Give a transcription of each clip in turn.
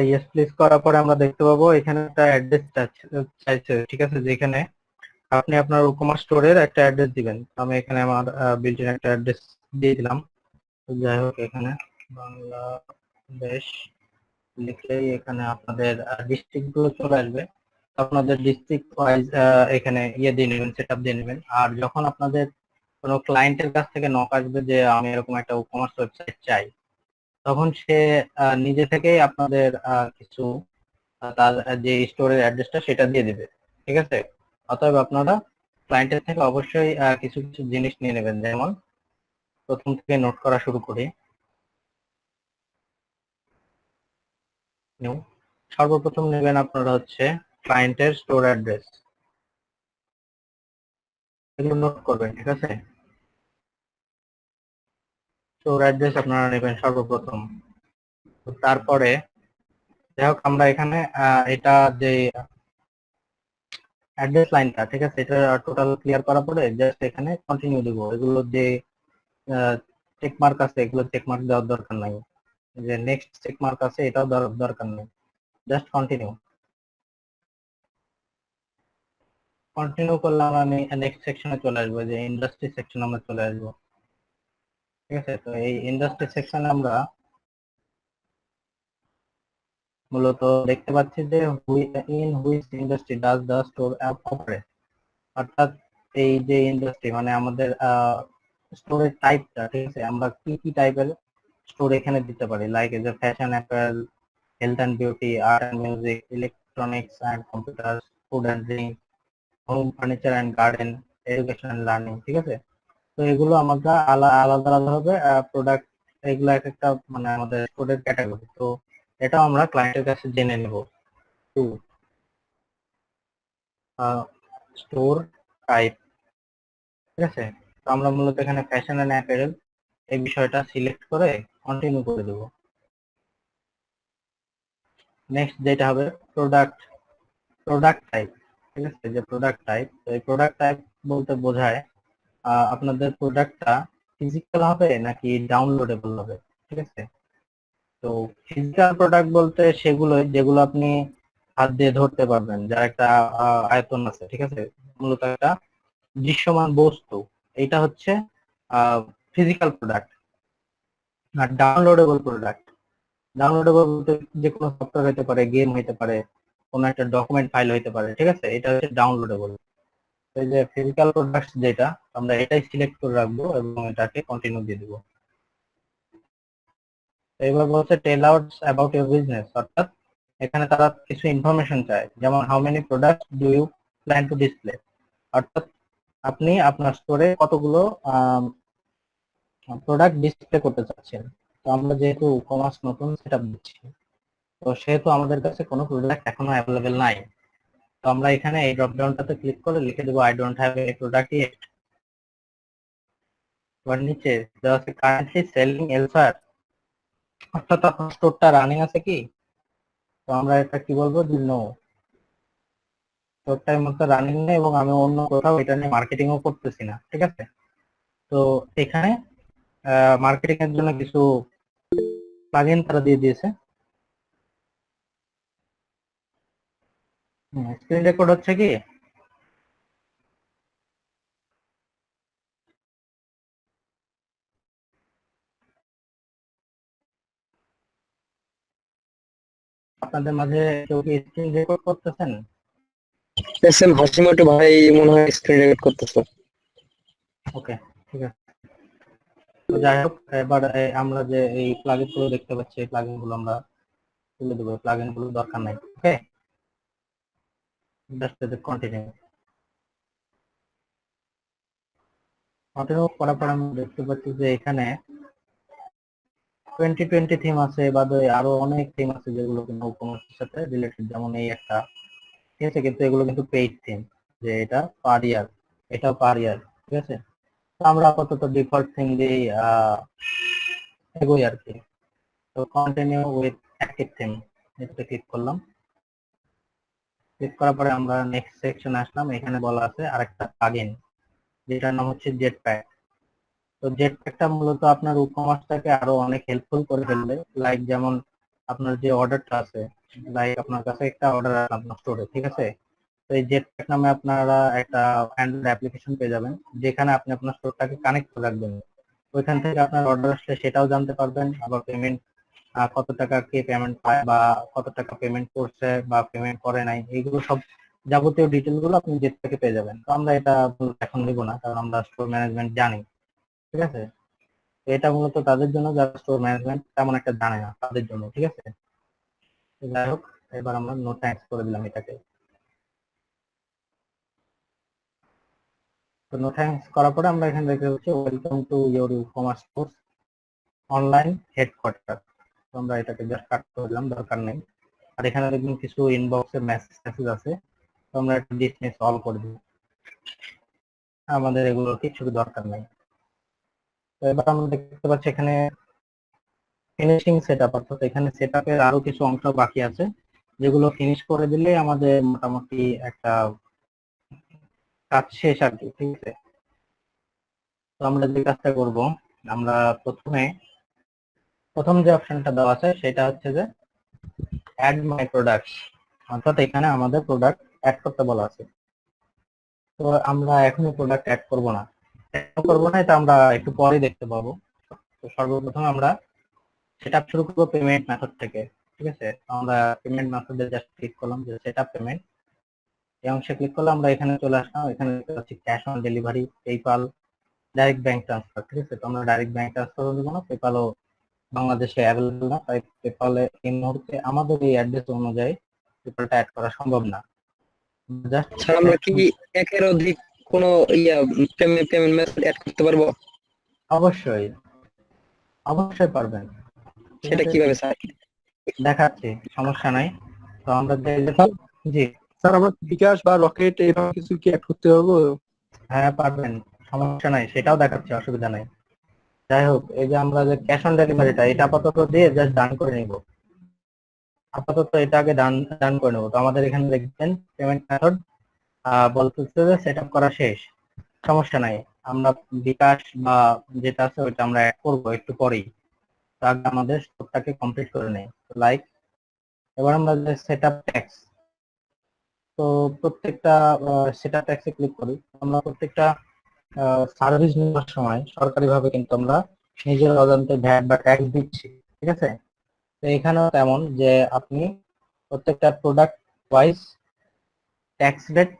Yes please করার পরে আমরা দেখতে পাবো এখানে একটা অ্যাড্রেস চাইছে, ঠিক আছে, যেখানে আপনি আপনার ই-কমার্স স্টোরের একটা অ্যাড্রেস দিবেন। আমি এখানে আমার বিল্ট ইন একটা অ্যাড্রেস দিয়ে দিলাম। যাই হোক, এখানে বাংলাদেশ লিখলেই এখানে আপনাদের ডিস্ট্রিক্ট গুলো চলে আসবে। আপনাদের ডিস্ট্রিক্ট ওয়াইজ এখানে দিয়ে নেবেন, সেট আপ দিয়ে নেবেন। আর যখন আপনাদের কোনো ক্লায়েন্টের কাছ থেকে নক আসবে যে আমি এরকম একটা ই-কমার্স ওয়েবসাইট চাই, তখন সে নিজে থেকেই আপনাদের কিছু তার যে স্টোরের অ্যাড্রেসটা সেটা দিয়ে দিবে, ঠিক আছে। অতএব আপনারা ক্লায়েন্টের থেকে অবশ্যই কিছু কিছু জিনিস নিয়ে নেবেন। যেমন প্রথম থেকে নোট করা শুরু করি। সর্বপ্রথম নেবেন আপনারা হচ্ছে ক্লায়েন্টের স্টোর অ্যাড্রেস, এগুলো নোট করবেন, ঠিক আছে। স্টোর অ্যাড্রেস আপনারা নেবেন সর্বপ্রথম। তারপরে যাই হোক, আমরা এখানে এটা যে অ্যাড্রেস লাইনটা, ঠিক আছে, এটা টোটাল ক্লিয়ার করার পরে জাস্ট এখানে কন্টিনিউ দিব। এগুলো যে চেক মার্ক আছে, এগুলো চেক মার্ক দেওয়ার দরকার নাই। যে নেক্সট চেক মার্ক আছে, এটাও দরকার নেই, জাস্ট কন্টিনিউ। কন্টিনিউ করলে আমরা নেক্সট সেকশনে চলে আসবো, যে ইন্ডাস্ট্রি সেকশন আমরা চলে আসবো, ঠিক আছে। তো এই ইন্ডাস্ট্রি সেকশনে আমরা মূলত দেখতে পাচ্ছি যে in which industry does the store operate, অর্থাৎ এই যে ইন্ডাস্ট্রি মানে আমাদের স্টোরের টাইপটা, ঠিক আছে, আমরা কি কি টাইপের স্টোর এখানে দিতে পারি, like as a fashion apparel, health and beauty, art and music, electronics and computer, food and drink, home furniture and garden, education and learning, ঠিক আছে। তো এগুলো আমরা আলাদা আলাদা ভাবে প্রোডাক্ট, এগুলো এক একটা মানে আমাদের স্টোরের ক্যাটাগরি। তো এটাও আমরা ক্লায়েন্টের কাছে জেনে নেব। টু স্টোর টাইপ, ঠিক আছে। তো আমরা মূলত এখানে ফ্যাশন অ্যান্ড অ্যাপারেল এই বিষয়টা সিলেক্ট করে কন্টিনিউ করে দেব। নেক্সট যেটা হবে প্রোডাক্ট, প্রোডাক্ট টাইপ, ঠিক আছে। যে প্রোডাক্ট টাইপ, তো এই প্রোডাক্ট টাইপ বলতে বোঝায় আপনাদের প্রোডাক্টটা ফিজিক্যাল হবে নাকি ডাউনলোডেবল হবে, ঠিক আছে। তো ফিজিক্যাল প্রোডাক্ট বলতে সেগুলোই যেগুলো আপনি হাত দিয়ে ধরতে পারবেন, যার একটা আয়তন আছে, ঠিক আছে, মূলত একটা দৃশ্যমান বস্তু, এটা হচ্ছে ফিজিক্যাল প্রোডাক্ট। আর ডাউনলোডেবল প্রোডাক্ট, ডাউনলোডেবল বলতে যে কোনো সফটওয়্যার হতে পারে, গেম হতে পারে, কোনো একটা ডকুমেন্ট ফাইল হতে পারে, ঠিক আছে, এটা হচ্ছে ডাউনলোডেবল। এই যে ফিজিক্যাল প্রোডাক্ট যেটা, আমরা এটাই সিলেক্ট করে রাখবো এবং এটাকে কন্টিনিউ দিয়ে দিব। এবার বলছে tell out about your business, অর্থাৎ এখানে তারা কিছু ইনফরমেশন চায়, যেমন how many product do you plan to display, অর্থাৎ আপনি আপনার স্টোরে কতগুলো প্রোডাক্ট ডিসপ্লে করতে চাচ্ছেন। তো আমরা যেহেতু কমার্স নতুন সেটআপ দিচ্ছি, তো সেহেতু আমাদের কাছে কোনো প্রোডাক্ট এখনো অ্যাভেলেবেল নাই। তো আমরা এখানে এই ড্রপ ডাউনটাতে ক্লিক করে লিখে দেবো I don't have any product yet. এবার নিচে দেওয়া আছে কারেন্টলি সেলিং এলসার, অর্থাৎ আপনার স্টোরটা রানিং আছে কি। তো আমরা এটা কি বলবো, যে নো, স্টোরটা এই মুহূর্তে রানিং নেই এবং আমি অন্য কোথাও এটা নিয়ে মার্কেটিংও করতেছি না, ঠিক আছে। তো এখানে মার্কেটিং এর জন্য কিছু প্লাগইন তারা দিয়ে দিয়েছে। স্ক্রিন রেকর্ড হচ্ছে কি, আপনাদের মাঝে কেউ কি স্ক্রিন রেকর্ড করতেছেন? এস এম হাসিমটো ভাই মনে হয় স্ক্রিন রেকর্ড করতেছে। ওকে, ঠিক আছে। তো যাই হোক, এবার আমরা যে এই প্লাগইন গুলো দেখতে পাচ্ছি, এই প্লাগইন গুলো আমরা তুলে দেবো, প্লাগইন গুলো দরকার নাই। ওকে, জাস্ট কন্টিনিউ। কন্টিনিউ করার পর আমরা দেখতে পাচ্ছি যে এখানে 2020 থিম আছে, বাদে আরো অনেক থিম আছে যেগুলো কিন্তু ই-কমার্সের সাথে রিলেটেড, যেমন এই একটা, ঠিক আছে, কিন্তু এগুলো কিন্তু পেইড থিম, যে এটা পার ইয়ার, এটাও পার ইয়ার, ঠিক আছে। তো আমরা আপাতত ডিফল্ট থিম দিয়ে এগোই আর কি। তো কন্টিনিউ উইথ অ্যাক্টিভ থিম, এটাতে ক্লিক করলাম। ক্লিক করার পরে আমরা নেক্সট সেকশনে আসলাম। এখানে বলা আছে আরেকটা প্লাগইন যেটার নাম হচ্ছে জেট প্যাক। তো জেট প্যাকটা মূলত আপনার ই কমার্সটাকে আরো অনেক হেল্পফুল করে ফেলবে। লাইক যেমন আপনার যে অর্ডারটা আছে, লাইক আপনার কাছে একটা অর্ডার আছে আপনার স্টোরে, ঠিক আছে? তো এই জেট প্যাক নামে আপনারা একটা অ্যান্ড্রয়েড অ্যাপ্লিকেশন পেয়ে যাবেন, যেখানে আপনি আপনার স্টোরটাকে কানেক্ট করে রাখবেন। ওইখান থেকে আপনার অর্ডার আসলে সেটাও জানতে পারবেন, আবার পেমেন্ট কত টাকা কে পেমেন্ট পায় বা কত টাকা পেমেন্ট করছে বা পেমেন্ট করে নাই, এইগুলো সব যাবতীয় ডিটেল গুলো আপনি জেট থেকে পেয়ে যাবেন। তো আমরা এটা এখন নিব না, কারণ আমরা স্টোর ম্যানেজমেন্ট জানি, ঠিক আছে? তো এটা মূলত তাদের জন্য যারা স্টোর ম্যানেজমেন্ট তেমন একটা জানে না, তাদের জন্য, ঠিক আছে? তো যাই হোক, এবার আমরা নো থ্যাঙ্কস করে দিলাম এটাকে। তো নো থ্যাঙ্কস করার পরে আমরা এখানে দেখতে পাচ্ছি welcome to your e commerce course online headquarter. তো আমরা এটাকে জাস্ট কাট করে দিলাম, দরকার নেই। আর এখানে দেখবেন কিছু ইনবক্সে মেসেজ আছে, তো আমরা একটা ডিসমিস অল করে দিই, আমাদের এগুলো কিছু দরকার নেই। তো এবার আমরা দেখতে পাচ্ছি এখানে ফিনিশিং সেটআপ, অর্থাৎ এখানে সেটআপের আরো কিছু অংশ বাকি আছে, যেগুলো ফিনিশ করে দিলে আমাদের মোটামুটি একটা কাজ শেষ আর কি, ঠিক আছে? তো আমরা যে কাজটা করব, আমরা প্রথম যে অপশনটা দেওয়া আছে সেটা হচ্ছে যে অ্যাড মাই প্রোডাক্টস, অর্থাৎ এখানে আমাদের প্রোডাক্ট অ্যাড করতে বলা আছে। তো আমরা এখনই প্রোডাক্ট অ্যাড করব না, এটা আমরা একটু পরে দেখতে পাবো। তো সর্বপ্রথম আমরা সেটআপ শুরু করবো পেমেন্ট মেথড থেকে, ঠিক আছে? তো আমরা পেমেন্ট মেথডে জাস্ট ক্লিক করলাম যে সেটআপ পেমেন্ট, এই অংশে ক্লিক করলে আমরা এখানে চলে আসলাম। এখানে দেখতে পাচ্ছি cash on delivery, PayPal, direct bank transfer, ঠিক আছে? তো আমরা ডাইরেক্ট ব্যাংক ট্রান্সফার দিব না, পেপালও বাংলাদেশে অ্যাভেলেবল না, তাই পেপালে এই মুহূর্তে আমাদের এই অ্যাড্রেস অনুযায়ী পেপালটা অ্যাড করা সম্ভব না। জাস্ট স্যার আমরা কি একের অধিক কোনো পেমেন্ট মেথড অ্যাড করতে পারবো? অবশ্যই অবশ্যই পারবেন, ঠিক সেটা আছে? কিভাবে স্যার? দেখাচ্ছি, সমস্যা নাই। তো আমরা স্যার জি, স্যার আমরা বিকাশ বা রকেট এরকম কিছু কি অ্যাড করতে পারবো? হ্যাঁ পারবেন, সমস্যা নাই, সেটাও দেখাচ্ছি, অসুবিধা নাই। যাই হোক, এই যে আমরা যে ক্যাশ অন ডেলিভারিটা, এটা আপাতত দিয়ে জাস্ট ডান করে নিব। আপাতত এটা আগে ডান ডান করে নেবো। তো আমাদের এখানে দেখবেন পেমেন্ট মেথড বলতেছে যে সেট আপ করা শেষ, সমস্যা নাই। আমরা বিকাশ বা যেটা আছে ওইটা আমরা অ্যাড করবো একটু পরেই, তো আগে আমাদের স্টোরটাকে কমপ্লিট করে নেই। লাইক এবার আমরা যে সেট আপ ট্যাক্স, তো প্রত্যেকটা সেট আপ ট্যাক্সে ক্লিক করি। আমরা প্রত্যেকটা সার্ভিস নেওয়ার সময় সরকারিভাবে কিন্তু আমরা নিজের অজান্তে ভ্যাট বা ট্যাক্স দিচ্ছি, ঠিক আছে? তো এখানেও তেমন, যে আপনি প্রত্যেকটা প্রোডাক্ট ওয়াইজ ট্যাক্স রেট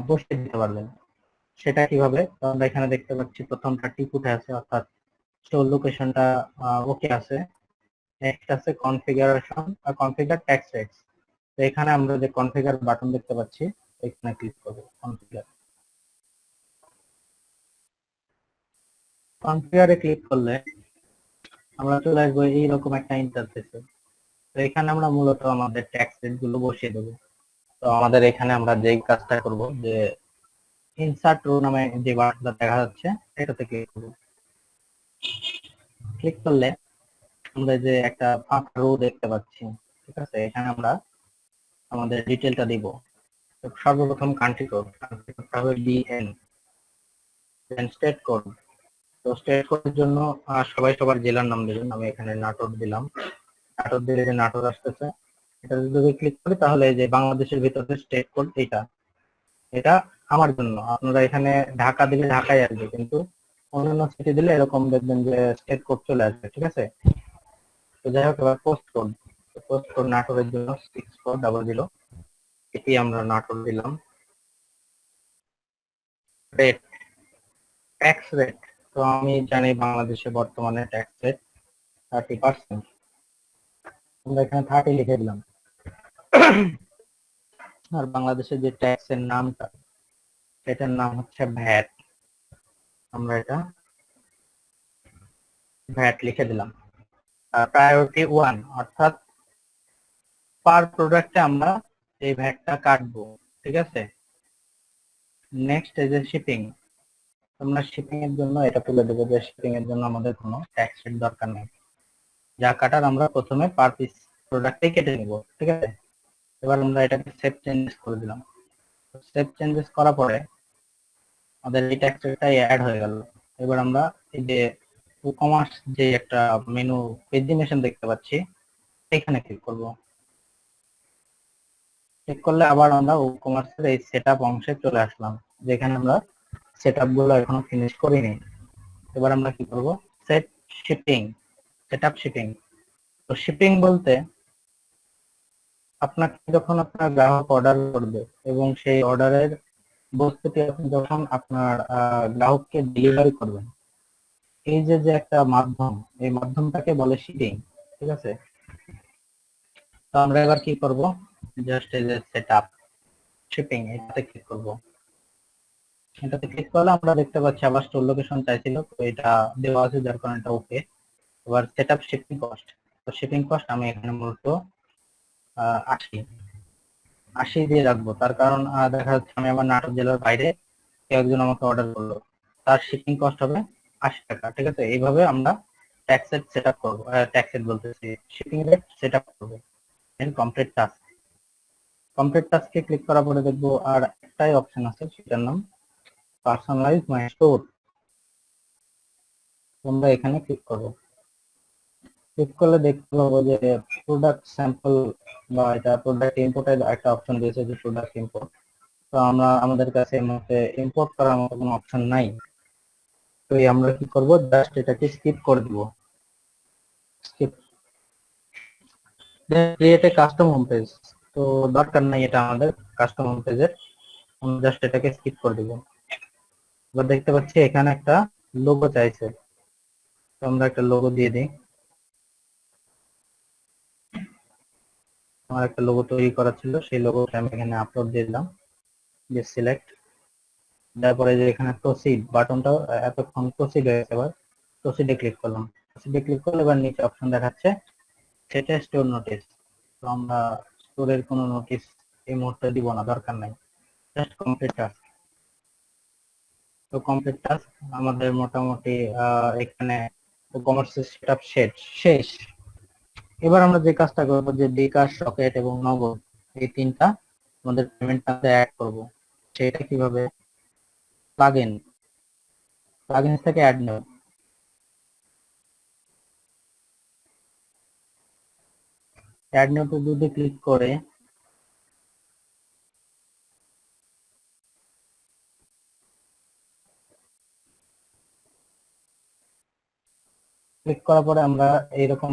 বসিয়ে দিতে পারবেন। সেটা কিভাবে? তো আমরা এখানে দেখতে পাচ্ছি প্রথমটা টিক উঠে আছে, অর্থাৎ স্টোর লোকেশনটা ওকে আছে। নেক্সট আছে কনফিগারেশন আর কনফিগার ট্যাক্স রেটস। তো এখানে আমরা যে কনফিগার বাটন দেখতে পাচ্ছি, এখানে ক্লিক করব। কনফিগারে ক্লিক করলে আমরা চলে আসবো এইরকম একটা ইন্টারফেসে। তো এখানে আমরা মূলত আমাদের ট্যাক্স রেট গুলো বসিয়ে দেবো। তো আমাদের এখানে আমরা যেই কাজটা করব, যে ইনসার্ট রো নামে যে বাটনটা দেখা যাচ্ছে, এটাতে ক্লিক করব। ক্লিক করলে আমরা যে একটা ফাঁকা রো দেখতে পাচ্ছি, ঠিক আছে? এখানে আমরা আমাদের ডিটেলটা দিব। তো সর্বপ্রথম কান্ট্রি কোড, কান্ট্রি কোডটা হবে বিএন, দেন স্টেট কোড। তো স্টেট কোডের জন্য সবাই সবার জেলার নাম দেবেন। আমি এখানে নাটোর দিলাম। নাটোর দিলে যে নাটোর আসতেছে, এটা যদি ক্লিক করি তাহলে এই যে বাংলাদেশের ভিতরে স্টেট কোড এটা, এটা আমার জন্য। আপনারা এখানে ঢাকা দিলে ঢাকায় আসবে, কিন্তু অন্যান্য সিটি দিলে এরকম দেখবেন যে স্টেট কোড চলে আসবে, ঠিক আছে? তো যাই হোক, এবার পোস্ট কোড নাটোরের জন্য 6400, এটি আমরা নাটোর দিলাম। রেট, ট্যাক্স রেট, তো আমি জানি বাংলাদেশে বর্তমানে ট্যাক্স রেট 30%, আমরা এখানে 30 লিখে দিলাম। আর বাংলাদেশের যে ট্যাক্স এর নামটা, সেটার নাম হচ্ছে ভ্যাট, আমরা এটা ভ্যাট লিখে দিলাম। প্রায়োরিটি 1, অর্থাৎ পার প্রোডাক্টে আমরা এই ভ্যাটটা কাটবো, ঠিক আছে? নেক্সট এই যে শিপিং, আমরা শিপিং এর জন্য এটা তুলে দেবো যে শিপিং এর জন্য আমাদের কোনো ট্যাক্স রেট দরকার নেই, যা কাটার আমরা প্রথমে পার পিস প্রোডাক্টেই কেটে নিব, ঠিক আছে? এবার আমরা এটাকে সেভ চেঞ্জেস করে দিলাম। সেভ চেঞ্জেস করার পরে আমাদের এই ট্যাক্স রেটটা অ্যাড হয়ে গেল। এবার আমরা এই যে কমার্স যে একটা মেনু প্রেজেন্টেশন দেখতে পাচ্ছি এখানে ক্লিক করব। ক্লিক করলে আবার আমরা কমার্সের এই সেটআপ অংশে চলে আসলাম, যেখানে আমরা সেটআপ গুলো এখনো ফিনিশ করিনি। এবার আমরা কি করব, সেট শিপিং, সেটআপ শিপিং। তো শিপিং বলতে আপনাকে যখন আপনার গ্রাহক অর্ডার করবে এবং সেই অর্ডারের বস্তুটি আপনি যখন আপনার গ্রাহককে ডেলিভারি করবেন, এই যে যে একটা মাধ্যম, এই মাধ্যমটাকে বলে শিপিং। ঠিক আছে, তো আমরা এবার কি করব, জাস্ট এই যে সেটআপ শিপিং এটাতে ক্লিক করব। এটাতে ক্লিক করলে আমরা দেখতে পাচ্ছি আবার স্টোর লোকেশন চাইছিল, তো এটা দেওয়া আছে যার কারণে এটা ওকে। এবার সেটআপ শিপিং কস্ট, তো শিপিং কস্ট আমি এখানে মূলত 80 80 দিয়ে রাখবো। তার কারণ দেখা যাচ্ছে আমি আমার নাটোর জেলার বাইরে কেউ একজন আমাকে অর্ডার করলো, তার শিপিং কস্ট হবে 80 টাকা। ঠিক আছে, এইভাবে আমরা ট্যাক্স রেট সেট আপ করবো, ট্যাক্স রেট বলতেছি শিপিং রেট সেট আপ করবো। দেন কমপ্লিট টাস্ক, কমপ্লিট টাস্কে ক্লিক করার পরে দেখবো আর একটাই অপশন আছে, সেটার নাম পার্সোনালাইজ মাই স্টোর। তোমরা এখানে ক্লিক করবো। ক্লিক করলে দেখতে পাবো যে প্রোডাক্ট স্যাম্পল বা এটা প্রোডাক্ট ইম্পোর্টের একটা অপশন দিয়েছে যে প্রোডাক্ট ইম্পোর্ট। তো আমরা আমাদের কাছে এর মধ্যে ইম্পোর্ট করার মতো কোনো অপশন নাই, তো আমরা কি করব, জাস্ট এটাকে স্কিপ করে দিব। Skip, create a custom home page, তো দরকার নাই এটা আমাদের কাস্টম হোম পেজের, আমরা জাস্ট এটাকে স্কিপ করে দিব। এবার দেখতে পাচ্ছি এখানে একটা লোগো চাইছে, তো আমরা একটা লোগো দিয়ে দিই। আমার একটা লোগো তৈরি করা ছিল, সেই লোগোটা আমি এখানে আপলোড দিয়ে দিলাম, যে সিলেক্ট। তারপরে যে এখানে প্রসিড বাটনটা এতক্ষণ প্রসিড হয়ে গেছে, এবার প্রসিডে ক্লিক করলাম। প্রসিডে ক্লিক করলে এবার নিচে অপশন দেখাচ্ছে সেটা স্টোর নোটিস। তো আমরা স্টোরের কোনো নোটিস এই মুহূর্তে দিব না, দরকার নাই, জাস্ট কমপ্লিট টাস্ক। তো কমপ্লিট টাস্ক আমাদের মোটামুটি এখানে কমার্সের সেটআপ শেষ। এবার আমরা যে কাজটা করবো, যে বিকাশ, রকেট এবং নগদ এই তিনটা আমাদের পেমেন্ট প্ল্যানে অ্যাড করব। সেটা কিভাবে, প্লাগইন, প্লাগইনস থেকে অ্যাড নেব। অ্যাড নিউ টু যদি ক্লিক করে ক্লিক করার পরে আমরা এইরকম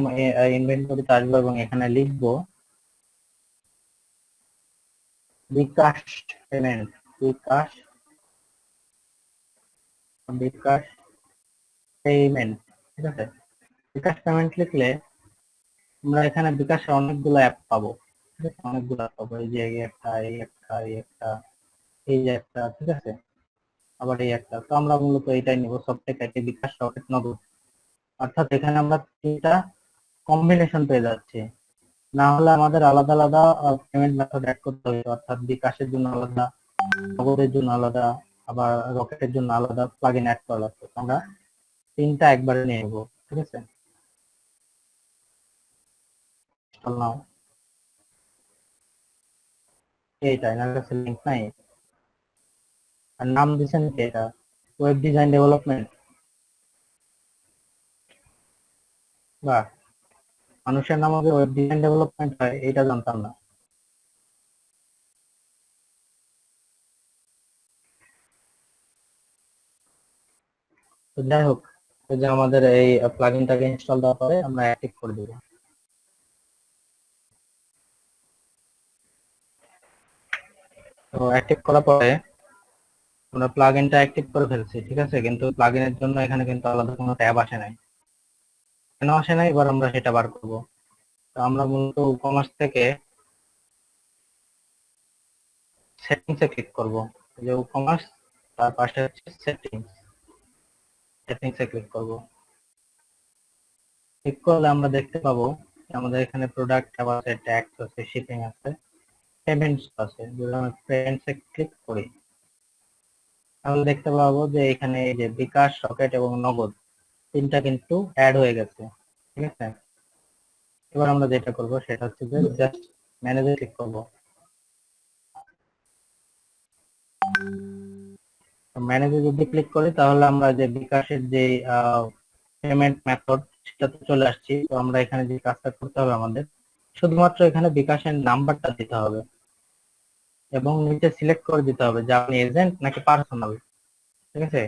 ইনভেন্টরিতে আসবো এবং এখানে লিখবো বিকাশ পেমেন্ট, বিকাশ, বিকাশ পেমেন্ট। ঠিক আছে, বিকাশ পেমেন্ট লিখলে আমরা এখানে বিকাশে অনেকগুলো অ্যাপ পাবো। ঠিক আছে, অনেকগুলো অ্যাপ পাবো, এই যে এই একটা, এই একটা, এই একটা, এই যে একটা, ঠিক আছে, আবার এই একটা। তো আমরা মূলত এটাই নিব, সবথেকে একটা বিকাশ, রকেট, নগদ। অর্থাৎ এখানে আমরা তিনটা কম্বিনেশন পেয়ে যাচ্ছি। না হলে আমাদের আলাদা আলাদা পেমেন্ট মেথড অ্যাড করতে হবে, অর্থাৎ বিকাশের জন্য আলাদা, নগদের জন্য আলাদা, আবার রকেটের জন্য আলাদা প্লাগইন অ্যাড করা লাগবে। আমরা তিনটা একবারে নিয়ে নেবো। ঠিক আছে, চল নাও, এইটাই না, কাছে লিঙ্ক নাই। আর নাম দিচ্ছেন কি এটা, ওয়েব ডিজাইন ডেভেলপমেন্ট। বা মানুষের নাম হবে ওয়েব ডিজাইন ডেভেলপমেন্ট হয়, এটা জানতাম না। তো যাই হোক, এই যে আমাদের এই প্লাগইনটাকে ইনস্টল দেওয়ার পরে আমরা অ্যাক্টিভ করে দেবো। তো অ্যাক্টিভ করার পরে আমরা প্লাগইনটা অ্যাক্টিভ করে ফেলছি। ঠিক আছে, কিন্তু প্লাগইনের জন্য এখানে কিন্তু আলাদা কোনো ট্যাব আসে নাই। কেন আসে নাই, এবার আমরা সেটা বার করব। তো আমরা মূলত কমার্স থেকে সেটিংসে ক্লিক করব, যে কমার্স, তার পাশে হচ্ছে সেটিংস, সেটিংসে ক্লিক করব। ক্লিক করলে আমরা দেখতে পাবো আমাদের এখানে প্রোডাক্ট ট্যাব আছে, ট্যাক্স আছে, শিপিং আছে, পেমেন্টস আছে। যদি আমরা পেমেন্টসে ক্লিক করি তাহলে দেখতে পাবো যে এখানে এই যে বিকাশ, রকেট এবং নগদ তিনটা কিন্তু অ্যাড হয়ে গেছে। ঠিক আছে, এবার আমরা যেটা করব সেটা হচ্ছে যে জাস্ট ম্যানেজে ক্লিক করব। ম্যানেজে যদি ক্লিক করি তাহলে আমরা যে বিকাশের যে পেমেন্ট মেথড সেটাতে চলে আসছি। তো আমরা এখানে যে কাজটা করতে হবে আমাদের, শুধুমাত্র এখানে বিকাশের নাম্বারটা দিতে হবে এবং নিচে সিলেক্ট করে দিতে হবে যে আপনি এজেন্ট নাকি পার্সোনাল। ঠিক আছে,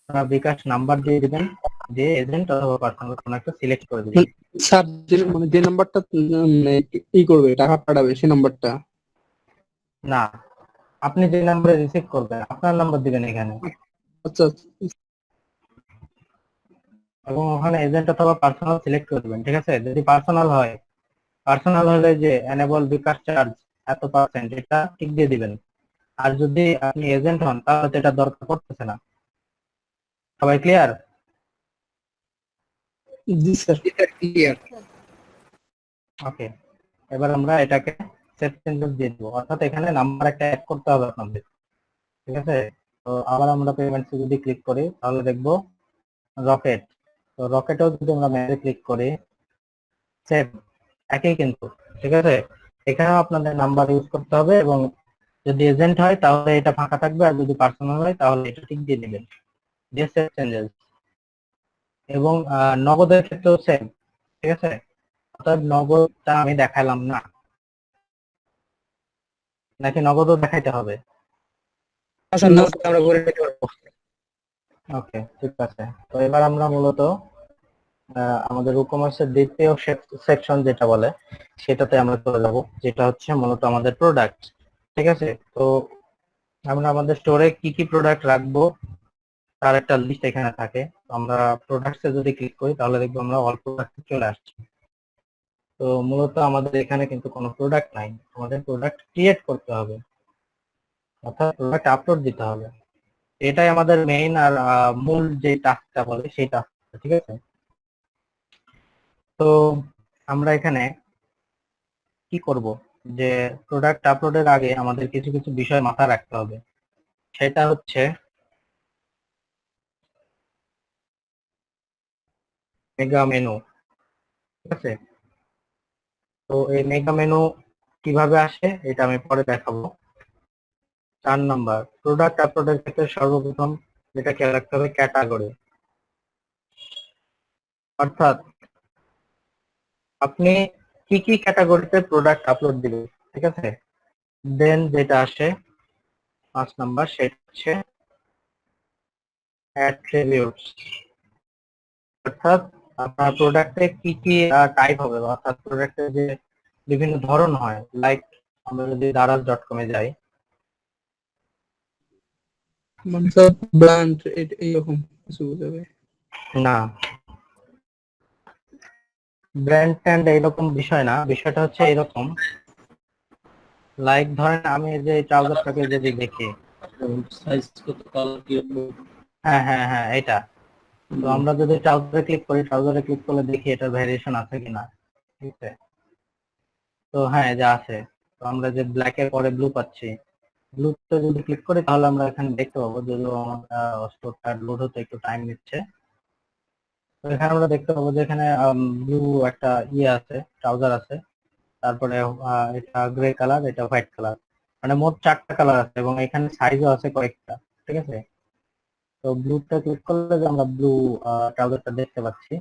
আপনারা বিকাশ নাম্বার দিয়ে দিবেন, দিয়ে এজেন্ট অথবা পার্সোনাল কোনো একটা সিলেক্ট করে দিবেন। স্যার যে নাম্বারটা করবে টাকা পাঠাবে সেই নাম্বারটা। না, আপনি যে নাম্বারে রিসিভ করবেন আপনার নাম্বার দিবেন এখানে, আচ্ছা এবং ওখানে এজেন্ট অথবা পার্সোনাল সিলেক্ট করে দিবেন। ঠিক আছে, যদি পার্সোনাল হয়, পার্সোনাল হলে যে এনেবল বিকাশ চার্জ এত পার্সেন্ট এটা ঠিক দিয়ে দিবেন। আর যদি আপনি এজেন্ট হন তাহলে তো এটা দরকার পড়তেছে না। সবাই ক্লিয়ার? জি স্যার। ক্লিয়ার। ওকে, এবার আমরা এটাকে সেভ চেঞ্জেস দিয়ে দেবো, অর্থাৎ এখানে নাম্বার একটা অ্যাড করতে হবে আপনাদের। ঠিক আছে, তো আবার আমরা পেমেন্টস যদি ক্লিক করি তাহলে দেখবো রকেট। তো রকেটেও যদি আমরা মেসেজে ক্লিক করি, সেভ, একই কিন্তু। ঠিক আছে, এখানেও আপনাদের নাম্বার ইউজ করতে হবে এবং যদি এজেন্ট হয় তাহলে এটা ফাঁকা থাকবে, আর যদি পার্সোনাল হয় তাহলে এটা ঠিক দিয়ে দিবেন, দিয়ে সেভ চেঞ্জেস। এবং নগদের ক্ষেত্রেও সেম। ঠিক আছে, অর্থাৎ নগদটা আমি দেখালাম না, নাকি নগদও দেখাইতে হবে? স্যার নোট আমরা করে নিতে পারবো। ওকে, ঠিক আছে। তো এবার আমরা মূলত আমাদের ই-কমার্সের দ্বিতীয় সেকশন যেটা বলে সেটাতে আমরা চলে যাব, যেটা হচ্ছে মূলত আমাদের প্রোডাক্ট। ঠিক আছে, তো আমরা আমাদের স্টোরে কি কি প্রোডাক্ট রাখবো তার একটা লিস্ট এখানে থাকে। তো আমরা প্রোডাক্টসে যদি ক্লিক করি তাহলে দেখবো আমরা অল প্রোডাক্ট চলে আসছি। তো মূলত আমাদের এখানে কিন্তু কোনো প্রোডাক্ট নাই, আমাদের প্রোডাক্ট ক্রিয়েট করতে হবে, অর্থাৎ প্রোডাক্ট আপলোড দিতে হবে। এটাই আমাদের মেইন আর মূল যে টাস্কটা বলে সেই টাস্কটা। ঠিক আছে, তো আমরা এখানে কি করব, যে প্রোডাক্ট আপলোডের আগে আমাদের কিছু কিছু বিষয় মাথায় রাখতে হবে। সেটা হচ্ছে মেগা মেনু। ঠিক আছে, তো এই মেগা মেনু কিভাবে আসে এটা আমি পরে দেখাবো। 4 নাম্বার, প্রোডাক্ট আপলোডের ক্ষেত্রে সর্বপ্রথম যেটা খেয়াল রাখতে হবে ক্যাটাগরি, অর্থাৎ আপনি কি কি ক্যাটাগরিতে প্রোডাক্ট আপলোড দিবেন। ঠিক আছে, দেন যেটা আসে 5 নাম্বার, সেটা হচ্ছে অ্যাট্রিবিউটস, অর্থাৎ আপনার প্রোডাক্টে কি কি টাইপ হবে, অর্থাৎ প্রোডাক্টের যে বিভিন্ন ধরন হয়। লাইক আমরা যদি daraz.com এ যাই, মানে স্যার ব্র্যান্ড এইরকম কিছু বোঝাবে। না ব্র্যান্ড ট্যান্ড এইরকম বিষয় না, বিষয়টা হচ্ছে এরকম। লাইক ধরেন আমি এই যে ট্রাউজারটাকে যদি দেখি, সাইজ কত, কালার কি রকম। হ্যাঁ হ্যাঁ হ্যাঁ এটা। তো আমরা যদি ট্রাউজারে ক্লিক করি, ট্রাউজারে ক্লিক করলে দেখি এটার ভ্যারিয়েশন আছে কিনা। ঠিক আছে, তো হ্যাঁ যা আছে। তো আমরা যে ব্ল্যাক এর পরে ব্লু পাচ্ছি, ব্লুতে যদি ক্লিক করি তাহলে আমরা এখানে দেখতে পাবো, যদিও আমার স্টোরটা লোড হতে একটু টাইম নিচ্ছে। তো এখানে আমরা দেখতে পাবো যে এখানে ব্লু একটা ইয়ে আছে, ট্রাউজার আছে, তারপরে এটা গ্রে কালার, এটা হোয়াইট কালার, মানে মোট 4টা কালার আছে এবং এখানে সাইজও আছে কয়েকটা। ঠিক আছে, তো ব্লুটা ক্লিক করলে যে আমরা ব্লু ট্রাউজারটা দেখতে পাচ্ছি,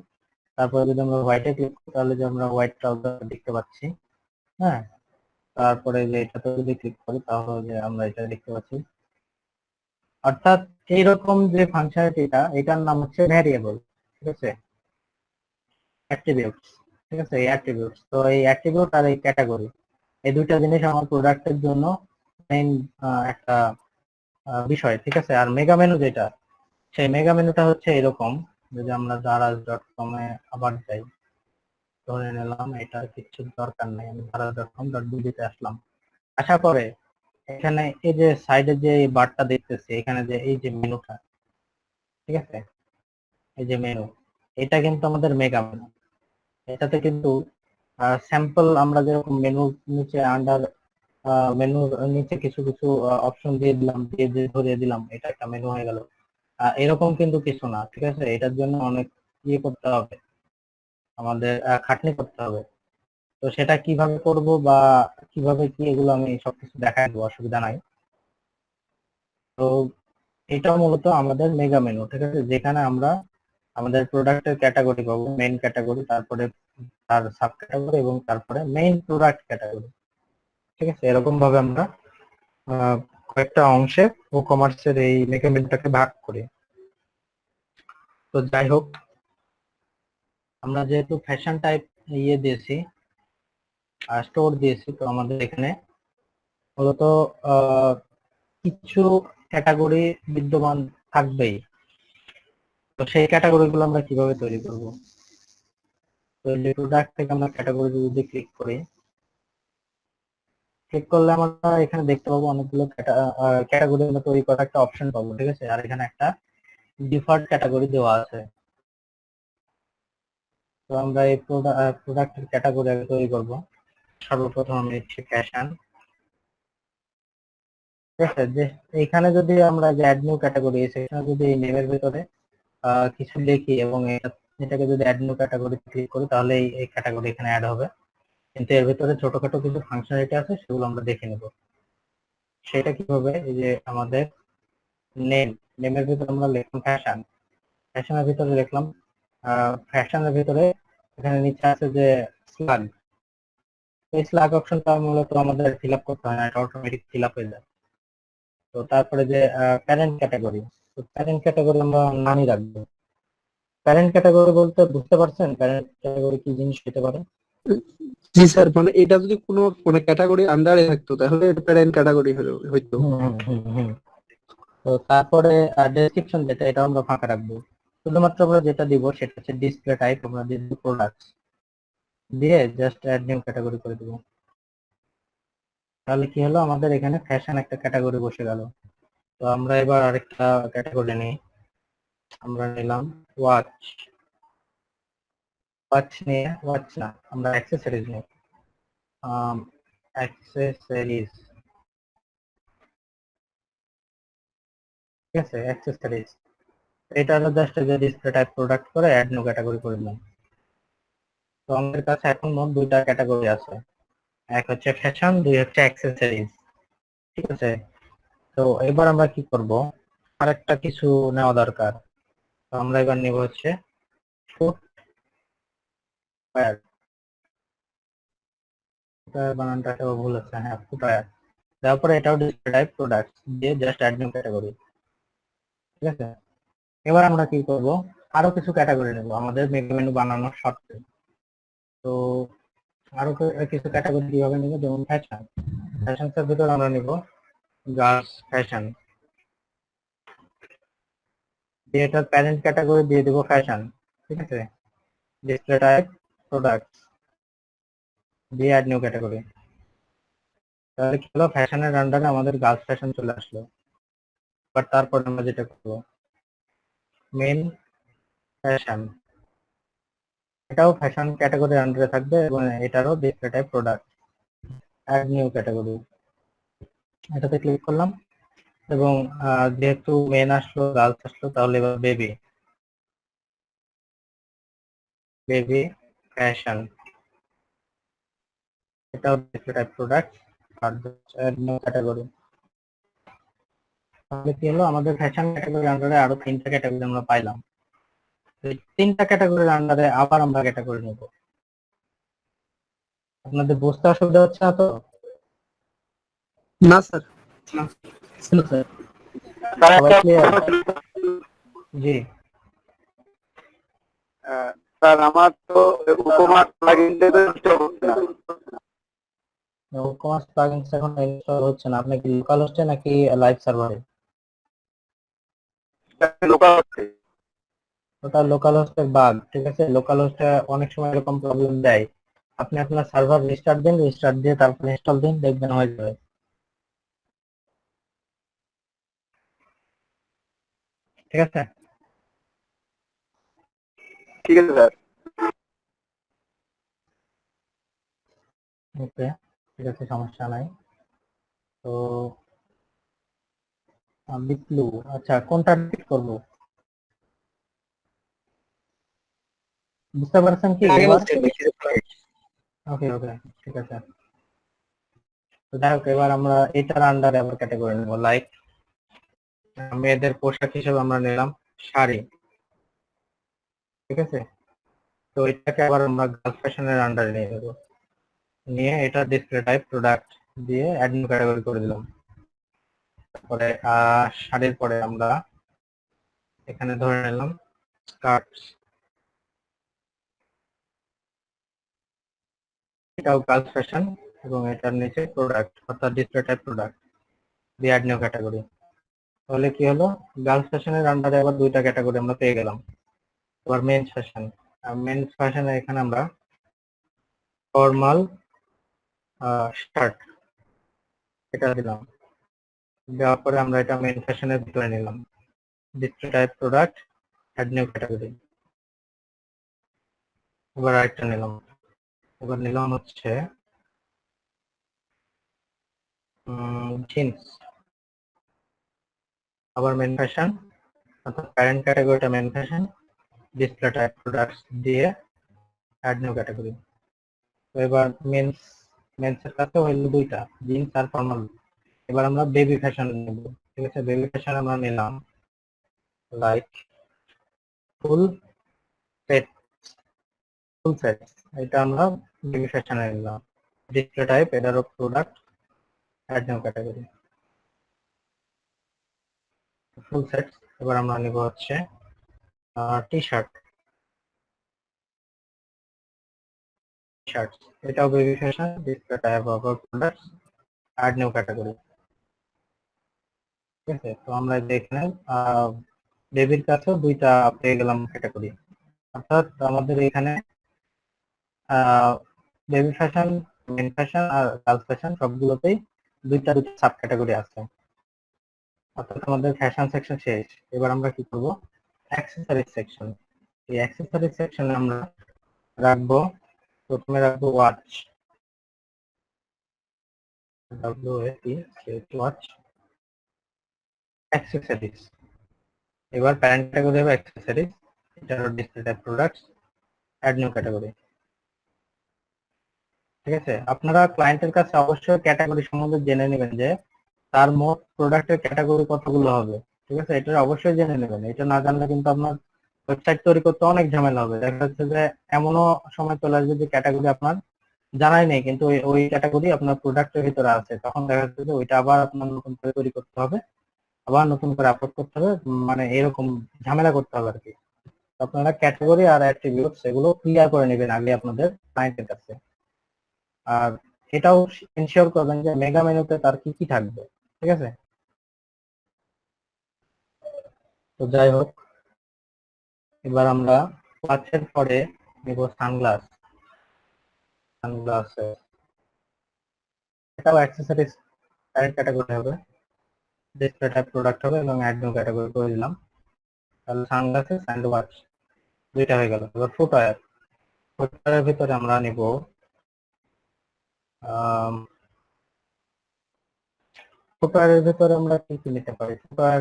তারপরে যদি আমরা হোয়াইটে ক্লিক করি তাহলে যে আমরা হোয়াইট ট্রাউজার দেখতে পাচ্ছি। হ্যাঁ, তারপরে যে এটাতে যদি ক্লিক করি তাহলে যে আমরা এটা দেখতে পাচ্ছি। অর্থাৎ এইরকম যে ফাংশনালিটিটা, এটার নাম হচ্ছে ভ্যারিয়েবল। ঠিক আছে, অ্যাট্রিবিউটস। ঠিক আছে, এই অ্যাট্রিবিউটস, তো এই অ্যাট্রিবিউট আর এই ক্যাটাগরি, এই দুইটা জিনিস আমার প্রোডাক্টের জন্য মেইন একটা বিষয়। ঠিক আছে, আর মেগা মেনু যেটা, সেই মেগা মেনুটা হচ্ছে এরকম। যদি আমরা daraz.com এ আবার যাই, ধরে নিলাম এটা কিছু দরকার নেই, আমি daraz.com.bd তে আসলাম। আসার পরে এখানে এই যে সাইডে যে বারটা দেখতেছি, এখানে যে এই যে মেনুটা, ঠিক আছে, এই যে মেনু, এটা কিন্তু আমাদের মেগা মেনু। এটাতে কিন্তু স্যাম্পল আমরা যেরকম মেনু নিচে আন্ডার মেনুর নিচে কিছু কিছু অপশন দিয়ে দিলাম, দিয়ে দিয়ে ধরিয়ে দিলাম, এটা একটা মেনু হয়ে গেল। এরকম কিন্তু কিছু না। ঠিক আছে, এটার জন্য অনেক ইয়ে করতে হবে, আমাদের খাটনি করতে হবে। তো সেটা কিভাবে করব বা কিভাবে কি, এগুলো আমি সবকিছু দেখাই দেবো, অসুবিধা নাই। তো এটা মূলত আমাদের মেগা মেনু, ঠিক আছে, যেখানে আমরা আমাদের প্রোডাক্টের ক্যাটাগরি পাবো, মেইন ক্যাটাগরি, তারপরে তার সাব ক্যাটাগরি এবং তারপরে মেইন প্রোডাক্ট ক্যাটাগরি। ঠিক আছে, এরকম ভাবে আমরা কয়েকটা অংশে ও কমার্সের এই মেগা মেনুটাকে ভাগ করি। তো যাই হোক, আমরা যেহেতু ফ্যাশন টাইপ ইয়ে দিয়েছি, স্টোর দিয়েছি, তো আমাদের এখানে মূলত কিছু ক্যাটাগরি বিদ্যমান থাকবেই। তো সেই ক্যাটাগরি গুলো আমরা কিভাবে তৈরি করব? তো এই প্রোডাক্ট থেকে আমরা ক্যাটাগরি যদি ক্লিক করি, ক্লিক করলে আমরা এখানে দেখতে পাবো অনেকগুলো ক্যাটাগরি আমরা তৈরি করার একটা অপশন পাবো, ঠিক আছে, আর এখানে একটা ডিফল্ট ক্যাটাগরি দেওয়া আছে। তো আমরা এই প্রোডাক্টের ক্যাটাগরি আগে তৈরি করব। সর্বপ্রথম আমি নিচ্ছি ফ্যাশন, ঠিক আছে। যে এইখানে যদি আমরা যে অ্যাড নিউ ক্যাটাগরি, সেখানে যদি এই নেমের ভিতরে কিছু লিখি এবং এটাকে যদি অ্যাড নিউ ক্যাটাগরি ক্লিক করি, তাহলে এই ক্যাটাগরি এখানে অ্যাড হবে। কিন্তু এর ভিতরে ছোটখাটো কিছু ফাংশনালিটি আছে, সেগুলো আমরা দেখে নেব। সেটা কিভাবে? এই যে আমাদের নেমের ভিতরে আমরা লিখলাম ফ্যাশন, ফ্যাশনের ভিতরে লিখলাম ফ্যাশনের ভিতরে এখানে নিচে আছে যে স্লাগ, এই স্লাগ অপশনটা মূলত আমাদের ফিল আপ করতে হয় না, এটা অটোমেটিক ফিল আপ হয়ে যায়। তো তারপরে যে প্যারেন্ট ক্যাটাগরি, তো প্যারেন্ট ক্যাটাগরি আমরা নামই রাখবো। প্যারেন্ট ক্যাটাগরি বলতে বুঝতে পারছেন প্যারেন্ট ক্যাটাগরি কি জিনিস হতে পারে? জি স্যার, মানে এটা যদি কোনো মানে ক্যাটাগরি আন্ডারে থাকতো তাহলে এটা প্যারেন্ট ক্যাটাগরি হইতো। তো তারপরে ডেসক্রিপশন যেটা, এটা আমরা ফাঁকা রাখবো। শুধুমাত্র আমরা যেটা দিব সেটা হচ্ছে ডিসপ্লে টাইপ, আমরা দিয়ে দিব প্রোডাক্টস, দিয়ে জাস্ট অ্যাড নিউ ক্যাটাগরি করে দিব। তাহলে কি হলো, আমাদের এখানে ফ্যাশন একটা ক্যাটাগরি বসে গেল। তো আমরা এবার আরেকটা ক্যাটাগরি নিই, আমরা নিলাম ওয়াচ। ওয়াচ নিয়ে, ওয়াচ না, আমরা অ্যাক্সেসরিজ নিই, অ্যাক্সেসরিজ, ঠিক আছে, অ্যাক্সেসরিজ। এটা হলো জাস্ট যে ডিসপ্লে টাইপ প্রোডাক্ট করে অ্যাড নিউ ক্যাটাগরি করে দিলাম। তো আমাদের কাছে এখন মোট দুইটা ক্যাটাগরি আছে, এক হচ্ছে ফ্যাশন, দুই হচ্ছে অ্যাক্সেসরিজ, ঠিক আছে। তো এবার আমরা কি করব, আরেকটা কিছু নেওয়া দরকার। তো আমরা এবার নেব হচ্ছে ফুটওয়্যার, বানানটা ভুল আছে, হ্যাঁ, ফুটওয়্যার। তারপরে এটাও ডিসপ্লে টাইপ প্রোডাক্ট দিয়ে জাস্ট অ্যাড নিউ ক্যাটাগরি, ঠিক আছে। এবার আমরা কি করব, আরো কিছু ক্যাটাগরি নেব আমাদের মেগা মেনু বানানোর শর্তে। তো আরো কিছু ক্যাটাগরি কিভাবে নেব, যেমন ফ্যাশন, ফ্যাশনের ভিতরে আমরা নিব গার্লস ফ্যাশন, দিয়ে এটার প্যারেন্ট ক্যাটাগরি দিয়ে দেবো ফ্যাশন, ঠিক আছে। ডিসপ্লে টাইপ প্রোডাক্ট দিয়ে অ্যাড নিউ ক্যাটাগরি। তাহলে কি হলো, ফ্যাশনের আন্ডারে আমাদের গার্লস ফ্যাশন চলে আসলো। বাট তারপর আমরা যেটা করবো, মেন ফ্যাশন, এটাও ফ্যাশন ক্যাটাগরির আন্ডারে থাকবে এবং এটারও display type product, add new category, এটাতে ক্লিক করলাম। এবং যেহেতু মেন আসলো, গার্লস আসলো, তাহলে এবার বেবি, বেবি ফ্যাশন, এটাও ডিসপ্লে টাইপ প্রোডাক্ট আর অ্যাড নিউ ক্যাটাগরি। তাহলে কি হলো, আমাদের ফ্যাশন ক্যাটাগরির আন্ডারে আরো তিনটা ক্যাটাগরি আমরা পাইলাম। এই তিনটা ক্যাটাগরির আন্ডারে আবার আমরা ক্যাটাগরি নেব। আপনাদের বুঝতে অসুবিধা হচ্ছে না তো? না স্যার। সবাই ক্লিয়ার? জি। স্যার আমার তো উপমার প্লাগইনটা তো ইনস্টল হচ্ছে না। কমার্স প্লাগইনস এখন ইনস্টল হচ্ছে না। আপনি কি লোকাল হোস্টে নাকি লাইভ সার্ভারে? লোকাল হচ্ছে। ওটা লোকাল হোস্টের বাগ, ঠিক আছে। লোকাল হোস্টে অনেক সময় এরকম প্রবলেম দেয়। আপনি আপনার সার্ভার রিস্টার্ট দিন, রিস্টার্ট দিয়ে তারপর ইনস্টল দিন, দেখবেন হয়ে যাবে, ঠিক আছে। ঠিক আছে স্যার। ওকে, ঠিক আছে, সমস্যা নাই। তো বিটলু, আচ্ছা কোনটা ডিলিট করবো বুঝতে পারছেন কি আগে এবার? বলতে হবে কিছুক্ষণ আগে। ওকে ওকে, ঠিক আছে। তো যাই হোক, এবার আমরা এটার আন্ডারে আবার ক্যাটাগরি নেবো, লাইক মেয়েদের পোশাক হিসেবে আমরা নিলাম শাড়ি, ঠিক আছে। তো এটাকে আবার আমরা গার্লস ফ্যাশনের আন্ডারে নিয়ে দেবো, নিয়ে এটা ডিসপ্লে টাইপ প্রোডাক্ট দিয়ে অ্যাড নিউ ক্যাটাগরি করে দিলাম। তারপরে শাড়ির পরে আমরা এখানে ধরে নিলাম স্কার্ট, এটাও গার্লস ফ্যাশন এবং এটার নিচে প্রোডাক্ট অর্থাৎ ডিসপ্লে টাইপ প্রোডাক্ট দিয়ে অ্যাড নিউ ক্যাটাগরি। তাহলে কি হলো, গার্লস ফ্যাশনের আন্ডারে আবার দুইটা ক্যাটাগরি আমরা পেয়ে গেলাম। এবার মেন্স ফ্যাশন, মেন্স ফ্যাশনে এখানে আমরা ফর্মাল শার্ট এটা দিলাম, দেওয়ার পরে আমরা এটা মেন ফ্যাশনের ভিতরে নিলাম, display type product add new category. এবার আরেকটা নিলাম, এবার নিলাম হচ্ছে জিন্স, আবার মেন ফ্যাশন অর্থাৎ প্যারেন্ট ক্যাটাগরিটা men fashion, display type products দিয়ে অ্যাড নিউ ক্যাটাগরি। তো এবার মেন্সের কাছে হইলো দুইটা, জিন্স আর ফর্মাল। এবার আমরা বেবি ফ্যাশন নেব, ঠিক আছে। বেবি ফ্যাশন আমরা নিলাম লাইক ফুল সেট, এটা আমরা বেবি ফ্যাশনে নিলাম, ডিসপ্লে টাইপ এটারও product add new category full set. এবার আমরা নিব হচ্ছে টি শার্ট, এটাও বেবি ফ্যাশন, ডিসপ্লে টাইপ আবার প্রোডাক্ট অ্যাড নিউ ক্যাটাগরি, ঠিক আছে। তো আমরা এখানে বেবির কাছেও দুইটা পেয়ে গেলাম ক্যাটাগরি, অর্থাৎ আমাদের এখানে বেবি ফ্যাশন, মেন ফ্যাশন আর গার্লস ফ্যাশন সবগুলোতেই দুইটা সাব ক্যাটাগরি আছে, অর্থাৎ আমাদের ফ্যাশন সেকশন শেষ। এবার আমরা কি করব, অ্যাক্সেসরিজ সেকশন। এই অ্যাক্সেসরিজ সেকশনে আমরা রাখবো, প্রথমে রাখবো ওয়াচ, ওয়াচ অ্যাক্সেসরিজ। এবার প্যারেন্ট ক্যাটাগরি হবে অ্যাক্সেসরিজ, এটার display type products add new category, ঠিক আছে। আপনারা ক্লায়েন্টের কাছে অবশ্যই ক্যাটাগরি সম্বন্ধে জেনে নেবেন যে তার মোট প্রোডাক্টের ক্যাটাগরি কতগুলো হবে, ঠিক আছে। এটা অবশ্যই জেনে নেবেন, এটা না জানলে কিন্তু আপনার ওয়েবসাইট তৈরি করতে অনেক ঝামেলা হবে। দেখা যাচ্ছে যে এমনও সময় চলে আসবে যে ক্যাটাগরি আপনার জানাই নেই, কিন্তু ওই ক্যাটাগরি আপনার প্রোডাক্টের ভিতরে আছে, তখন দেখা যাচ্ছে যে ওইটা আবার আপনার নতুন করে তৈরি করতে হবে, আবার নতুন করে আপলোড করতে হবে, মানে এরকম ঝামেলা করতে হবে আর কি। আপনারা ক্যাটাগরি আর অ্যাট্রিবিউটস এগুলো ক্লিয়ার করে নেবেন আগে আপনাদের ক্লায়েন্টের কাছে। আর এটাও এনশিওর করবেন যে মেগা মেনুতে তার কি কি থাকবে, ঠিক আছে। তো যাই হোক, এবার আমরা ওয়াচের পরে নিব সানগ্লাস, এটাও অ্যাক্সেসরিজ ক্যাটাগরি হবে, ডিসপ্লে টাইপ প্রোডাক্ট হবে এবং অ্যাড নিউ ক্যাটাগরি করে দিলাম। তাহলে সানগ্লাসেস অ্যান্ড ওয়াচ দুইটা হয়ে গেল। এবার ফুটওয়্যারের ভিতরে আমরা নিব ফুটওয়্যারের ভিতরে আমরা কি কি নিতে পারি, ফুটওয়্যার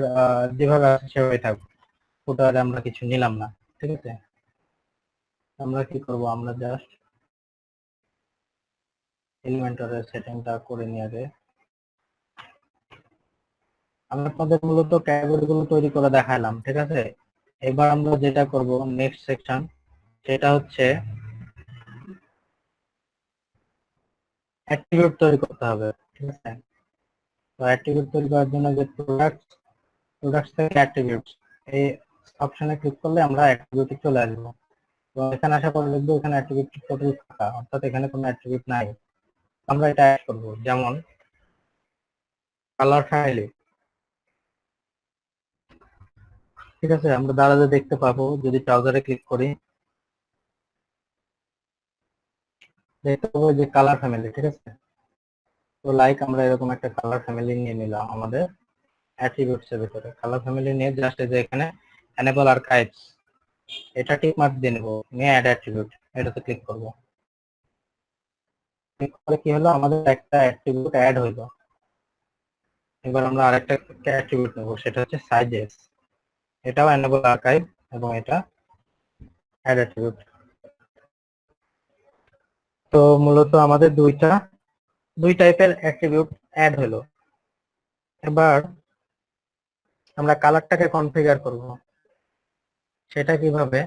যেভাবে আছে সেভাবে থাকবে, ফুটওয়্যারে আমরা কিছু নিলাম না, ঠিক আছে। আমরা কি করব, আমরা জাস্ট এলিমেন্টরের সেটিংটা করে নিয়ে আগে আমি আপনাদের মূলত ক্যাটাগরি গুলো তৈরি করে দেখালাম, ঠিক আছে। এবার আমরা যেটা করব নেক্সট সেকশন, সেটা হচ্ছে অ্যাট্রিবিউট তৈরি করতে হবে, ঠিক আছে। তো অ্যাট্রিবিউট তৈরি করার জন্য যে প্রোডাক্টস থেকে অ্যাট্রিবিউটস এই অপশনে ক্লিক করলে আমরা অ্যাট্রিবিউটে চলে আসবো। তো এখানে আসার পরে দেখবো এখানে অ্যাট্রিবিউট টোটাল ফাঁকা, অর্থাৎ এখানে কোনো অ্যাট্রিবিউট নাই। আমরা এটা অ্যাড করব, যেমন কালার ফ্যামিলি, ঠিক আছে। আমরা দাঁড়াতে দেখতে পাবো, যদি ব্রাউজারে ক্লিক করি দেখতে পাবো যে কালার ফ্যামিলি, ঠিক আছে। তো লাইক আমরা এরকম একটা কালার ফ্যামিলি নিয়ে নিলাম আমাদের অ্যাট্রিবিউটস এর ভিতরে। কালার ফ্যামিলি নিয়ে জাস্ট এই যে এখানে এনেবল আর্কাইভস এটা টিক মার্ক দিয়ে নেব, নিয়ে অ্যাড অ্যাট্রিবিউট এটাতে ক্লিক করব। ক্লিক করে কি হলো, আমাদের একটা অ্যাট্রিবিউট অ্যাড হইলো। এবার আমরা আরেকটা অ্যাট্রিবিউট নেব, সেটা হচ্ছে সাইজেস, এটাও এনেবল আর্কাইভ এবং এটা অ্যাড অ্যাট্রিবিউট। তো মূলত আমাদের দুই টাইপের অ্যাট্রিবিউট অ্যাড হলো। এবার আমরা কালারটাকে কনফিগার করব। সেটা কিভাবে?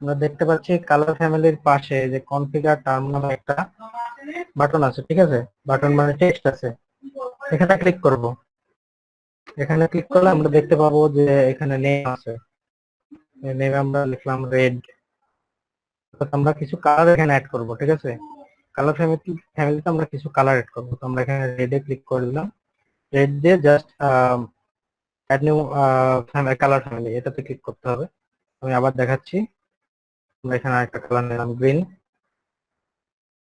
আমরা দেখতে পাচ্ছি কালার ফ্যামিলির পাশে যে কনফিগার টার্ম নামে একটা বাটন আছে, ঠিক আছে? বাটন মানে টেক্সট আছে, এখানে ক্লিক করব। এখানে ক্লিক করলে আমরা দেখতে পাবো যে এখানে নেম আছে। নেমে আমরা লিখলাম রেড। আমরা কিছু কালার এখানে অ্যাড করব, ঠিক আছে? কালার ফ্যামিলিতে আমরা কিছু কালার অ্যাড করব। তো আমরা এখানে রেডে ক্লিক করে দিলাম। রেড দিয়ে just add new colour family এটাতে ক্লিক করতে হবে। আমি আবার দেখাচ্ছি। আমরা এখানে একটা কালার নিলাম গ্রিন।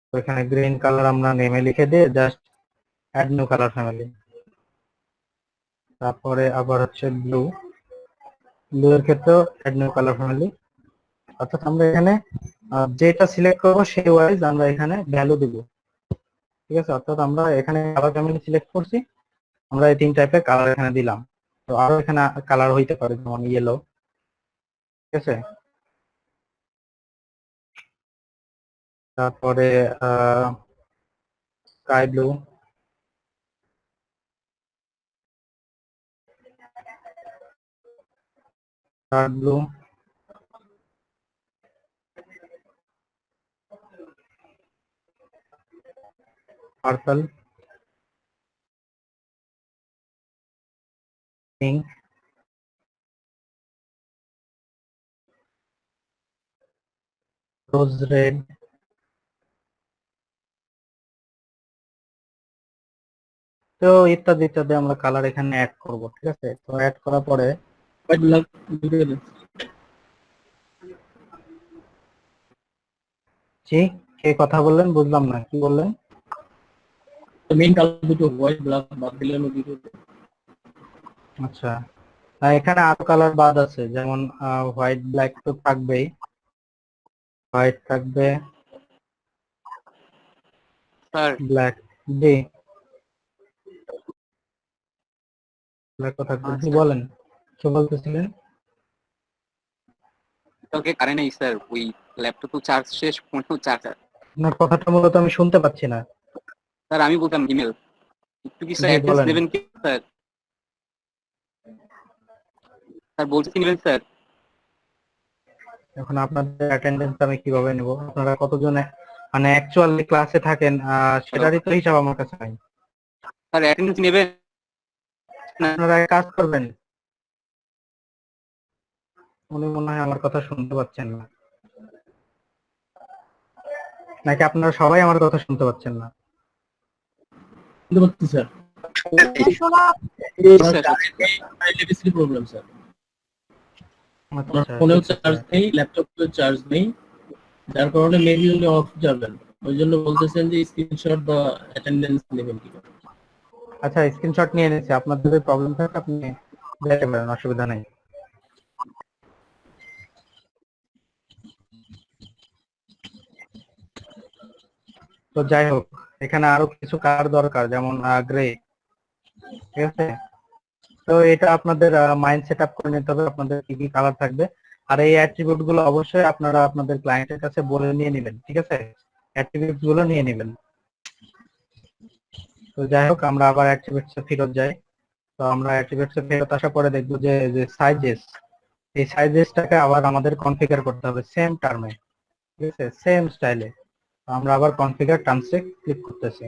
তো এখানে গ্রিন কালার আমরা নেমে লিখে দিয়ে just add new colour family. তারপরে আবার হচ্ছে ব্লু। ব্লু এর ক্ষেত্রেও অ্যাড নিউ কালার ফ্যামিলি। অর্থাৎ আমরা এখানে যেটা সিলেক্ট করবো সেই ওয়াইজ আমরা এখানে ভ্যালু দিব, ঠিক আছে? অর্থাৎ আমরা এখানে কালার ফ্যামিলি সিলেক্ট করছি, আমরা এই 3 টাইপের কালার এখানে দিলাম। তো আরো এখানে কালার হইতে পারে, যেমন ইয়েলো, ঠিক আছে? তারপরে sky blue, dark blue, purple, pink, rose red, তো ইত্যাদি ইত্যাদি আমরা কালার এখানে অ্যাড করব, ঠিক আছে? তো অ্যাড করার পরে হোয়াইট ব্ল্যাক জি, কে কথা বললেন বুঝলাম না, কি বললেন? মেইন কালার দুটো হোয়াইট ব্ল্যাক বাদ দিলে দুটো। আচ্ছা, এখানে আরো কালার বাদ আছে, যেমন হোয়াইট ব্ল্যাক তো থাকবেই, হোয়াইট থাকবে, স্যার ব্ল্যাক, জি ব্ল্যাক থাকবে। জি আচ্ছা বলেন, কি বলতেছিলেন? ওকে কারেন্ট নেই স্যার, ওই ল্যাপটপ তো চার্জ শেষ, ফোনও চার্জ। আপনার কথাটা মূলত আমি শুনতে পাচ্ছি না। স্যার আমি বলতাম ইমেল একটু কি স্যার জি অ্যাড্রেস বলেন। দেবেন কি স্যার? স্যার বলছি নেবেন স্যার? এখন আপনাদের অ্যাটেন্ডেন্স আমি কিভাবে নেব? আপনারা কতজন মানে অ্যাকচুয়ালি ক্লাসে থাকেন সেটারই তো হিসাব আমার কাছে নাই। স্যার অ্যাটেন্ডেন্স নেবেন না? আপনারা এক কাজ করবেন, উনি মনে হয় আমার কথা শুনতে পাচ্ছেন না, নাকি আপনারা সবাই আমার কথা শুনতে পাচ্ছেন না? শুনতে পাচ্ছি স্যার। Sir problem sir. আচ্ছা, ফোনেও ঠিক আছে। চার্জ নেই, ল্যাপটপেও চার্জ নেই, যার কারণে মেবি উনি অফ যাবেন। ওই জন্য বলতেছেন যে স্ক্রিনশট বা অ্যাটেন্ডেন্স নেবেন কি করে। আচ্ছা, স্ক্রিনশট নিয়ে নিচ্ছি। আপনার যদি প্রবলেম থাকে আপনি দেখতে পারেন, অসুবিধা নেই। তো যাই হোক, এখানে আরো কিছু কালার দরকার, যেমন গ্রে, ঠিক আছে? তো এটা আপনাদের মাইন্ড সেট আপ করে নিতে হবে আপনাদের কি কি কালার থাকবে। আর এই অ্যাট্রিবিউট গুলো অবশ্যই আপনারা আপনাদের ক্লায়েন্টের কাছে বলে নিয়ে নেবেন, ঠিক আছে? অ্যাট্রিবিউট গুলো নিয়ে নেবেন। তো যাই হোক, আমরা আবার অ্যাট্রিবিউটস এ ফেরত যাই। তো আমরা অ্যাট্রিবিউটস এ ফেরত আসার পরে দেখবো যে যে সাইজেস, এই সাইজেসটাকে আবার আমাদের কনফিগার করতে হবে সেম টার্মে, ঠিক আছে? সেম স্টাইলে। আমরা আবার কনফিগার টার্মসে ক্লিক করতেছি।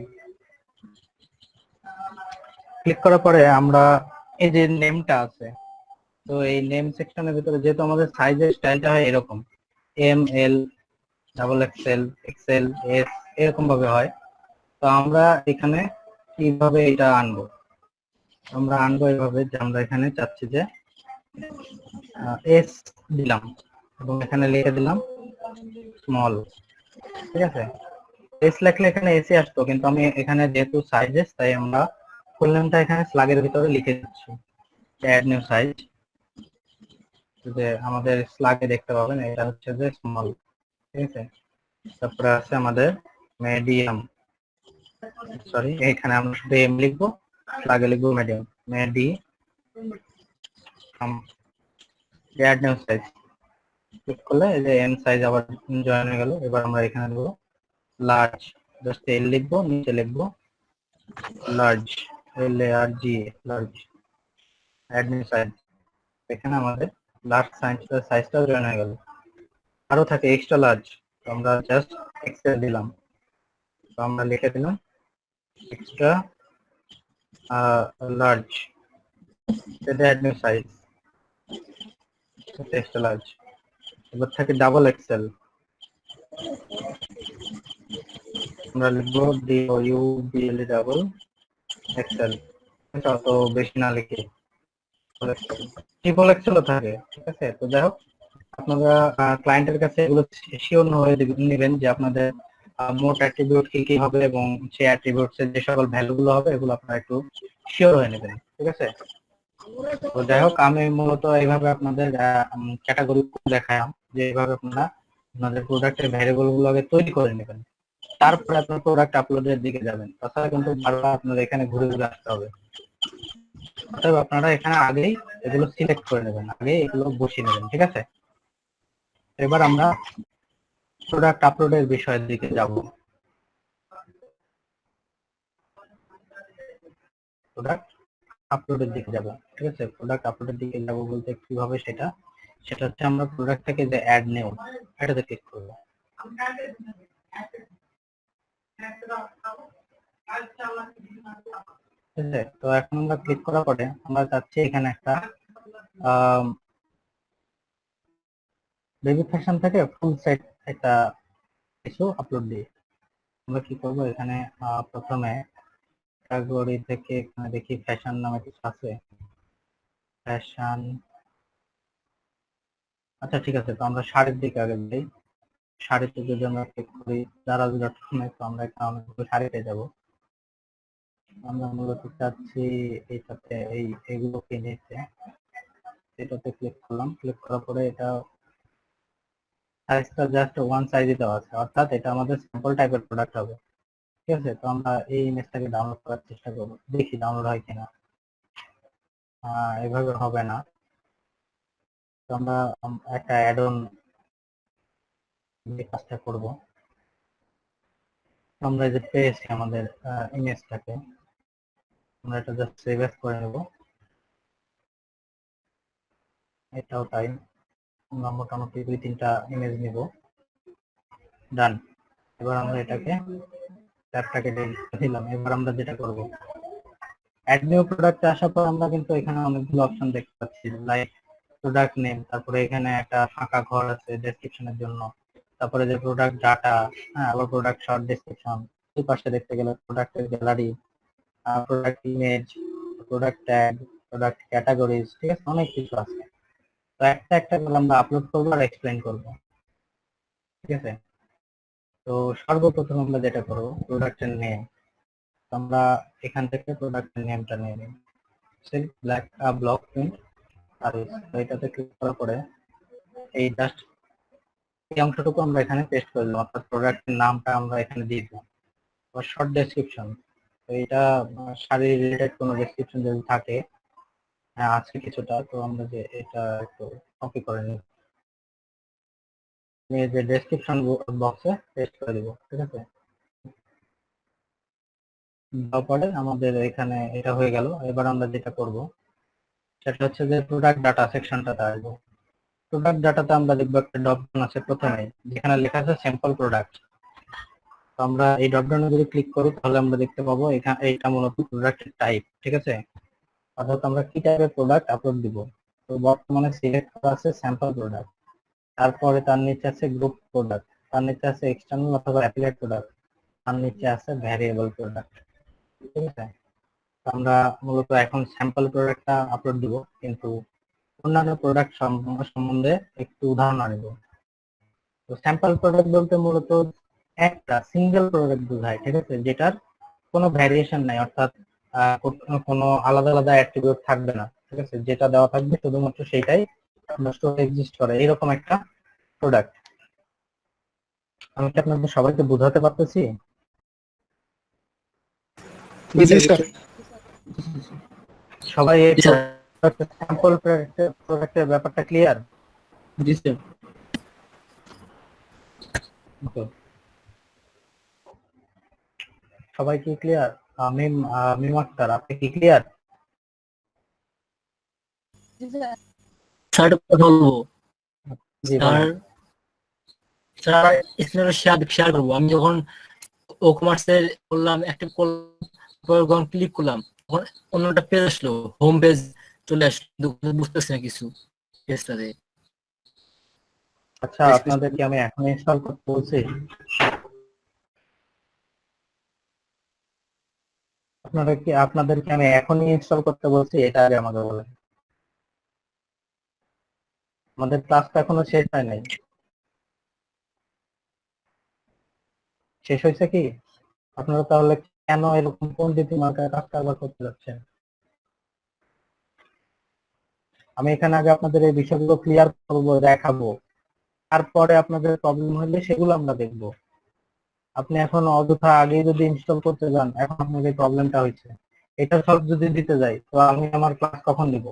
ক্লিক করার পরে আমরা এই যে নেমটা আছে, তো এই নেম সেকশনের ভিতরে যেহেতু আমাদের সাইজের স্টাইলটা হয় এরকম M L double XL XL S এরকম ভাবে হয়, তো আমরা এখানে কিভাবে এটা আনবো? আমরা আনবো এইভাবে যে আমরা এখানে চাচ্ছি যে এস দিলাম এবং এখানে লিখে দিলাম স্মল, ঠিক আছে? এস লিখলে এখানে এসে আসতো, কিন্তু আমি এখানে যেহেতু সাইজেস তাই আমরা ফুল নেমটা এখানে স্লাগের ভিতরে লিখে দিচ্ছি, অ্যাড নিউ সাইজ। যে আমাদের স্লাগে দেখতে পাবেন এটা হচ্ছে যে স্মল, ঠিক আছে? তারপরে আছে আমাদের মিডিয়াম, সরি এখানে আমরা শুধু এম লিখবো, স্লাগে লিখবো medium, add new size. Click করলে এই যে এম সাইজ আবার জয়েন হয়ে গেল। এবার আমরা এখানে লিখবো লার্জ, জাস্ট এল লিখবো, নিচে লিখবো লার্জ, এল এ আর জি লার্জ, অ্যাড নিউ সাইজ, এখানে আমাদের লার্জ সাইজটাও জয়েন হয়ে গেল। আরো থাকে এক্সট্রা লার্জ, তো আমরা জাস্ট এক্সেল দিলাম, তো আমরা লিখে দিলাম এক্সট্রা লার্জ, এটা add new size extra large. এবার থাকে ডাবল এক্সেল, আমরা লিখবো DOUBL ডাবল এক্সেল, অত বেশি না লিখে ট্রিপল এক্সেলও থাকে, ঠিক আছে। তো যাই হোক, আপনারা ক্লায়েন্টের কাছে এগুলো শিওর হয়ে নেবেন যে আপনাদের মোট অ্যাট্রিবিউট কি কি হবে এবং সেই অ্যাট্রিবিউটস এর যে সকল ভ্যালু গুলো হবে এগুলো আপনারা একটু শিওর হয়ে নেবেন, ঠিক আছে। তো যাই হোক, আমি মূলত এইভাবে আপনাদের ক্যাটাগরি দেখালাম যে এইভাবে আপনারা আপনাদের প্রোডাক্টের ভ্যারিয়েবল গুলো আগে তৈরি করে নেবেন, তারপরে আপনার প্রোডাক্ট আপলোডের দিকে যাবেন। তাছাড়া কিন্তু বারবার আপনাদের এখানে ঘুরে ঘুরে আসতে হবে। অতএব আপনারা এখানে আগেই এগুলো সিলেক্ট করে নেবেন, আগে এগুলো বসিয়ে নেবেন, ঠিক আছে। এবার আমরা প্রোডাক্ট আপলোডের বিষয়ের দিকে যাব। প্রোডাক্ট আপলোডের দিকে যাব, ঠিক আছে। প্রোডাক্ট আপলোডের দিকে যাব বলতে কিভাবে সেটা হচ্ছে আমরা প্রোডাক্ট থেকে যে অ্যাড নিউ এটাতে ক্লিক করব, ঠিক আছে। তো এখন আমরা ক্লিক করার পরে আমরা চাচ্ছি এখানে একটা বেবি ফ্যাশন থেকে ফুল সেট একটা কিছু আপলোড দিই। আমরা কি করব, এখানে প্রথমে ক্যাটাগরি থেকে এখানে দেখি ফ্যাশন নামে কিছু আছে, ফ্যাশন, আচ্ছা ঠিক আছে। তো আমরা শাড়ির দিকে আগে যাই, শাড়িতে যদি আমরা ক্লিক করি দারাজ.com-এ, তো আমরা এখানে শাড়িতে যাব। আমরা মূলত চাচ্ছি এইটাতে এইগুলো কিনেছে, এটাতে ক্লিক করলাম। ক্লিক করার পরে এটা সাইজটা জাস্ট ওয়ান সাইজে দেওয়া আছে, অর্থাৎ এটা আমাদের স্যাম্পল টাইপের প্রোডাক্ট হবে, ঠিক আছে। তো আমরা এই ইমেজটাকে ডাউনলোড করার চেষ্টা করবো, দেখি ডাউনলোড হয় কিনা। এভাবে হবে না, তো আমরা একটা অ্যাড অন কাজটা করবো। আমরা যে পেয়েছি আমাদের ইমেজটাকে, আমরা এটা জাস্ট সেভ এস করে নেব। এটাও তাই, আমরা মোটামুটি 2-3টা ইমেজ নিব, ডান। এবার আমরা এটাকে ট্যাবটাকে দিলাম। এবার আমরা যেটা করব, অ্যাড নিউ প্রোডাক্টে আসার পর আমরা কিন্তু এখানে অনেকগুলো অপশন দেখতে পাচ্ছি, লাইক প্রোডাক্ট নেম, তারপরে এখানে একটা ফাঁকা ঘর আছে ডেসক্রিপশনের জন্য, তারপরে যে প্রোডাক্ট ডাটা, হ্যাঁ, আবার প্রোডাক্ট শর্ট ডেসক্রিপশন, এই পাশে দেখতে গেলে প্রোডাক্টের gallery, product image, product tag, product categories, ঠিক আছে, অনেক কিছু আছে। তো একটা একটা করে আমরা আপলোড করবো আর এক্সপ্লেন করবো, ঠিক আছে। তো সর্বপ্রথম আমরা যেটা করবো, প্রোডাক্টের নেম, আমরা এখান থেকে প্রোডাক্টের নেমটা নিয়ে নিই, সিল্ক ব্ল্যাক ব্লক প্রিন্ট, আর এটাতে ক্লিক করার পরে এই জাস্ট এই অংশটুকু আমরা এখানে পেস্ট করে দিলাম, অর্থাৎ প্রোডাক্টের নামটা আমরা এখানে দিয়ে দিলাম। শর্ট ডেসক্রিপশন, তো এটা শাড়ি রিলেটেড কোনো ডেসক্রিপশন যদি থাকে, হ্যাঁ আছে কিছুটা, তো আমরা যে এটা একটু কপি করে নিই, নিয়ে যে ডেসক্রিপশন বক্সে পেস্ট করে দিব, ঠিক আছে। তারপরে আমাদের এখানে এটা হয়ে গেল। এবার আমরা যেটা করব সেটা হচ্ছে যে প্রোডাক্ট ডাটা সেকশনটাতে আসবো। প্রোডাক্ট ডাটাতে আমরা দেখবো একটা ড্রপডাউন আছে প্রথমে, যেখানে লেখা আছে স্যাম্পল প্রোডাক্ট। তো আমরা এই ড্রপডাউনে যদি ক্লিক করি তাহলে আমরা দেখতে পাবো এখানে এইটা মূলত প্রোডাক্টের টাইপ, ঠিক আছে। অর্থাৎ আমরা কি টাইপের প্রোডাক্ট আপলোড দিব। তো বর্তমানে সিলেক্ট করা আছে স্যাম্পল প্রোডাক্ট, তারপরে তার নিচে আছে গ্রুপ প্রোডাক্ট, তার নিচে আছে এক্সটার্নাল অথবা অ্যাফিলিয়েট প্রোডাক্ট, তার নিচে আছে ভ্যারিয়েবল প্রোডাক্ট, ঠিক আছে। আমরা মূলত এখন স্যাম্পল প্রোডাক্টটা আপলোড দিব, কিন্তু অন্যান্য প্রোডাক্ট সম্বন্ধে একটু উদাহরণ আনব। তো স্যাম্পল প্রোডাক্ট বলতে মূলত একটা সিঙ্গেল প্রোডাক্ট বোঝায়, ঠিক আছে, যেটার কোনো ভ্যারিয়েশন নাই, অর্থাৎ কোনো আলাদা আলাদা অ্যাট্রিবিউট থাকবে না, ঠিক আছে। যেটা দেওয়া থাকবে শুধুমাত্র সেটাই স্টোরে এক্সিস্ট করে, এরকম একটা প্রোডাক্ট। আমি কি আপনাদের সবাইকে বোঝাতে পারতেছি? জি স্যার। সবাই এই স্যাম্পল প্রোডাক্টের ব্যাপারটা ক্লিয়ার? জি স্যার। সবাই কি ক্লিয়ার? মিম আক্তার, আপনি কি ক্লিয়ার? স্যার কথা বলবো জি স্যার বলেন। স্যার স্ক্রিনে শেয়ার করবো। আমি যখন ও কমার্সের করলাম অ্যাক্টিভ করলাম যখন ক্লিক করলাম তখন অন্যটা পেজ আসলো, হোম পেজ চলে আসলো, কিন্তু বুঝতেছি না কিছু পেজটাতে। আচ্ছা আপনাদেরকে আমি এখন ইনস্টল করতে বলছি, আপনাদেরকে আমি এখনই ইনস্টল করতে বলছি, এটা আগে আমাকে বলেন। আমাদের ক্লাসটা এখনো শেষ হয় নাই। শেষ হয়েছে কি? আপনারা তাহলে কেন এরকম পণ্ডিতি মার্কা কাজ কারবার করতে যাচ্ছেন? আমি এখানে আগে আপনাদের এই বিষয়গুলো ক্লিয়ার করবো, দেখাবো, তারপরে আপনাদের প্রবলেম হলে সেগুলো আমরা দেখবো। আপনি এখন অযথা আগে যদি ইনস্টল করতে যান, এখন আপনার এই প্রবলেমটা হয়েছে, এটা সলভ যদি দিতে যাই তো আমি আমার ক্লাস কখন নিব?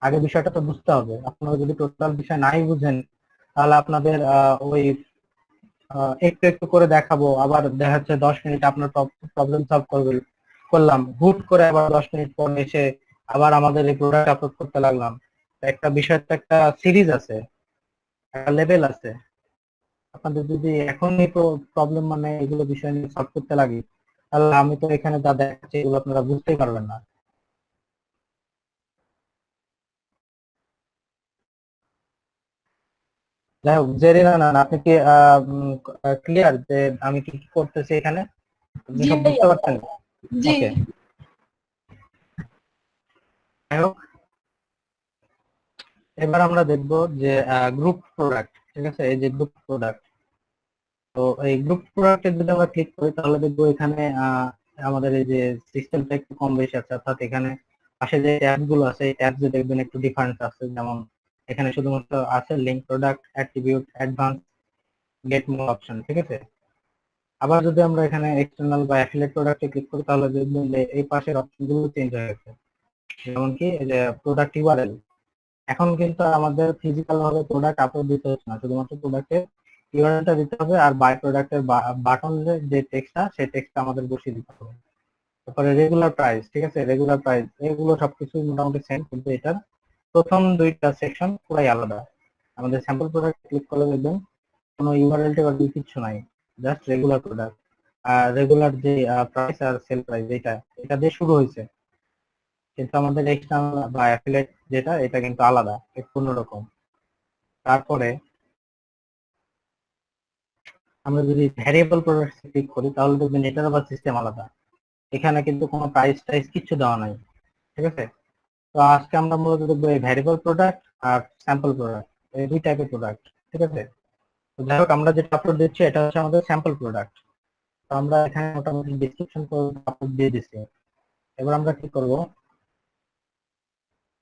আগে বিষয়টা তো বুঝতে হবে। আপনারা যদি টোটাল বিষয় নাই বুঝেন তাহলে আপনাদের ওই একটু একটু করে দেখাবো, আবার দেখা যাচ্ছে 10 মিনিট আপনার প্রবলেম সলভ করলাম, হুট করে আবার 10 মিনিট পর এসে আবার আমাদের এই প্রোডাক্ট আপলোড করতে লাগলাম। একটা বিষয় তো একটা সিরিজ আছে, একটা লেভেল আছে। আপনাদের যদি এখন এই প্রবলেম মানে এগুলো বিষয় নিয়ে সলভ করতে লাগি, তাহলে আমি তো এখানে যা দেখাচ্ছি এগুলো আপনারা বুঝতেই পারবেন না। যাই হোক, জেরি না, আপনি কি ক্লিয়ার যে আমি কি কি করতেছি এখানে? আপনি সব বুঝতে পারছেন? ওকে, যাই হোক, এবার আমরা দেখবো যে গ্রুপ প্রোডাক্ট। ঠিক আছে, এই যে গ্রুপ প্রোডাক্ট, তো এই গ্রুপ প্রোডাক্টে যদি আমরা ক্লিক করি তাহলে দেখবো এখানে আমাদের এই যে সিস্টেমটা একটু কম বেশি আছে, অর্থাৎ এখানে পাশে যে ট্যাব গুলো আছে এই ট্যাব দেখবেন একটু ডিফারেন্স আছে। যেমন এখানে শুধুমাত্র আছে link, product, attribute, advance, get more option. ঠিক আছে, আবার যদি আমরা এখানে এক্সটার্নাল বা অ্যাফিলিয়েট প্রোডাক্টে ক্লিক করি তাহলে দেখবেন যে এই পাশের অপশনগুলো চেঞ্জ হয়ে গেছে। যেমন কি এই যে প্রোডাক্ট ইউআরএল, এখন কিন্তু আমাদের ফিজিক্যাল ভাবে প্রোডাক্ট আপলোড দিতে হচ্ছে না, শুধুমাত্র প্রোডাক্টের ইউআরএলটা দিতে হবে আর বাই প্রোডাক্টের বাটন যে টেক্সটটা সেই টেক্সটটা আমাদের বসিয়ে দিতে হবে। তারপরে রেগুলার প্রাইস, ঠিক আছে, রেগুলার প্রাইস এগুলো সবকিছু মোটামুটি সেম, কিন্তু এটার প্রথম দুইটা সেকশন পুরাই আলাদা। আমাদের স্যাম্পল প্রোডাক্ট ক্লিক করলে দেখবেন কোনো ইউআরএল টেবিল কিছু নাই, জাস্ট রেগুলার প্রোডাক্ট। আর রেগুলার যে প্রাইস আর সেল প্রাইস এটা দিয়ে শুরু হয়েছে, কিন্তু আমাদের এক্সটার্নাল বা অ্যাফিলিয়েট যেটা এটা কিন্তু আলাদা, একটু অন্যরকম। তারপরে আমরা যদি ভ্যারিয়েবল প্রোডাক্ট ক্লিক করি তাহলে দেখবেন এটার আবার সিস্টেম আলাদা। এখানে কিন্তু কোনো প্রাইস টাইস কিছু দেওয়া নাই। ঠিক আছে, তো আজকে আমরা মূলত দেখবো এই ভ্যারিয়েবল প্রোডাক্ট আর স্যাম্পল প্রোডাক্ট, এই দুই টাইপের প্রোডাক্ট। ঠিক আছে, তো যাই হোক আমরা যেটা আপলোড দিচ্ছি এটা হচ্ছে আমাদের স্যাম্পল প্রোডাক্ট। তো আমরা এখানে মোটামুটি ডিসক্রিপশন আপলোড দিয়ে দিচ্ছি। এবার আমরা কি করব,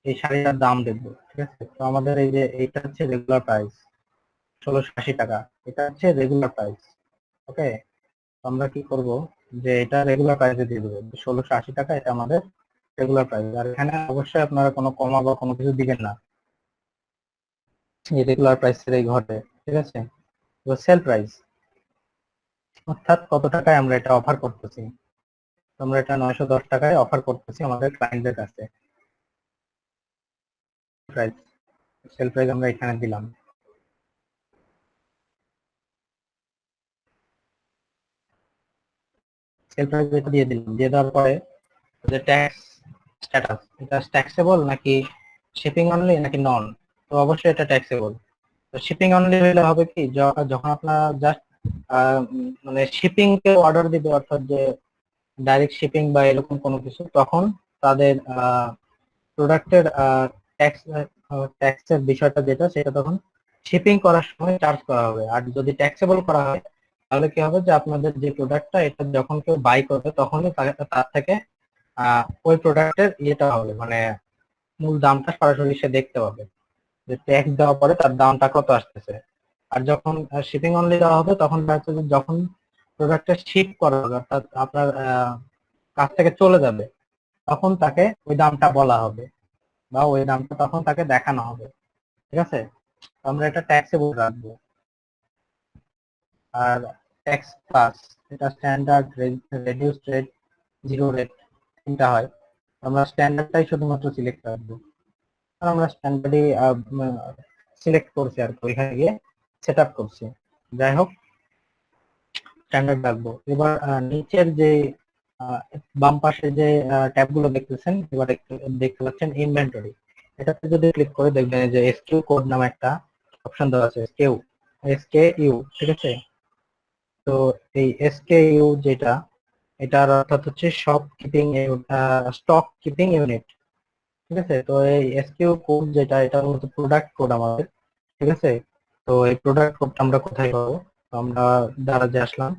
এই শাড়িটার দাম দেখবো। ঠিক আছে, তো আমাদের এই যে এইটা হচ্ছে রেগুলার প্রাইস 1680 টাকা, এটা হচ্ছে রেগুলার প্রাইস। ওকে, আমরা কি করব যে এটা রেগুলার প্রাইসে দিয়ে দেবো 1680 টাকা, এটা আমাদের রেগুলার প্রাইস। আর এখানে অবশ্যই আপনারা কোনো কমা বা কোনো কিছু দিবেন না, এই রেগুলার প্রাইসের এই ঘটে। ঠিক আছে, তো সেল প্রাইস অর্থাৎ কত টাকায় আমরা এটা অফার করতেছি, তো আমরা এটা 910 টাকায় অফার করতেছি আমাদের ক্লায়েন্টদের কাছে। প্রাইস, সেল প্রাইস আমরা এখানে দিলাম। সেল প্রাইস এটা দিয়ে দিলাম, দিয়ে দেওয়ার পরে যে ট্যাক্স স্ট্যাটাস, এটা ট্যাক্সেবল নাকি শিপিং অনলি নাকি নন, তো অবশ্যই এটা ট্যাক্সেবল। তো শিপিং অনলি হলে হবে কি, যখন আপনারা জাস্ট মানে শিপিং কে অর্ডার দিবে, অর্থাৎ যে ডাইরেক্ট শিপিং বা এরকম কোনো কিছু, তখন তাদের প্রোডাক্টের ট্যাক্স ট্যাক্সের বিষয়টা যেটা সেটা তখন শিপিং করার সময় চার্জ করা হবে। আর যদি ট্যাক্সেবল করা হয় তাহলে কি হবে যে আপনাদের যে প্রোডাক্টটা এটা যখন কেউ বাই করবে তখনই তার থেকে ওই প্রোডাক্টের ইয়েটা হবে, মানে মূল দামটা সরাসরি সে দেখতে পাবে যে ট্যাক্স দেওয়ার পরে তার দামটা কত আসতেছে। আর যখন শিপিং অনলি দেওয়া হবে তখন দেখা যাচ্ছে যে যখন প্রোডাক্টটা শিপ করা হবে, অর্থাৎ আপনার কাছ থেকে চলে যাবে, তখন তাকে ওই দামটা বলা হবে বা ওই দামটা তখন তাকে দেখানো হবে। ঠিক আছে, তো আমরা এটা ট্যাক্সেবল রাখবো। আর ট্যাক্স প্লাস, এটা স্ট্যান্ডার্ড, রেডিউসড রেট, জিরো রেট, তিনটা হয়। আমরা স্ট্যান্ডার্ডটাই শুধুমাত্র সিলেক্ট রাখবো। আর আমরা স্ট্যান্ডার্ডই সিলেক্ট করছি আর কি, ওইখানে গিয়ে সেট আপ করছি। যাই হোক, স্ট্যান্ডার্ড রাখবো। এবার নিচের যে বাম পাশে যে ট্যাব গুলো দেখতেছেন, এবার দেখতে পাচ্ছেন ইনভেন্টরি। এটাতে যদি ক্লিক করে দেখবেন যে এসকিউ কোড নামে একটা অপশন দেওয়া আছে, এসকেইউ, ঠিক আছে? তো এই এসকেইউ যেটা, এটার অর্থাৎ হচ্ছে স্টক কিপিং ইউনিট, ঠিক আছে? তো এই এসকিউ কোড যেটা, এটা মূলত প্রোডাক্ট কোড আমাদের, ঠিক আছে? তো এই প্রোডাক্ট কোডটা আমরা কোথায় পাবো? তো আমরা দারাজে আসলাম,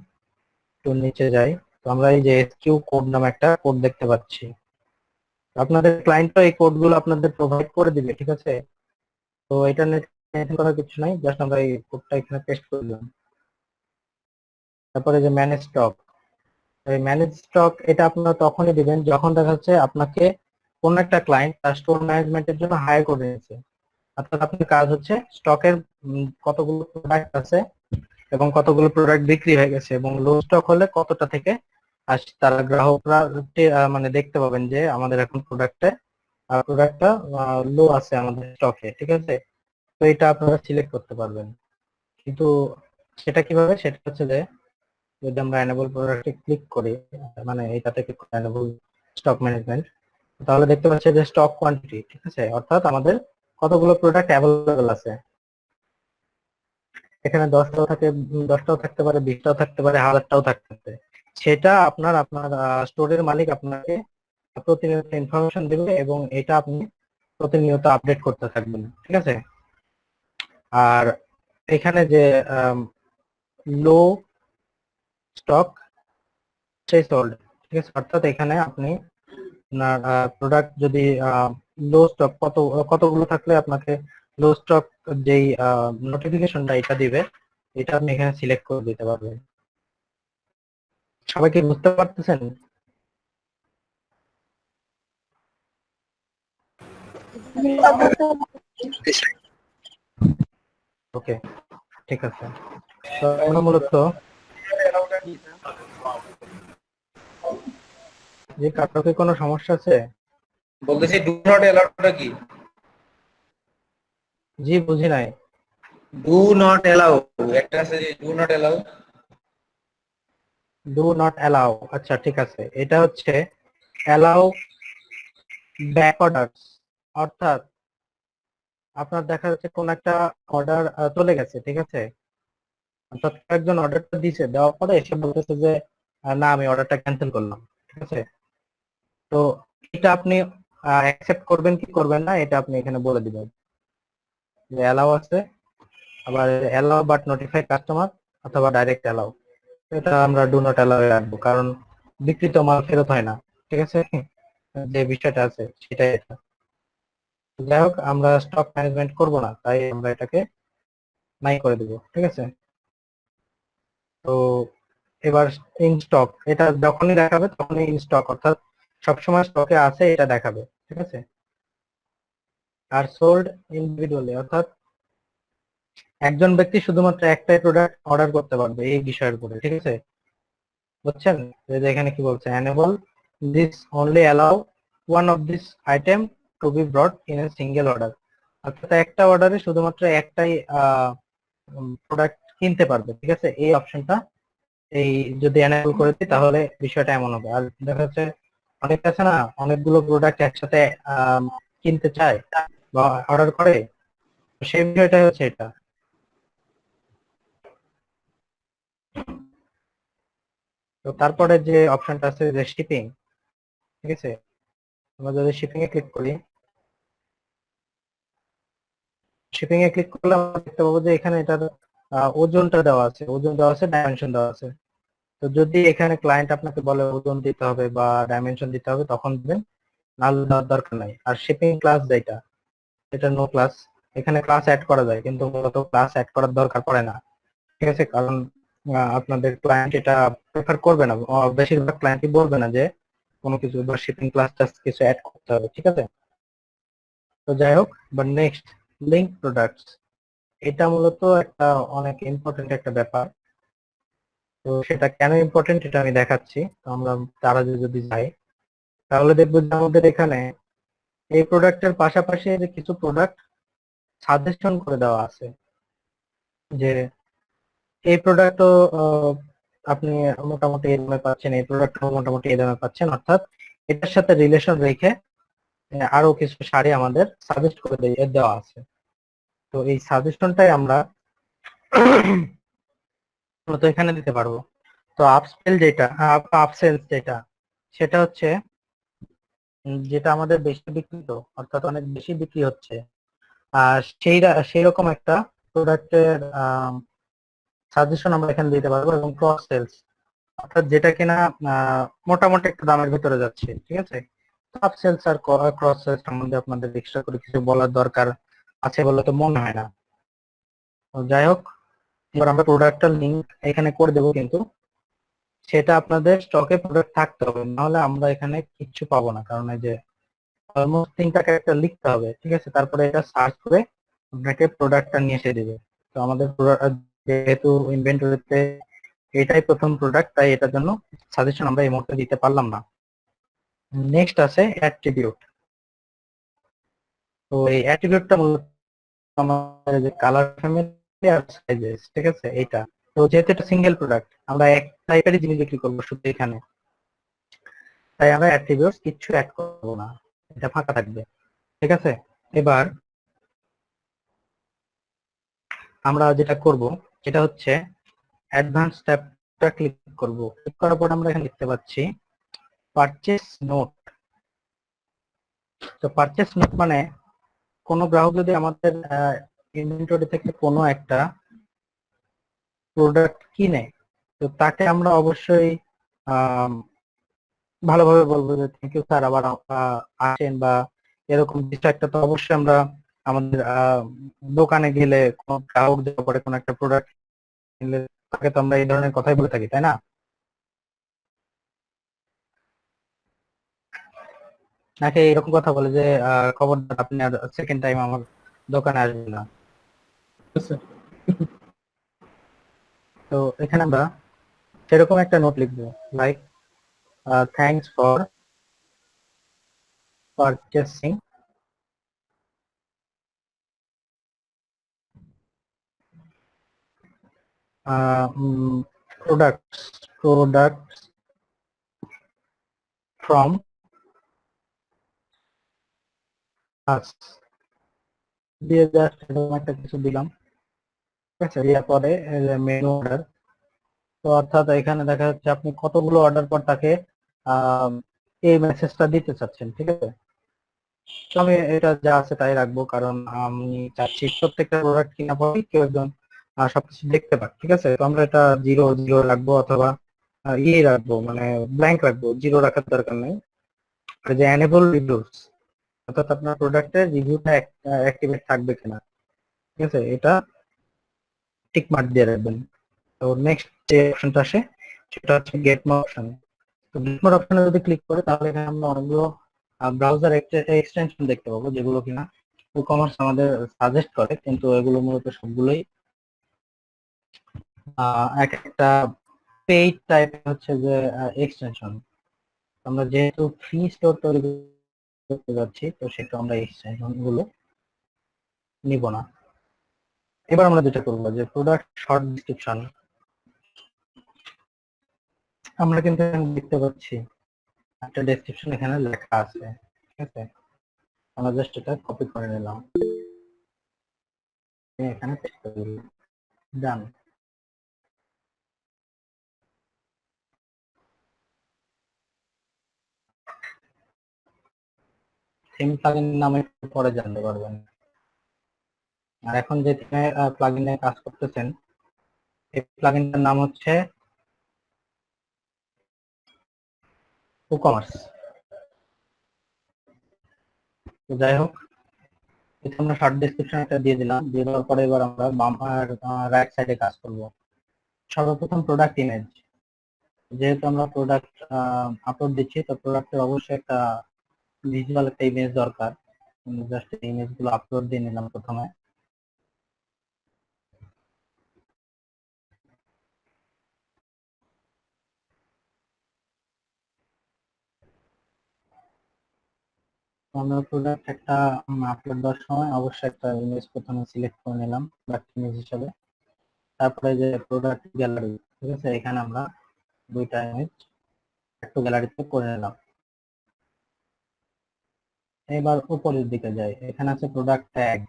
একটু নিচে যাই, তো আমরা এই যে এসকিউ কোড নামে একটা কোড দেখতে পাচ্ছি। আপনাদের ক্লায়েন্টও এই কোডগুলো আপনাদের প্রোভাইড করে দিবে, ঠিক আছে? তো এটা নিয়ে টেনশন করার কিছু নাই, জাস্ট আমরা এই কোডটা এখানে পেস্ট করে দিলাম। তারপরে যে ম্যানেজ স্টক, এই ম্যানেজ স্টক এটা আপনারা তখনই দিবেন যখন দেখা যাচ্ছে আপনাকে কোন একটা ক্লায়েন্ট তার স্টোর ম্যানেজমেন্টের জন্য হায়ার করে নিয়েছে। অর্থাৎ আপনার কাজ হচ্ছে স্টকের কতগুলো প্রোডাক্ট আছে এবং কতগুলো প্রোডাক্ট বিক্রি হয়ে গেছে, এবং লো স্টক হলে কতটা থেকে তারা গ্রাহকরা মানে দেখতে পাবেন যে আমাদের এখন প্রোডাক্টটা লো আছে আমাদের স্টকে, ঠিক আছে? তো এটা আপনারা সিলেক্ট করতে পারবেন। কিন্তু সেটা কিভাবে? সেটা হচ্ছে যে যদি আমরা এনেবল প্রোডাক্টে ক্লিক করি, মানে এটা থেকে এনেবল স্টক ম্যানেজমেন্ট, তাহলে দেখতে পাচ্ছি যে স্টক কোয়ান্টিটি, ঠিক আছে? অর্থাৎ আমাদের কতগুলো প্রোডাক্ট অ্যাভেলেবল আছে। এখানে 10টাও থাকতে পারে, 20টাও থাকতে পারে, 1000টাও থাকতে পারে। সেটা আপনার স্টোরের মালিক আপনাকে প্রতিনিয়ত ইনফরমেশন দেবে এবং এটা আপনি প্রতিনিয়ত আপডেট করতে থাকবেন, ঠিক আছে? আর এখানে যে লো স্টক থ্রেশহোল্ড, ঠিক আছে? অর্থাৎ এখানে আপনি আপনার প্রোডাক্ট যদি লো স্টক কতগুলো থাকলে আপনাকে লো স্টক যেই নোটিফিকেশনটা এটা দিবে, এটা আপনি এখানে সিলেক্ট করে দিতে পারবেন। সবাই কি বুঝতে পারতেছেন? ওকে, ঠিক আছে। তো আমরা মূলত যে কারো কি কোনো সমস্যা আছে? বলতেছি ডু নট অ্যালাউটা কি? জি, বুঝি নাই। ডু নট অ্যালাউ, একটা আছে যে do not allow. Do not allow, আচ্ছা ঠিক আছে। এটা হচ্ছে অ্যালাউ ব্যাক অর্ডার, অর্থাৎ আপনার দেখা যাচ্ছে কোন একটা অর্ডার চলে গেছে, ঠিক আছে? অর্থাৎ একজন অর্ডারটা দিছে, দেওয়ার পরে এসে বলতেছে যে না, আমি অর্ডারটা ক্যান্সেল করলাম, ঠিক আছে? তো এটা আপনি অ্যাকসেপ্ট করবেন কি করবেন না, এটা আপনি এখানে বলে দিবেন যে অ্যালাউ আছে, আবার অ্যালাউ বাট নোটিফাই কাস্টমার, অথবা ডাইরেক্ট অ্যালাউ। এটা আমরা ডু নট অ্যালাউ রাখবো, কারণ বিক্রিত মাল ফেরত হয় না, ঠিক আছে? যে বিষয়টা আছে সেটাই এটা। যাই হোক, আমরা স্টক ম্যানেজমেন্ট করব না, তাই আমরা এটাকে নাই করে দেবো, ঠিক আছে? তো এবার ইন স্টক, এটা যখনই দেখাবে তখনই ইন স্টক, অর্থাৎ সবসময় স্টকে আছে এটা দেখাবে, ঠিক আছে? আর সোল্ড ইন্ডিভিজুয়ালি, অর্থাৎ একজন ব্যক্তি শুধুমাত্র একটাই প্রোডাক্ট অর্ডার করতে পারবে এই বিষয়ের উপরে, ঠিক আছে? বুঝছেন? যে এখানে কি বলছে, enable this only allow one of this item to be brought in a single order, অর্থাৎ একটা অর্ডারে শুধুমাত্র একটাই প্রোডাক্ট কিনতে পারবে, ঠিক আছে? এই অপশনটা এই যদি এনেবল করে দিই তাহলে বিষয়টা এমন হবে। আর দেখা যাচ্ছে অনেক আছে না, অনেকগুলো প্রোডাক্ট একসাথে কিনতে চায় বা অর্ডার করে, তো সেই বিষয়টাই হচ্ছে এটা। তো তারপরে যে অপশনটা আছে যে শিপিং, ঠিক আছে? আমরা যদি শিপিং এ ক্লিক করি, শিপিং এ ক্লিক করলে আমরা দেখতে পাবো যে এখানে এটার ওজনটা দেওয়া আছে, ডাইমেনশন দেওয়া আছে। তো যদি এখানে ক্লায়েন্ট আপনাকে বলে ওজন দিতে হবে বা ডাইমেনশন দিতে হবে, তখন দিবেন, নাহলে দেওয়ার দরকার নাই। আর শিপিং ক্লাস যেটা, এটা নো ক্লাস, এখানে ক্লাস অ্যাড করা যায় কিন্তু মূলত ক্লাস অ্যাড করার দরকার পড়ে না, ঠিক আছে? কারণ আপনাদের ক্লায়েন্ট এটা প্রেফার করবে না, বেশিরভাগ ক্লায়েন্টই বলবে না যে কোনো কিছু বা শিপিং ক্লাস কিছু অ্যাড করতে হবে, ঠিক আছে? তো যাই হোক, বা নেক্সট লিঙ্ক প্রোডাক্টস, এটা মূলত একটা অনেক ইম্পর্টেন্ট একটা ব্যাপার। তো সেটা কেন ইম্পর্টেন্ট এটা আমি দেখাচ্ছি। তো আমরা তারা যদি যাই, তাহলে দেখবো যে আমাদের এখানে এই প্রোডাক্টের পাশাপাশি যে কিছু প্রোডাক্ট সাজেশন করে দেওয়া আছে, যে এই প্রোডাক্টও আপনি মোটামুটি এই দামে পাচ্ছেন, এই প্রোডাক্টও মোটামুটি এই দামে পাচ্ছেন, অর্থাৎ এটার সাথে রিলেশন রেখে আরো কিছু শাড়ি আমাদের সাজেস্ট করে দেওয়া আছে। তো এই সাজেশনটাই আমরা মূলত এখানে দিতে পারবো। তো আপসেল যেটা, আপসেলস যেটা, সেটা হচ্ছে যেটা আমাদের বেশি বিক্রিত, অর্থাৎ অনেক বেশি বিক্রি হচ্ছে, আর সেই রকম একটা প্রোডাক্টের সাজেশন আমরা এখানে দিতে পারবো। এবং ক্রস সেলস, অর্থাৎ যেটা কিনা মোটামুটি একটা দামের ভিতরে যাচ্ছে, ঠিক আছে। আপ সেলস আর ক্রস সেলস সম্বন্ধে আপনাদের এক্সট্রা করে কিছু বলার দরকার আছে বলে তো মনে হয় না। তো যাই হোক, এবার আমরা প্রোডাক্টের লিঙ্ক এখানে করে দেবো, কিন্তু সেটা আপনাদের স্টকে প্রোডাক্ট থাকতে হবে, নাহলে আমরা এখানে কিচ্ছু পাবো না। কারণ এই যে অলমোস্ট 3টা ক্যারেক্টার লিখতে হবে, ঠিক আছে, তারপরে এটা সার্চ করে আপনাকে প্রোডাক্টটা নিয়ে এসে দিবে। তো আমাদের যেহেতু ইনভেন্টরিতে এটাই প্রথম প্রোডাক্ট, তাই এটার জন্য সাজেশন আমরা এই মুহূর্তে দিতে পারলাম না। নেক্সট আছে অ্যাট্রিবিউট। তো এই অ্যাট্রিবিউটটা মূলত আমাদের যে কালার ফ্যামিলি আর সাইজেস, ঠিক আছে, এইটা। তো যেহেতু এটা সিঙ্গেল প্রোডাক্ট, আমরা এক টাইপেরই জিনিস বিক্রি করবো শুধু এখানে, তাই আমরা অ্যাট্রিবিউটস কিছু অ্যাড করবো না, এটা ফাঁকা থাকবে, ঠিক আছে। এবার আমরা যেটা করব সেটা হচ্ছে অ্যাডভান্স ট্যাবটা ক্লিক করব। ক্লিক করার পর আমরা এখানে দেখতে পাচ্ছি পারচেস নোট। তো পারচেস নোট মানে কোনো গ্রাহক যদি আমাদের ইনভেন্টরি থেকে কোনো একটা প্রোডাক্ট কিনে, তো তাকে আমরা অবশ্যই আম, ভালোভাবে বলবো যে থ্যাংক ইউ স্যার, আবার আসেন, বা এরকম কিছু একটা। তো অবশ্যই আমরা আমাদের দোকানে গেলে কোনো গ্রাহক যাওয়ার পরে কোনো একটা প্রোডাক্ট কিনলে তাকে তো আমরা এই ধরনের কথাই বলে থাকি, তাই না? নাকি এরকম কথা বলে যে খবরদার আপনি আর সেকেন্ড টাইম আমার দোকানে আসবেন না। আচ্ছা, তো এখানে আমরা সেরকম একটা নোট লিখবো, like thanks for purchasing products from আস, দিয়ে জাস্ট এরকম একটা কিছু দিলাম, ঠিক আছে। দেওয়ার পরে মেনু অর্ডার। তো অর্থাৎ এখানে দেখা যাচ্ছে আপনি কতগুলো অর্ডার পর তাকে আহ, এই মেসেজটা দিতে চাচ্ছেন, ঠিক আছে। তো আমি এটা যা আছে তাই রাখবো, কারণ আমি চাচ্ছি প্রত্যেকটা প্রোডাক্ট কিনা পরে কেউ একজন সবকিছু দেখতে পাক, ঠিক আছে। তো আমরা এটা 0 0 রাখবো, অথবা ইয়ে রাখবো, মানে ব্ল্যাঙ্ক রাখবো, 0 রাখার দরকার নেই। আর যে এনেবল রিভিউস, অর্থাৎ আপনার প্রোডাক্টের রিভিউটা অ্যাক্টিভেট থাকবে কিনা, ঠিক আছে, এটা টিক মার্ক দিয়ে রাখবেন। তো নেক্সট যে অপশনটা আসে সেটা হচ্ছে গেট মোর অপশন। তো গেট মোর অপশনে যদি ক্লিক করে, তাহলে এখানে আমরা অনেকগুলো ব্রাউজার এক্সটেনশন দেখতে পাবো, যেগুলো কিনা ই কমার্স আমাদের সাজেস্ট করে, কিন্তু এগুলো মূলত সবগুলোই এক একটা পেইড টাইপের হচ্ছে যে এক্সটেনশন। আমরা যেহেতু ফ্রি স্টোর তৈরি করতে যাচ্ছি, তো সেটা আমরা এক্সটেনশন গুলো নিব না। এবার আমরা যেটা করবো যে প্রোডাক্ট শর্ট ডিসক্রিপশন, আমরা কিন্তু এখানে দেখতে পাচ্ছি একটা ডেসক্রিপশন এখানে লেখা আছে, ঠিক আছে। আমরা জাস্ট এটা কপি করে নিলাম, এখানে পেস্ট করে দিলাম, ডান। থিম প্লাগইন নামে একটু পরে জানতে পারবেন। আর এখন যে থিমে প্লাগইনে কাজ করতেছেন, এই প্লাগইনটার নাম হচ্ছে WooCommerce। তো যাই হোক, এটা আমরা শর্ট ডেসক্রিপশন একটা দিয়ে দিলাম, দিয়ে দেওয়ার পরে এবার আমরা বাম আর রাইট সাইডে কাজ করব। সর্বপ্রথম প্রোডাক্ট ইমেজ, যেহেতু আমরা প্রোডাক্ট আপলোড দিচ্ছি, তো প্রোডাক্টের অবশ্যই একটা ভিজুয়াল একটা ইমেজ দরকার। জাস্ট ইমেজ গুলো আপলোড দিয়ে নিলাম প্রথমে। আমরা প্রোডাক্ট একটা আপলোড দেওয়ার সময় অবশ্যই একটা ইমেজ প্রথমে সিলেক্ট করে নিলাম প্রোডাক্ট ইমেজ হিসাবে। তারপরে যে প্রোডাক্ট গ্যালারি, ঠিক আছে, এখানে আমরা দুইটা ইমেজ একটু গ্যালারিতে করে নিলাম। এবার উপরের দিকে যাই, এখানে আছে প্রোডাক্ট ট্যাগ।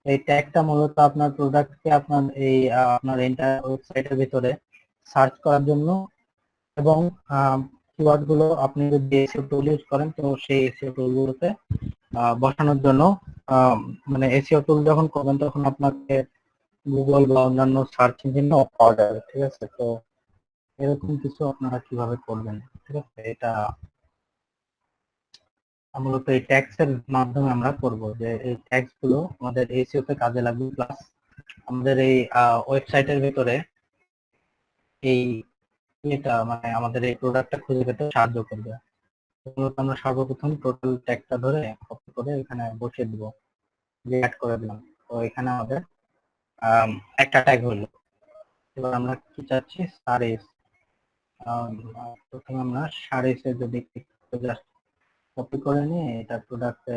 এই ট্যাগটা মূলত আপনার প্রোডাক্টকে আপনার এই আপনার এন্টার ওয়েবসাইটের ভিতরে সার্চ করার জন্য এবং কিওয়ার্ড গুলো আপনি যদি এসইও টুল ইউজ করেন তো সেই এসইও টুল গুলোতে বসানোর জন্য মানে এসইও টুল যখন করবেন তখন আপনাকে গুগল বা অন্যান্য সার্চ ইঞ্জিন পাওয়া যাবে, ঠিক আছে। তো এরকম কিছু আপনারা কিভাবে করবেন, ঠিক আছে, এটা মূলত এই ট্যাগস এর মাধ্যমে আমরা করব, যে এই ট্যাগস গুলো আমাদের এসইও তে কাজে লাগবে, প্লাস আমাদের এই ওয়েবসাইটের ভিতরে এই এটা মানে আমাদের এই প্রোডাক্টটা খুঁজে পেতে সাহায্য করবে। মূলত আমরা সর্বপ্রথম টোটাল ট্যাগটা ধরে কপি করে এখানে বসিয়ে দিব, যে অ্যাড করে দিলাম। তো এখানে আমাদের একটা ট্যাগ হলো। এবার আমরা কি চাচ্ছি, সারিস। প্রথমে আমরা সারিসে যদি জাস্ট কপি করে নিয়ে এটা প্রোডাক্টে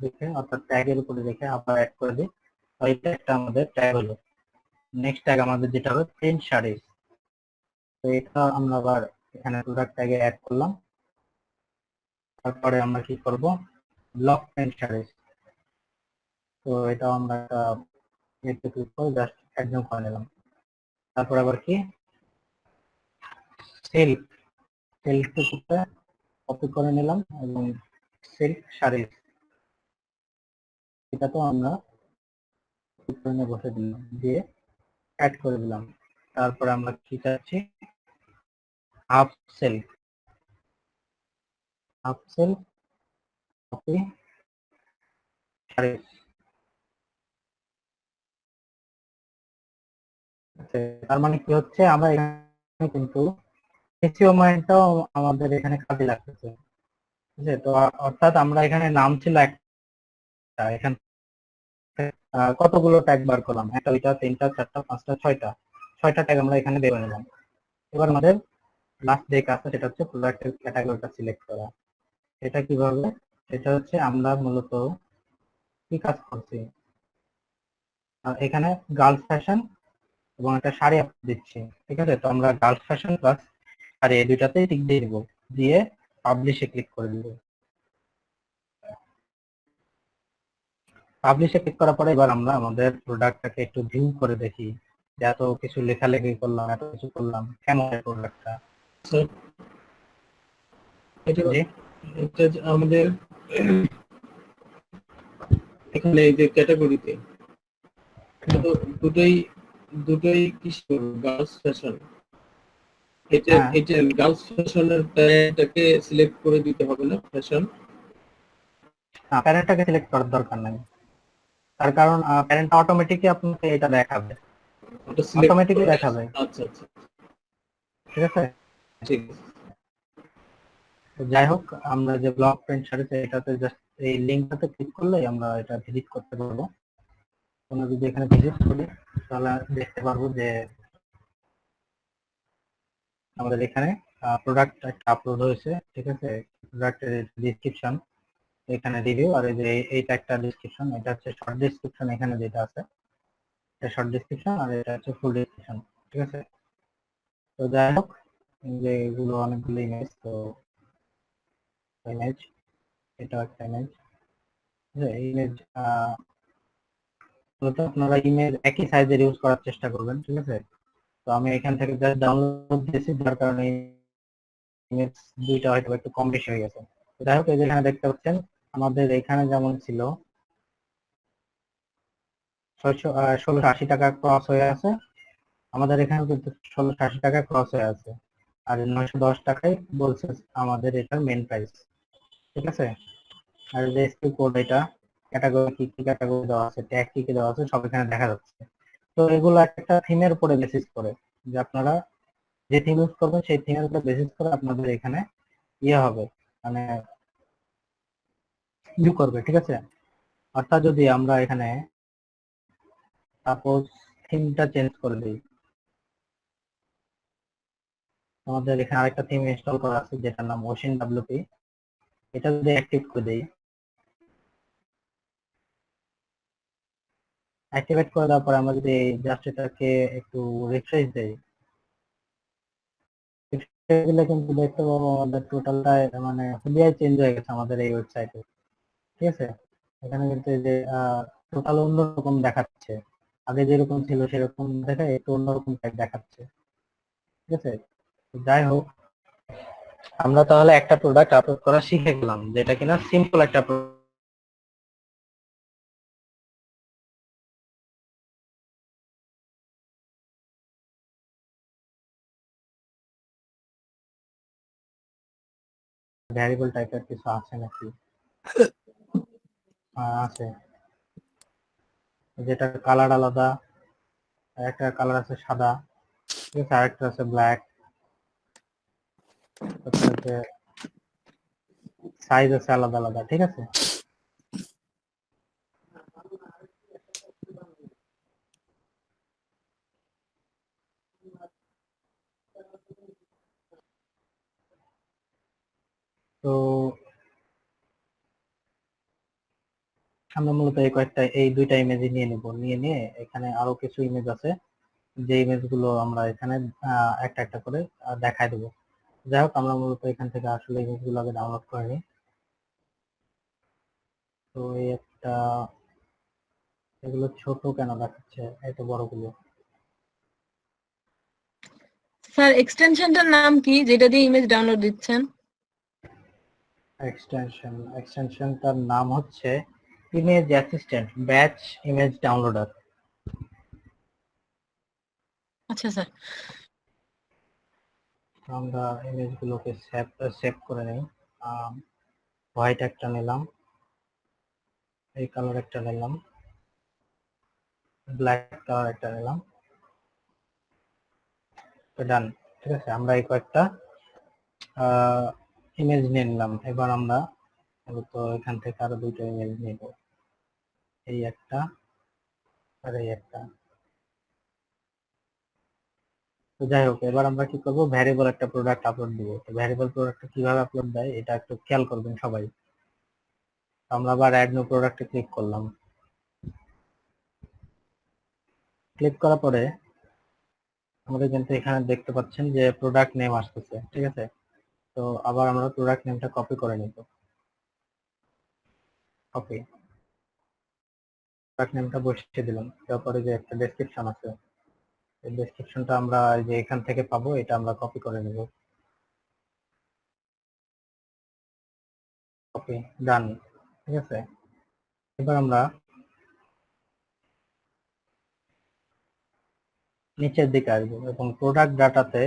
রেখে অর্থাৎ ট্যাগের উপরে রেখে আবার অ্যাড করে দিই, এই ট্যাগটা আমাদের ট্যাগ হলো। নেক্সট ট্যাগ আমাদের যেটা হবে প্রিন্ট সারিস। তো এটা আমরা আবার এখানে প্রোডাক্ট ট্যাগে অ্যাড করলাম। তারপরে আমরা কি করব, ব্লক প্রিন্ট সারিস। তো এটা আমরা একটা এতে ক্লিক করে জাস্ট একদম করে নিলাম। তারপর আবার কি সেলফ, সেলফে কপি করে নিলাম এবং সেলফ সারিস এটা তো আমরা বসে দিলাম, দিয়ে অ্যাড করে দিলাম। তারপর আমরা কি চাচ্ছি, half self, half self copy saris. তার মানে কি হচ্ছে, আমরা এখানে কিন্তু এসইও মাইন্ডটাও আমাদের এখানে কাজে লাগতেছে, ঠিক আছে। তো অর্থাৎ আমরা এখানে নাম ছিল একটা, এখানে কতগুলো ট্যাগ বার করলাম, একটা, দুইটা, তিনটা, চারটা, পাঁচটা, ছয়টা ট্যাগ আমরা এখানে বের করে নিলাম। এবার আমাদের লাস্ট যে কাজটা সেটা হচ্ছে প্রোডাক্টের ক্যাটাগরিটা সিলেক্ট করা। এটা কিভাবে, এটা হচ্ছে আমরা মূলত কি কাজ করছি, এখানে গার্লস ফ্যাশন এবং একটা শাড়ি দিচ্ছি, ঠিক আছে। তো আমরা গার্লস ফ্যাশন প্লাস শাড়ি এই দুইটাতেই টিক দিয়ে দিব, দিয়ে পাবলিশে ক্লিক করে দিব। পাবলিশে ক্লিক করার পরে এবার আমরা আমাদের প্রোডাক্টটাকে একটু ভিউ করে দেখি, যে এত কিছু লেখালেখি করলাম, এত কিছু করলাম, কেমন প্রোডাক্টটা। স্যার এটা জি, এটা যে আমাদের এখানে এই যে ক্যাটাগরিতে তো দুটোই দুটোই কি গার্লস ফ্যাশন, এটা হ্যাঁ। এটা গার্লস ফ্যাশনের ট্যাগটাকে সিলেক্ট করে দিতে হবে না, ফ্যাশন না, প্যারেন্টটাকে সিলেক্ট করার দরকার নেই, তার কারণ প্যারেন্টটা অটোমেটিকই আপনাকে এটা দেখাবে, ওটা সিলেক্ট অটোমেটিকলি দেখাবে, আচ্ছা আচ্ছা ঠিক আছে। ঠিক আছে। তো যাই হোক, আমরা যে ব্লগ প্রিন্ট সারিতে এটাতে জাস্ট এই লিঙ্কটাতে ক্লিক করলেই আমরা এটা ভিজিট করতে পারবো। আমরা যদি এখানে ভিজিট করি তাহলে দেখতে পারবো যে আমাদের এখানে প্রোডাক্ট একটা আপলোড হয়েছে, ঠিক আছে। প্রোডাক্টের ডিসক্রিপশন, এখানে রিভিউ, আর এই যে এইটা একটা ডিসক্রিপশন, এটা হচ্ছে শর্ট ডিসক্রিপশন, এখানে যেটা আছে এটা শর্ট ডিসক্রিপশন, আর এটা হচ্ছে ফুল ডিসক্রিপশন, ঠিক আছে। তো যাই হোক, যে এগুলো অনেকগুলো ইমেজ, তো ইমেজ, এটা একটা ইমেজ, ইমেজ মূলত আপনারা ইমেজ একই সাইজের ইউজ করার চেষ্টা করবেন, ঠিক আছে। তো আমি এখান থেকে জাস্ট ডাউনলোড দিয়েছি, যার কারণে ইমেজ দুইটা হয়তো একটু কম বেশি হয়ে গেছে। তো যাই হোক, এই যে এখানে দেখতে পাচ্ছেন আমাদের এখানে যেমন ছিল 1680 টাকা ক্রস হয়ে আছে, আমাদের এখানে কিন্তু 1680 টাকা ক্রস হয়ে আছে, আর 910 টাকায় বলছে আমাদের এটার মেন প্রাইস, ঠিক আছে। আর যে এসকিউ কোড, এটা ক্যাটাগরি কি কি ক্যাটাগরি দেওয়া আছে, ট্যাগ কি কি দেওয়া আছে, সব এখানে দেখা যাচ্ছে। তো এগুলো একটা থিমের উপরে বেসিস করে, যে আপনারা যে থিম ইউজ করবেন সেই থিমের উপরে বেসিস করে আপনাদের এখানে ইয়ে হবে, মানে ভিউ করবে, ঠিক আছে। অর্থাৎ যদি আমরা এখানে সাপোজ থিমটা চেঞ্জ করে দিই, আমাদের এখানে আরেকটা থিম ইনস্টল করা আছে যেটার নাম ওশিন ডাব্লিউপি, এটা যদি অ্যাক্টিভ করে দেই, অ্যাক্টিভেট করে দেওয়ার পরে আমরা যদি জাস্ট এটাকে একটু রিফ্রেশ দেই, দিলে কিন্তু দেখতে পাবো আমাদের টোটালটাই মানে হুলিয়ায় চেঞ্জ হয়ে গেছে আমাদের এই ওয়েবসাইটে। ঠিক আছে, এখানে কিন্তু এই যে টোটাল অন্যরকম দেখাচ্ছে, আগে যেরকম ছিল সেরকম দেখা একটু অন্যরকম টাইপ দেখাচ্ছে। ঠিক আছে, যাই হোক, আমরা তাহলে একটা প্রোডাক্ট আপলোড করা শিখে গেলাম, যেটা কিনা সিম্পল একটা ভ্যারিয়েবল টাইপের কিছু আছে নাকি। আছে, যেটা কালার আলাদা, একটা কালার আছে সাদা, ঠিক আছে, আরেকটা আছে ব্ল্যাক, তারপরে সাইজ আছে আলাদা আলাদা। ঠিক আছে, তো আমরা মূলত এই দুইটা ইমেজই নিয়ে নেব, নিয়ে এখানে আরো কিছু ইমেজ আছে, যে ইমেজ গুলো আমরা এখানে একটা একটা করে দেখাই দেবো। যাই হোক, আমরা মূলত এখান থেকে আসলে ইমেজ গুলো আগে ডাউনলোড করে নিই। তো এই একটা, এগুলো ছোট কেন দেখাচ্ছে, এত বড়গুলো? স্যার এক্সটেনশনটার নাম কি যেটা দিয়ে ইমেজ ডাউনলোড দিচ্ছেন? এক্সটেনশনটার নাম হচ্ছে image assistant batch image downloader. আচ্ছা স্যার। আমরা ইমেজ গুলোকে সেভ করে নেই। হোয়াইট একটা নিলাম, এই কালার একটা নিলাম, ব্ল্যাক কালার একটা নিলাম, ডান। ঠিক আছে, আমরা এই কয়েকটা ইমেজ নিয়ে নিলাম। এবার আমরা মূলত এখান থেকে আরো দুটো ইমেজ নিব, এই একটা আর এই একটা। তো যাই হোক, এবার আমরা কি করব, ভ্যারিয়েবল একটা প্রোডাক্ট আপলোড দিব। তো ভ্যারিয়েবল প্রোডাক্ট কিভাবে আপলোড দেয় এটা একটু খেয়াল করবেন সবাই। আমরা আবার অ্যাড নিউ প্রোডাক্টে ক্লিক করলাম। ক্লিক করার পরে আমাদের কিন্তু এখানে দেখতে পাচ্ছেন যে প্রোডাক্ট নেম আসতেছে। ঠিক আছে, তো আবার আমরা প্রোডাক্ট নেমটা কপি করে নিব। কপি, প্রোডাক্ট নেমটা বসিয়ে দিলাম। তারপরে যে একটা ডেসক্রিপশন আছে, এই ডেসক্রিপশনটা আমরা যে এখান থেকে পাবো, এটা আমরা কপি করে নেব। কপি, ডান। ঠিক আছে, এবার আমরা নিচের দিকে আসবো এবং প্রোডাক্ট ডাটাতে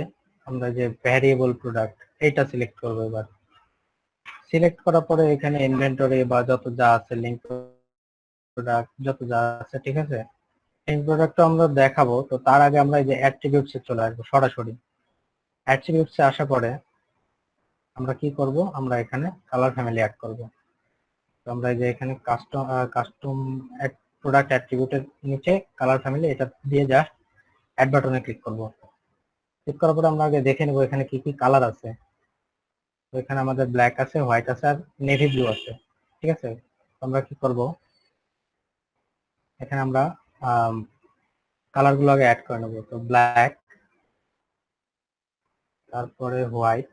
আমরা যে ভ্যারিয়েবল প্রোডাক্ট এইটা সিলেক্ট করবো। এবার সিলেক্ট করার পরে এখানে ইনভেন্টরি বা যত যা আছে, লিঙ্ক প্রোডাক্ট যত যা আছে, ঠিক আছে, লিঙ্ক প্রোডাক্টটা আমরা দেখাবো। তো তার আগে আমরা এই যে অ্যাট্রিবিউটসে চলে আসবো সরাসরি। অ্যাট্রিবিউটসে আসার পরে আমরা কি করব, আমরা এখানে কালার ফ্যামিলি অ্যাড করব। তো আমরা এই যে এখানে কাস্টম প্রোডাক্ট অ্যাট্রিবিউটের নিচে কালার ফ্যামিলি, এটা দিয়ে জাস্ট অ্যাড বাটনে ক্লিক করব। ক্লিক করার পরে আমরা আগে দেখে নেব এখানে কি কি কালার আছে। তো এখানে আমাদের ব্ল্যাক আছে, হোয়াইট আছে আর নেভি ব্লু আছে। ঠিক আছে, আমরা কি করব, এখানে আমরা কালার গুলো আগে অ্যাড করে নেব। তো ব্ল্যাক, তারপরে হোয়াইট,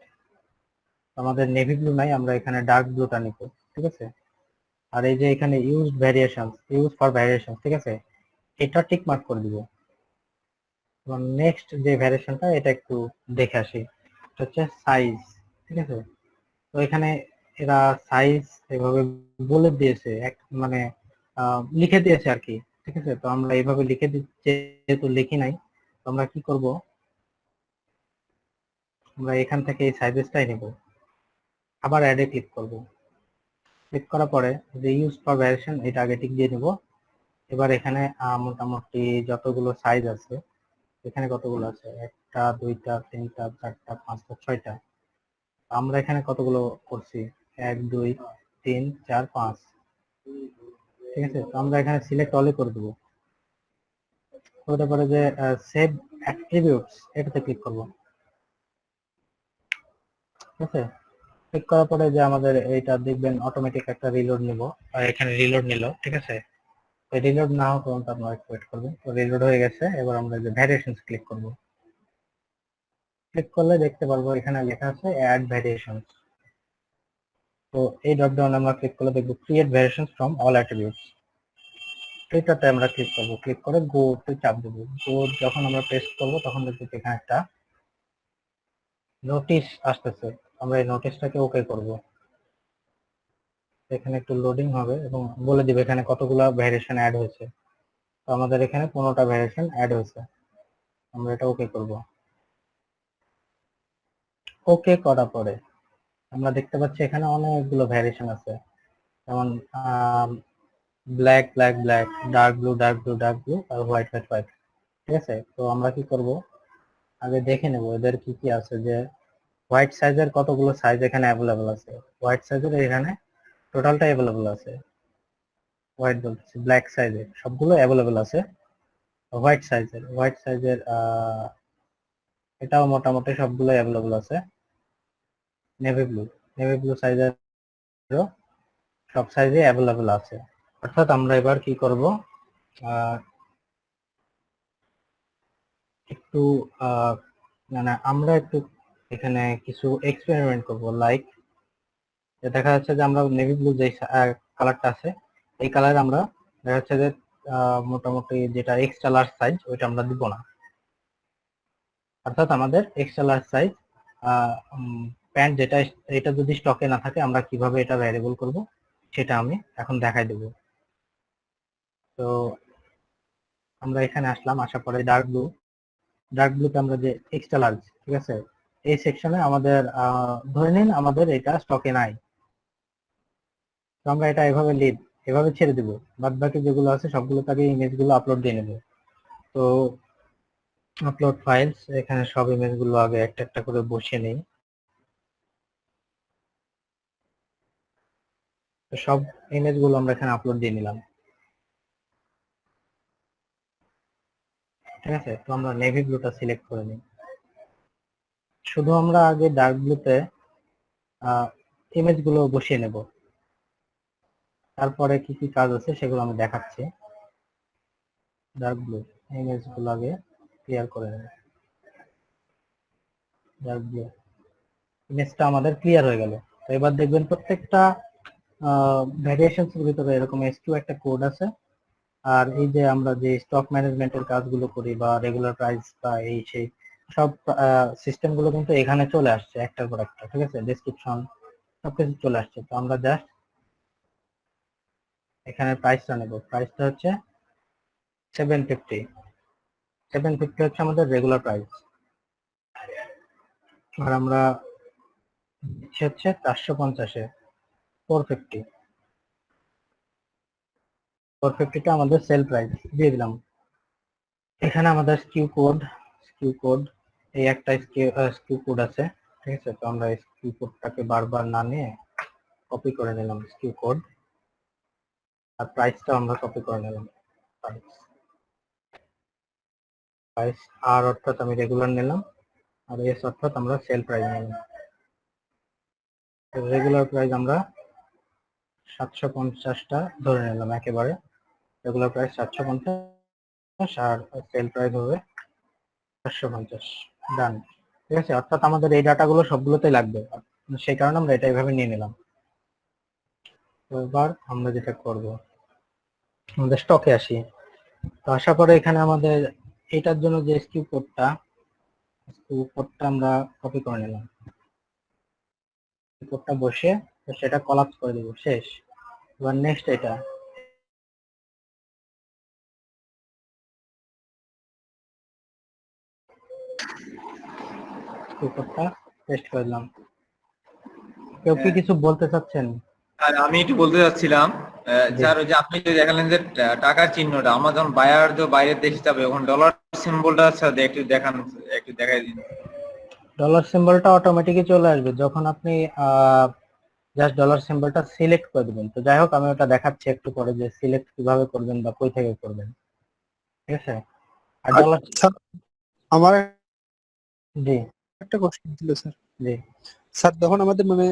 আমাদের নেভি ব্লু নাই, আমরা এখানে ডার্ক ব্লুটা নিব। ঠিক আছে, আর এই যে এখানে ইউজ ফর ভ্যারিয়েশন, ঠিক আছে, এটা টিক মার্ক করে দিব। এবং নেক্সট যে ভ্যারিয়েশনটা এটা একটু দেখে আসি, এটা হচ্ছে সাইজ। ঠিক আছে, তো এখানে এরা সাইজ এভাবে বলে দিয়েছে, মানে লিখে দিয়েছে আর কি। ঠিক আছে, তো আমরা এইভাবে লিখে দিচ্ছি, যেহেতু লিখি নাই, তো আমরা কি করব, আমরা এখান থেকে এই সাইজেসটাই নেব, আবার অ্যাডে ক্লিক করব। ক্লিক করার পরে যে ইউজ ফর ভ্যারিয়েশন এটা আগে টিক দিয়ে নেব। এবার এখানে মোটামুটি যতগুলো সাইজ আছে, এখানে কতগুলো আছে, একটা, দুইটা, তিনটা, চারটা, পাঁচটা, ছয়টা। আমরা এখানে কতগুলো করছি, 1 2 3 4 5। ঠিক আছে, তো আমরা এখানে সিলেক্ট অলে করে দেবো। হতে পারে যে সেভ অ্যাট্রিবিউটস এটাতে ক্লিক করব। ঠিক আছে, ক্লিক করার পরে যে আমাদের এইটা দেখবেন অটোমেটিক একটা রিলোড নিব, আর এখানে রিলোড নিল, ঠিক আছে। রিলোড না হওয়া পর্যন্ত আপনারা একটু ওয়েট করবেন। তো রিলোড হয়ে গেছে, এবার আমরা যে ভ্যারিয়েশনস ক্লিক করব। ক্লিক করলে দেখতে পারবো এখানে লেখা আছে অ্যাড ভ্যারিয়েশনস। তো এই ড্রপ ডাউনে আমরা ক্লিক করলে দেখবো create variations from all attributes, এটাতে আমরা ক্লিক করব। ক্লিক করে গো তে চাপ দেবো। গো যখন আমরা প্রেস করব তখন দেখবো এখানে একটা নোটিশ আসতেছে, আমরা এই নোটিশটাকে ওকে করব। এখানে একটু লোডিং হবে এবং বলে দিবে এখানে কতগুলো ভ্যারিয়েশন অ্যাড হয়েছে। তো আমাদের এখানে 15টা ভ্যারিয়েশন অ্যাড হয়েছে, আমরা এটা ওকে করব। ওকে করার পরে আমরা দেখতে পাচ্ছি এখানে অনেকগুলো ভ্যারিয়েশন আছে, যেমন black black black, dark blue dark blue dark blue, আর হোয়াইট হোয়াইট হোয়াইট, ঠিক আছে। তো আমরা কি করব, আগে দেখে নেব এদের কি কি আছে, যে হোয়াইট সাইজের কতগুলো সাইজ এখানে অ্যাভেলেবল আছে। হোয়াইট সাইজের এখানে টোটালটা অ্যাভেলেবল আছে, হোয়াইট বলতেছি ব্ল্যাক সাইজের সবগুলো অ্যাভেলেবল আছে। হোয়াইট সাইজের এটাও মোটামুটি সবগুলো অ্যাভেলেবল আছে। নেভি ব্লু সাইজের সব সাইজে অ্যাভেলেবল আছে। অর্থাৎ আমরা এবার কি করব, একটু মানে আমরা একটু এখানে কিছু এক্সপেরিমেন্ট করব। লাইক দেখা যাচ্ছে যে আমরা নেভি ব্লু যে কালারটা আছে এই কালার আমরা দেখা যাচ্ছে যে মোটামুটি যেটা এক্সট্রা লার্জ সাইজ ওইটা আমরা দিব না। অর্থাৎ আমাদের এক্সট্রা লার্জ সাইজ প্যান্ট যেটা, এটা যদি স্টকে না থাকে আমরা কিভাবে এটা ভ্যারিয়েবল করব সেটা আমি এখন দেখাই দেব। তো আমরা এখানে আসলাম, আসার পরে ডার্ক ব্লুতে আমরা যে এক্সট্রা লার্জ, ঠিক আছে, এই সেকশনে আমাদের ধরে নিন আমাদের এটা স্টকে নাই, তো আমরা এটা এভাবে ছেড়ে দিব। বাদ বাকি যেগুলো আছে সবগুলো তাকে ইমেজগুলো আপলোড দিয়ে নেব। তো আপলোড ফাইলস, এখানে সব ইমেজগুলো আগে একটা একটা করে বসিয়ে নেই। তো সব ইমেজগুলো আমরা এখানে আপলোড দিয়ে নিলাম, ঠিক আছে। তো আমরা নেভি ব্লুটা সিলেক্ট করে নিই। শুধু আমরা আগে ডার্ক ব্লুতে ইমেজগুলো বসিয়ে নেব, তারপরে কি কি কাজ আছে সেগুলো আমি দেখাচ্ছি। ডার্ক ব্লু ইমেজগুলো আগে ক্লিয়ার করে নেব। ডার্ক ব্লু ইমেজটা আমাদের ক্লিয়ার হয়ে গেল। তো এবার দেখবেন প্রত্যেকটা ভ্যারিয়েশনস এর ভিতরে এরকম এসকিউ একটা কোড আছে। আর এই যে আমরা যে স্টক ম্যানেজমেন্টের কাজগুলো করি বা রেগুলার প্রাইস বা এই সেই সব সিস্টেম গুলো কিন্তু এখানে চলে আসছে একটার পর একটা, ঠিক আছে। ডেসক্রিপশন সবকিছু চলে আসছে। তো আমরা জাস্ট এখানে প্রাইসটা নেব। প্রাইসটা হচ্ছে 750 হচ্ছে আমাদের রেগুলার প্রাইস, আর আমরা হচ্ছে 450-এ 450টা আমাদের সেল প্রাইস দিয়ে দিলাম। এখানে আমাদের স্কিউ কোড এই একটা স্কিউ কোড আছে, ঠিক আছে। তো আমরা স্কিউ কোডটাকে বারবার না নিয়ে কপি করে নিলাম স্কিউ কোড, আর প্রাইসটা আমরা কপি করে নিলাম। প্রাইস আর অর্থাৎ আমি রেগুলার নিলাম, আর এস অর্থাৎ আমরা সেল প্রাইস নিলাম। রেগুলার প্রাইস আমরা 750টা ধরে নিলাম একেবারে। রেগুলার প্রাইস 750 আর সেল প্রাইস হবে 450। ডান, ঠিক আছে। অর্থাৎ আমাদের এই ডাটাগুলো সবগুলোতেই লাগবে, সেই কারণে আমরা এটা এইভাবে নিয়ে নিলাম। তো এবার আমরা যেটা করব, আমাদের স্টকে আসি। তো আসার পরে এখানে আমাদের এটার জন্য যে স্কিউ কোডটা আমরা কপি করে নিলাম। কোডটা বসে সেটা কলাপস করে দেব, শেষ। এবার নেক্সট এটা কোডটা পেস্ট করে দিলাম। কেউ কি কিছু বলতে চাচ্ছেন? আর আমি একটু বলতে চাচ্ছিলাম, স্যার ওই যে আপনি যে দেখালেন যে টাকার চিহ্নটা আমার যখন বায়ার যে বাইরে দেখতে যাবে ওখানে ডলার সিম্বলটা সাথে একটু দেখাই দিন। ডলার সিম্বলটা অটোমেটিকই চলে আসবে যখন আপনি জাস্ট ডলার সিম্বলটা সিলেক্ট করে দিবেন। তো যাই হোক, আমি ওটা দেখাচ্ছি একটু পরে যে সিলেক্ট কিভাবে করবেন বা কই থেকে করবেন, ঠিক আছে। আর ডলার, আমার জি একটা কোশ্চেন ছিল স্যার। জি স্যার তখন আমাদের মানে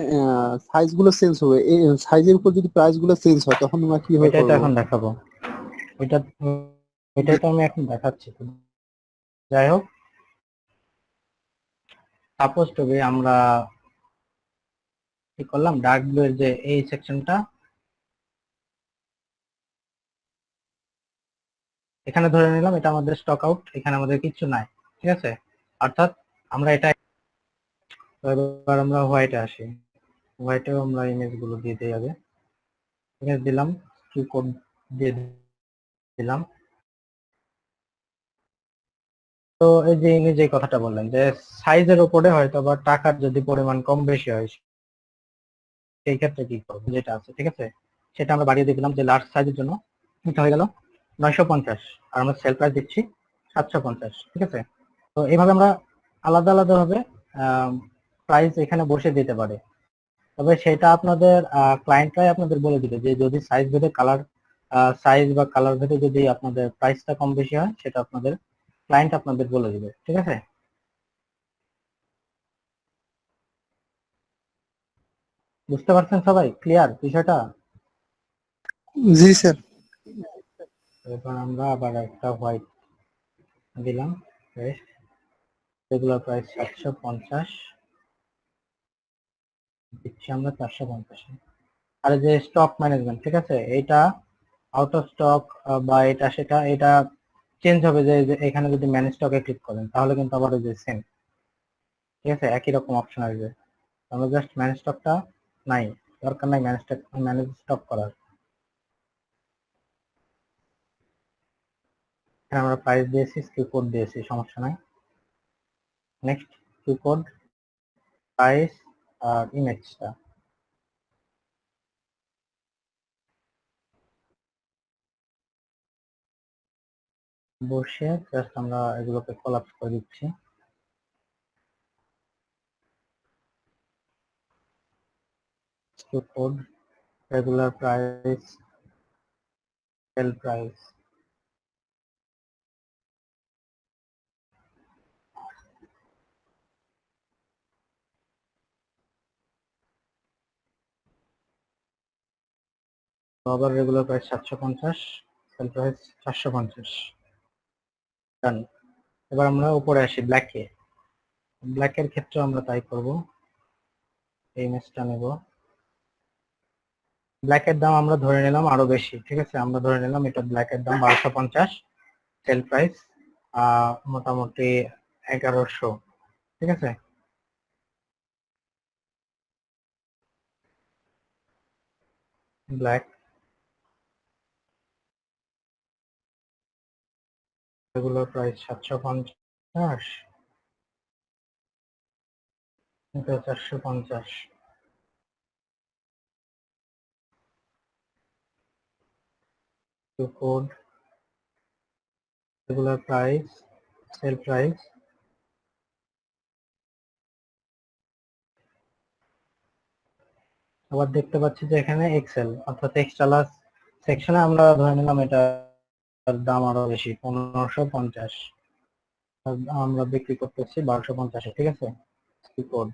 সাইজ গুলো চেঞ্জ হবে, এই সাইজের উপর যদি প্রাইস গুলো চেঞ্জ হয় তখন আমরা কিভাবে এটাই তো করবো? এখন দেখাবো, এটা এটাই তো আমি এখন দেখাচ্ছি। যাই হোক, সাপোজ টু বি আমরা কি করলাম, ডার্ক ব্লু এর যে এই সেকশনটা এখানে ধরে নিলাম, এটা আমাদের স্টক আউট, এখানে আমাদের কিছু নাই, ঠিক আছে। অর্থাৎ আমরা এটা, এবার আমরা হোয়াইটে আসি, হোয়াইটেও আমরা ইমেজ গুলো দিয়ে দিই আগে, ইমেজ দিলাম, কি কোড দিয়ে দিলাম। তো এই যে ইনি যে কথাটা বললেন যে সাইজের উপরে হয়তো বা টাকার যদি পরিমাণ কম বেশি হয় সেই ক্ষেত্রে কি করবো, যেটা আছে ঠিক আছে সেটা আমরা বাড়িয়ে দিলাম, যে লার্জ সাইজের জন্য এটা হয়ে গেল 950 আর আমরা সেল প্রাইস দিচ্ছি 750, ঠিক আছে। তো এইভাবে আমরা আলাদা আলাদা ভাবে প্রাইস এখানে বসে দিতে পারি, তবে সেটা আপনাদের ক্লায়েন্টরাই আপনাদের বলে দিবে যে যদি সাইজ ভেদে কালার, সাইজ বা কালার ভেদে যদি আপনাদের প্রাইসটা কম বেশি হয় সেটা আপনাদের ক্লায়েন্ট আপনাদের বলে দিবে, ঠিক আছে। বুঝতে পারছেন সবাই, ক্লিয়ার বিষয়টা? জি স্যার। এবার আমরা আবার একটা হোয়াইট দিলাম, রেগুলার প্রাইস 750 দিচ্ছি আমরা 450। আর যে স্টক ম্যানেজমেন্ট, ঠিক আছে, এটা আউট অফ স্টক বা এটা সেটা, এটা চেঞ্জ হবে, যে এখানে যদি ম্যানেজ স্টকে ক্লিক করেন তাহলে কিন্তু আবার ওই যে সেম, ঠিক আছে, একই রকম অপশন আসবে। আমরা জাস্ট ম্যানেজ স্টকটা নাই, দরকার নাই ম্যানেজ স্টক করার। এখানে আমরা প্রাইস দিয়েছি, স্কিপ কোড দিয়েছি, সমস্যা নাই। নেক্সট স্কিপ কোড, প্রাইস আর ইমেজটা বসে জাস্ট আমরা এগুলোকে কোলাপস করে দিচ্ছি। Skip code, regular price, sale price, আবার regular price 750, sale price 450, done. এবার আমরা উপরে আসি ব্ল্যাকে, ব্ল্যাকের ক্ষেত্রে আমরা তাই করব, এই ইমেজটা নেব, ব্ল্যাকের দাম আমরা ধরে নিলাম আরো বেশি, ঠিক আছে, আমরা ধরে নিলাম এটা ব্ল্যাকের দাম 1250, সেল প্রাইস মোটামুটি 1100, ঠিক আছে। ব্ল্যাক রেগুলার প্রাইস 750, এটা 450, code, regular price, sale price, আবার দেখতে পাচ্ছি যে এখানে এক্সেল অর্থাৎ এক্সট্রা লার্জ সেকশনে আমরা ধরে নিলাম এটার দাম আরো বেশি 1550, আমরা বিক্রি করতেছি 1250, ঠিক আছে। কোড,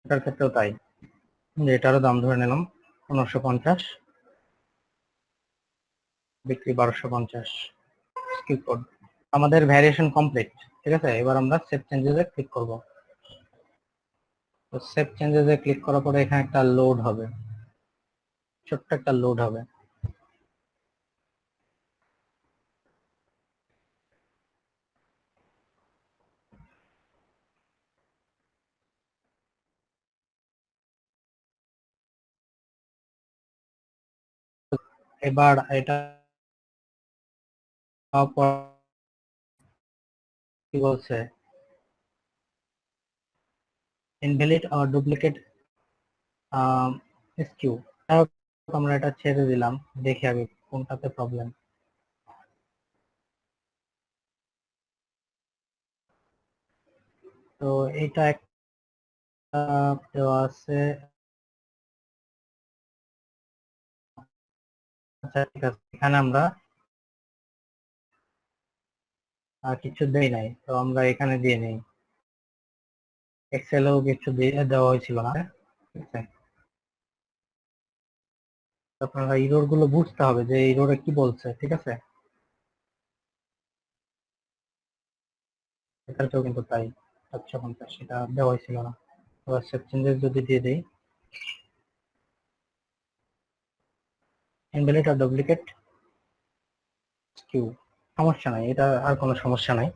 এটার ক্ষেত্রেও তাই, যে এটারও দাম ধরে নিলাম 1550, বিক্রি 1250, স্কিপ কোড। আমাদের ভ্যারিয়েশন কমপ্লিট, ঠিক আছে। এবার আমরা সেভ চেঞ্জেস এ ক্লিক করব। তো সেভ চেঞ্জেস এ ক্লিক করার পরে এখানে একটা লোড হবে, ছোট্ট একটা লোড হবে। এবার এটা কি বলছে, ইনভ্যালিড অর ডুপ্লিকেট এসকিউ, আমরা এটা ছেড়ে দিলাম, দেখি আগে কোনটাতে প্রবলেম। তো এটা একটা দেওয়া আছে, আচ্ছা ঠিক আছে, এখানে আমরা কিছু দেই নাই, তো আমরা এখানে দিয়ে নেই। এক্সেলেও কিছু দিয়ে দেওয়া হয়েছিল না, ঠিক আছে? আপনারা ইরোর গুলো বুঝতে হবে যে ইরোরে কি বলছে, ঠিক আছে? এটাতেও কিন্তু তাই 750 সেটা দেওয়া হয়েছিল না। এবার সেভ চেঞ্জেস যদি দিয়ে দিই, ইনভ্যালিড আর ডুপ্লিকেট কিউ, সমস্যা নাই, এটা আর কোনো সমস্যা নাই।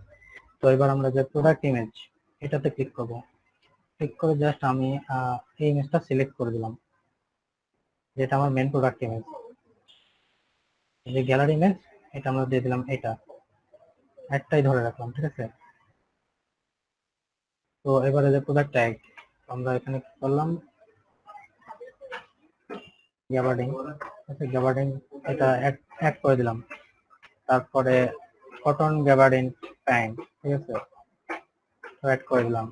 তো এবার আমরা যে প্রোডাক্ট ইমেজ এটাতে ক্লিক করব, ক্লিক করে জাস্ট আমি এই ইমেজটা সিলেক্ট করে দিলাম, যেটা আমার মেন প্রোডাক্ট ইমেজ। এই যে গ্যালারি ইমেজ, এটা আমরা দিয়ে দিলাম, এটা একটাই ধরে রাখলাম, ঠিক আছে? তো এবারে যে প্রোডাক্ট ট্যাগ, আমরা এখানে কি করলাম, গ্যাবার্ডিং, আচ্ছা গ্যাবার্ডিং এটা অ্যাড করে দিলাম। তারপরে কটন গ্যাবার্ডিং প্যান্ট, ঠিক আছে, অ্যাড করে দিলাম।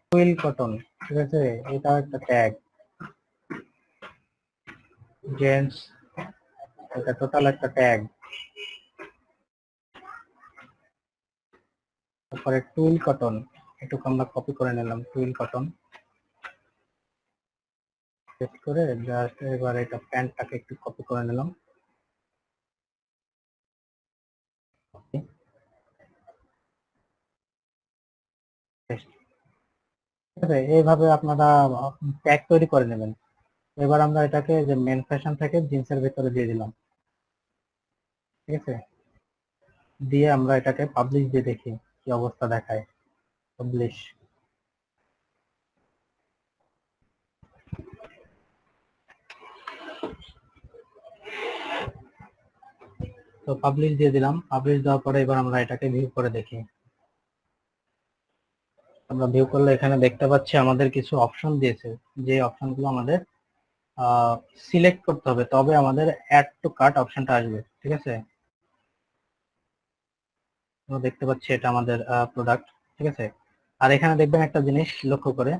টুইল কটন, ঠিক আছে, এটা একটা ট্যাগ। জেন্টস, এটা টোটাল একটা ট্যাগ। তারপরে টুইল কটন, এটুকু আমরা কপি করে নিলাম, টুইল কটন পেস্ট করে জাস্ট এবার এটা প্যান্টটাকে একটু কপি করে নিলাম। ঠিক আছে, এইভাবে আপনারা ট্যাগ তৈরি করে নেবেন। এবার আমরা এটাকে যে মেন ফ্যাশন থেকে জিন্সের ভিতরে দিয়ে দিলাম, ঠিক আছে? দিয়ে আমরা এটাকে পাবলিশ দিয়ে দেখি কি অবস্থা দেখায়। পাবলিশ, তো পাবলিশ দিয়ে দিলাম। পাবলিশ দেওয়ার পরে এবার আমরা এটাকে ভিউ করে দেখি। আমরা ভিউ করলে এখানে দেখতে পাচ্ছি আমাদের কিছু অপশন দিয়েছে, যে অপশনগুলো আমাদের সিলেক্ট করতে হবে, তবে আমাদের অ্যাড টু কার্ট অপশনটা আসবে, ঠিক আছে? আমরা দেখতে পাচ্ছি এটা আমাদের প্রোডাক্ট, ঠিক আছে? আর এখানে দেখবেন একটা জিনিস লক্ষ্য করে,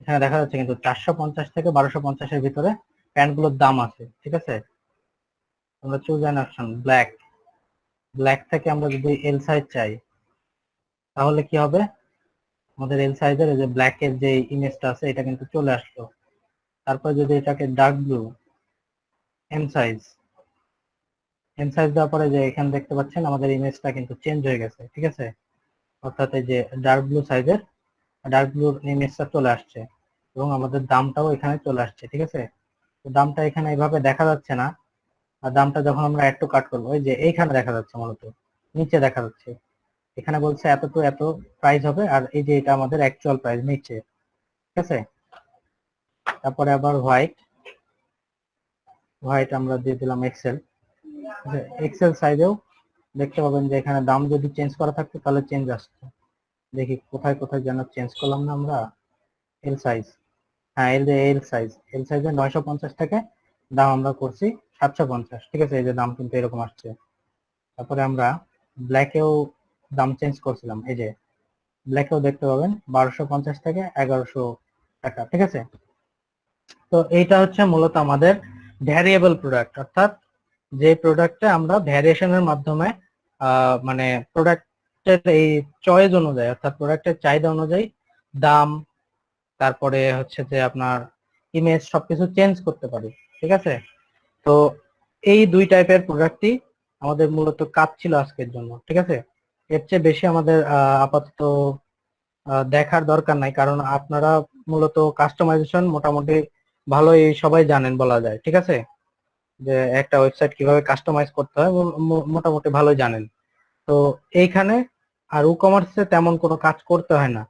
এখানে দেখা যাচ্ছে কিন্তু 450 থেকে 1250-এর ভিতরে প্যান্টগুলোর দাম আছে, ঠিক আছে? আমরা choose an option black, black থেকে আমরা যদি এল সাইজ চাই তাহলে কি হবে, আমাদের এল সাইজের যে ব্ল্যাকের যে ইমেজটা আছে এটা কিন্তু চলে আসলো। তারপর যদি এটাকে dark blue, M size, M size দেওয়ার পরে যে এখানে দেখতে পাচ্ছেন আমাদের ইমেজটা কিন্তু চেঞ্জ হয়ে গেছে, ঠিক আছে? অর্থাৎ এই যে ডার্ক ব্লু সাইজের ডার্ক ব্লুর ইমেজটা চলে আসছে এবং আমাদের দামটাও এখানে চলে আসছে, ঠিক আছে? তো দামটা এখানে এইভাবে দেখা যাচ্ছে না, আর দামটা যখন আমরা একটু কাট করবো, ওই যে এইখানে দেখা যাচ্ছে, মূলত নিচে দেখা যাচ্ছে, এখানে বলছে এত টু এত প্রাইস হবে, আর এই যে এটা আমাদের অ্যাকচুয়াল প্রাইস নিচে, ঠিক আছে? তারপরে আবার হোয়াইট, হোয়াইট আমরা দিয়ে দিলাম এক্সেল, এক্সেল সাইজেও দেখতে পাবেন যে এখানে দাম যদি চেঞ্জ করা থাকতো তাহলে চেঞ্জ আসতো। দেখি কোথায় কোথায় যেন চেঞ্জ করলাম না আমরা, এল সাইজ, হ্যাঁ এল সাইজ, এল সাইজে 950 থেকে দাম আমরা করছি 750, ঠিক আছে? এই যে দাম কিন্তু এরকম আসছে। তারপরে আমরা ব্ল্যাকেও দাম চেঞ্জ করছিলাম, এই যে ব্ল্যাকেও দেখতে পাবেন 1250 থেকে 1100 টাকা, ঠিক আছে? তো এইটা হচ্ছে মূলত আমাদের ভ্যারিয়েবল প্রোডাক্ট, অর্থাৎ যে প্রোডাক্টে আমরা ভ্যারিয়েশনের মাধ্যমে মানে প্রোডাক্টের এই চয়েস অনুযায়ী, অর্থাৎ প্রোডাক্টের চাহিদা অনুযায়ী দাম, তারপরে হচ্ছে যে আপনার ইমেজ সবকিছু চেঞ্জ করতে পারি, ঠিক আছে? তো এই দুই টাইপের প্রোডাক্টই আমাদের মূলত কাজ ছিল আজকের জন্য, ঠিক আছে? এর চেয়ে বেশি আমাদের আপাতত দেখার দরকার নাই, কারণ আপনারা মূলত কাস্টমাইজেশন মোটামুটি ভালোই সবাই জানেন বলা যায়, ঠিক আছে? যে একটা ওয়েবসাইট কিভাবে কাস্টমাইজ করতে হয় মোটামুটি ভালোই জানেন। তো এইখানে আর ই কমার্সে তেমন কোনো কাজ করতে হয় না।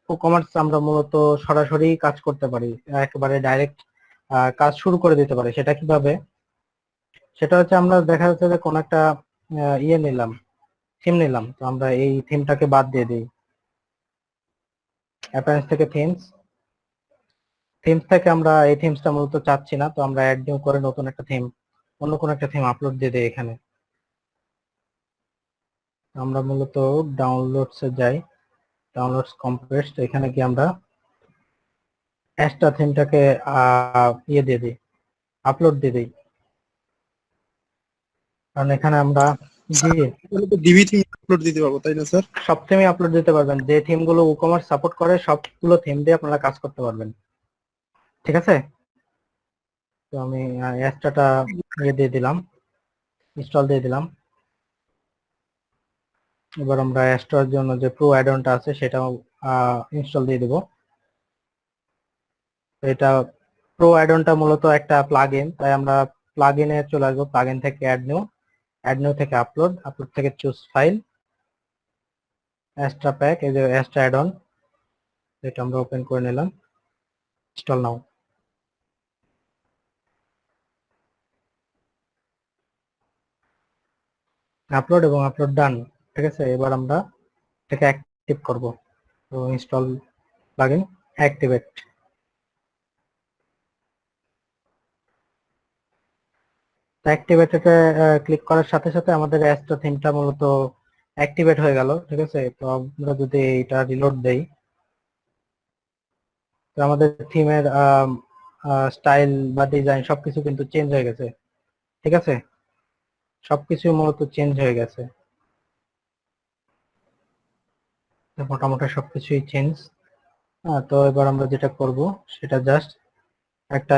ই কমার্স আমরা মূলত সরাসরি কাজ করতে পারি, একেবারে ডাইরেক্ট কাজ শুরু করে দিতে পারি। সেটা কিভাবে, সেটা হচ্ছে আমরা দেখা যাচ্ছে যে কোন একটা ইয়ে নিলাম, থিম নিলাম, তো আমরা এই থিমটাকে বাদ দিয়ে দিই, অ্যাপিয়ারেন্স থেকে থিমস, থিমস থেকে আমরা এই থিমসটা মূলত চাচ্ছি না, তো আমরা অ্যাড নিউ করে নতুন একটা থিম, অন্য কোনো একটা থিম আপলোড দিয়ে দিই এখানে। আমরা মূলত ডাউনলোডসে যাই, ডাউনলোডস কমপ্রেস, তো এখানে কি আমরা অ্যাস্টা থিমটাকে ইয়ে দিয়ে দিই, আপলোড দিয়ে দিই, কারণ এখানে আমরা জি, তাহলে তো ডিবি থিম আপলোড দিতে পারবো তাই না স্যার? সব থিমই আপলোড দিতে পারবেন, যে থিম গুলো WooCommerce সাপোর্ট করে সবগুলো থিম দিয়ে আপনারা কাজ করতে পারবেন। ঠিক আছে, তো আমি অ্যাস্ট্রাটা দিয়ে দিলাম, ইনস্টল দিয়ে দিলাম। এবার আমরা অ্যাস্ট্রার জন্য যে প্রো অ্যাড অনটা আছে সেটাও ইনস্টল দিয়ে দিব। এটা প্রো অ্যাড অনটা মূলত একটা প্লাগইন, তাই আমরা প্লাগইনে চলে আসবো। প্লাগইন থেকে অ্যাড নিউ থেকে আপলোড থেকে চুজ ফাইল, অ্যাস্ট্রা প্যাক, এই যে অ্যাস্ট্রা অ্যাড অন, এটা আমরা ওপেন করে নিলাম। ইনস্টল নাও। আপলোড এবং আপলোড ডান। ঠিক আছে, এবার আমরা এটাকে অ্যাক্টিভ করব। তো ইনস্টল প্লাগইন অ্যাক্টিভেট। অ্যাক্টিভেটেডে ক্লিক করার সাথে সাথে আমাদের অ্যাস্ট্রা থিমটা মূলত অ্যাক্টিভেট হয়ে গেল। ঠিক আছে, তো আমরা যদি এটা রিলোড দেই, তো আমাদের থিমের স্টাইল বা ডিজাইন সবকিছু কিন্তু চেঞ্জ হয়ে গেছে। ঠিক আছে, সবকিছু মূলত চেঞ্জ হয়ে গেছে, তো মোটামুটি সবকিছুই চেঞ্জ। তো এবার আমরা যেটা করব সেটা জাস্ট একটা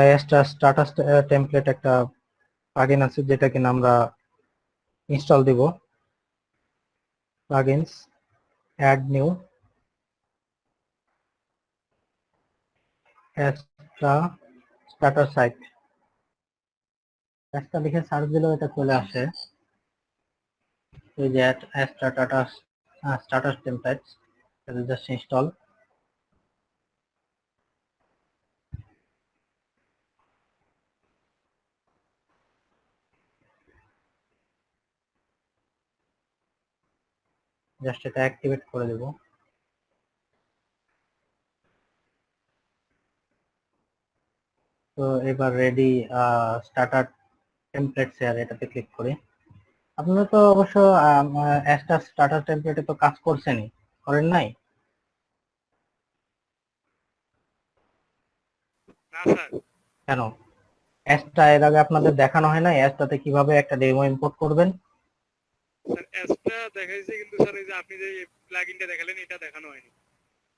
স্ট্যাটাস টেমপ্লেট একটা প্লাগইন আছে যেটা কিনা আমরা ইনস্টল দিব। Plugins, add new, Astra starter site. Astra লিখে সার্চ দিলেও এটা চলে আসে। এই যে অ্যাস্ট্রা স্টার্টার টেমপ্লেটস, এটা জাস্ট ইনস্টল। জাস্ট এটা অ্যাক্টিভেট করে দেব। তো এবার রেডি স্টার্টার টেমপ্লেটস এর এটাতে ক্লিক করি। আপনারা তো অবশ্য অ্যাস্ট্রা স্টার্টার টেমপ্লেটে তো কাজ করছেনই, করেন নাই? না স্যার, কেন, অ্যাস্ট্রা এর আগে আপনাদের দেখানো হয় না অ্যাস্ট্রাতে কিভাবে একটা ডেমো ইম্পোর্ট করবেন? স্যার অ্যাপসটা দেখাইছে কিন্তু স্যার এই যে আপনি যে প্লাগইনটা দেখালেন এটা দেখানো হয়নি।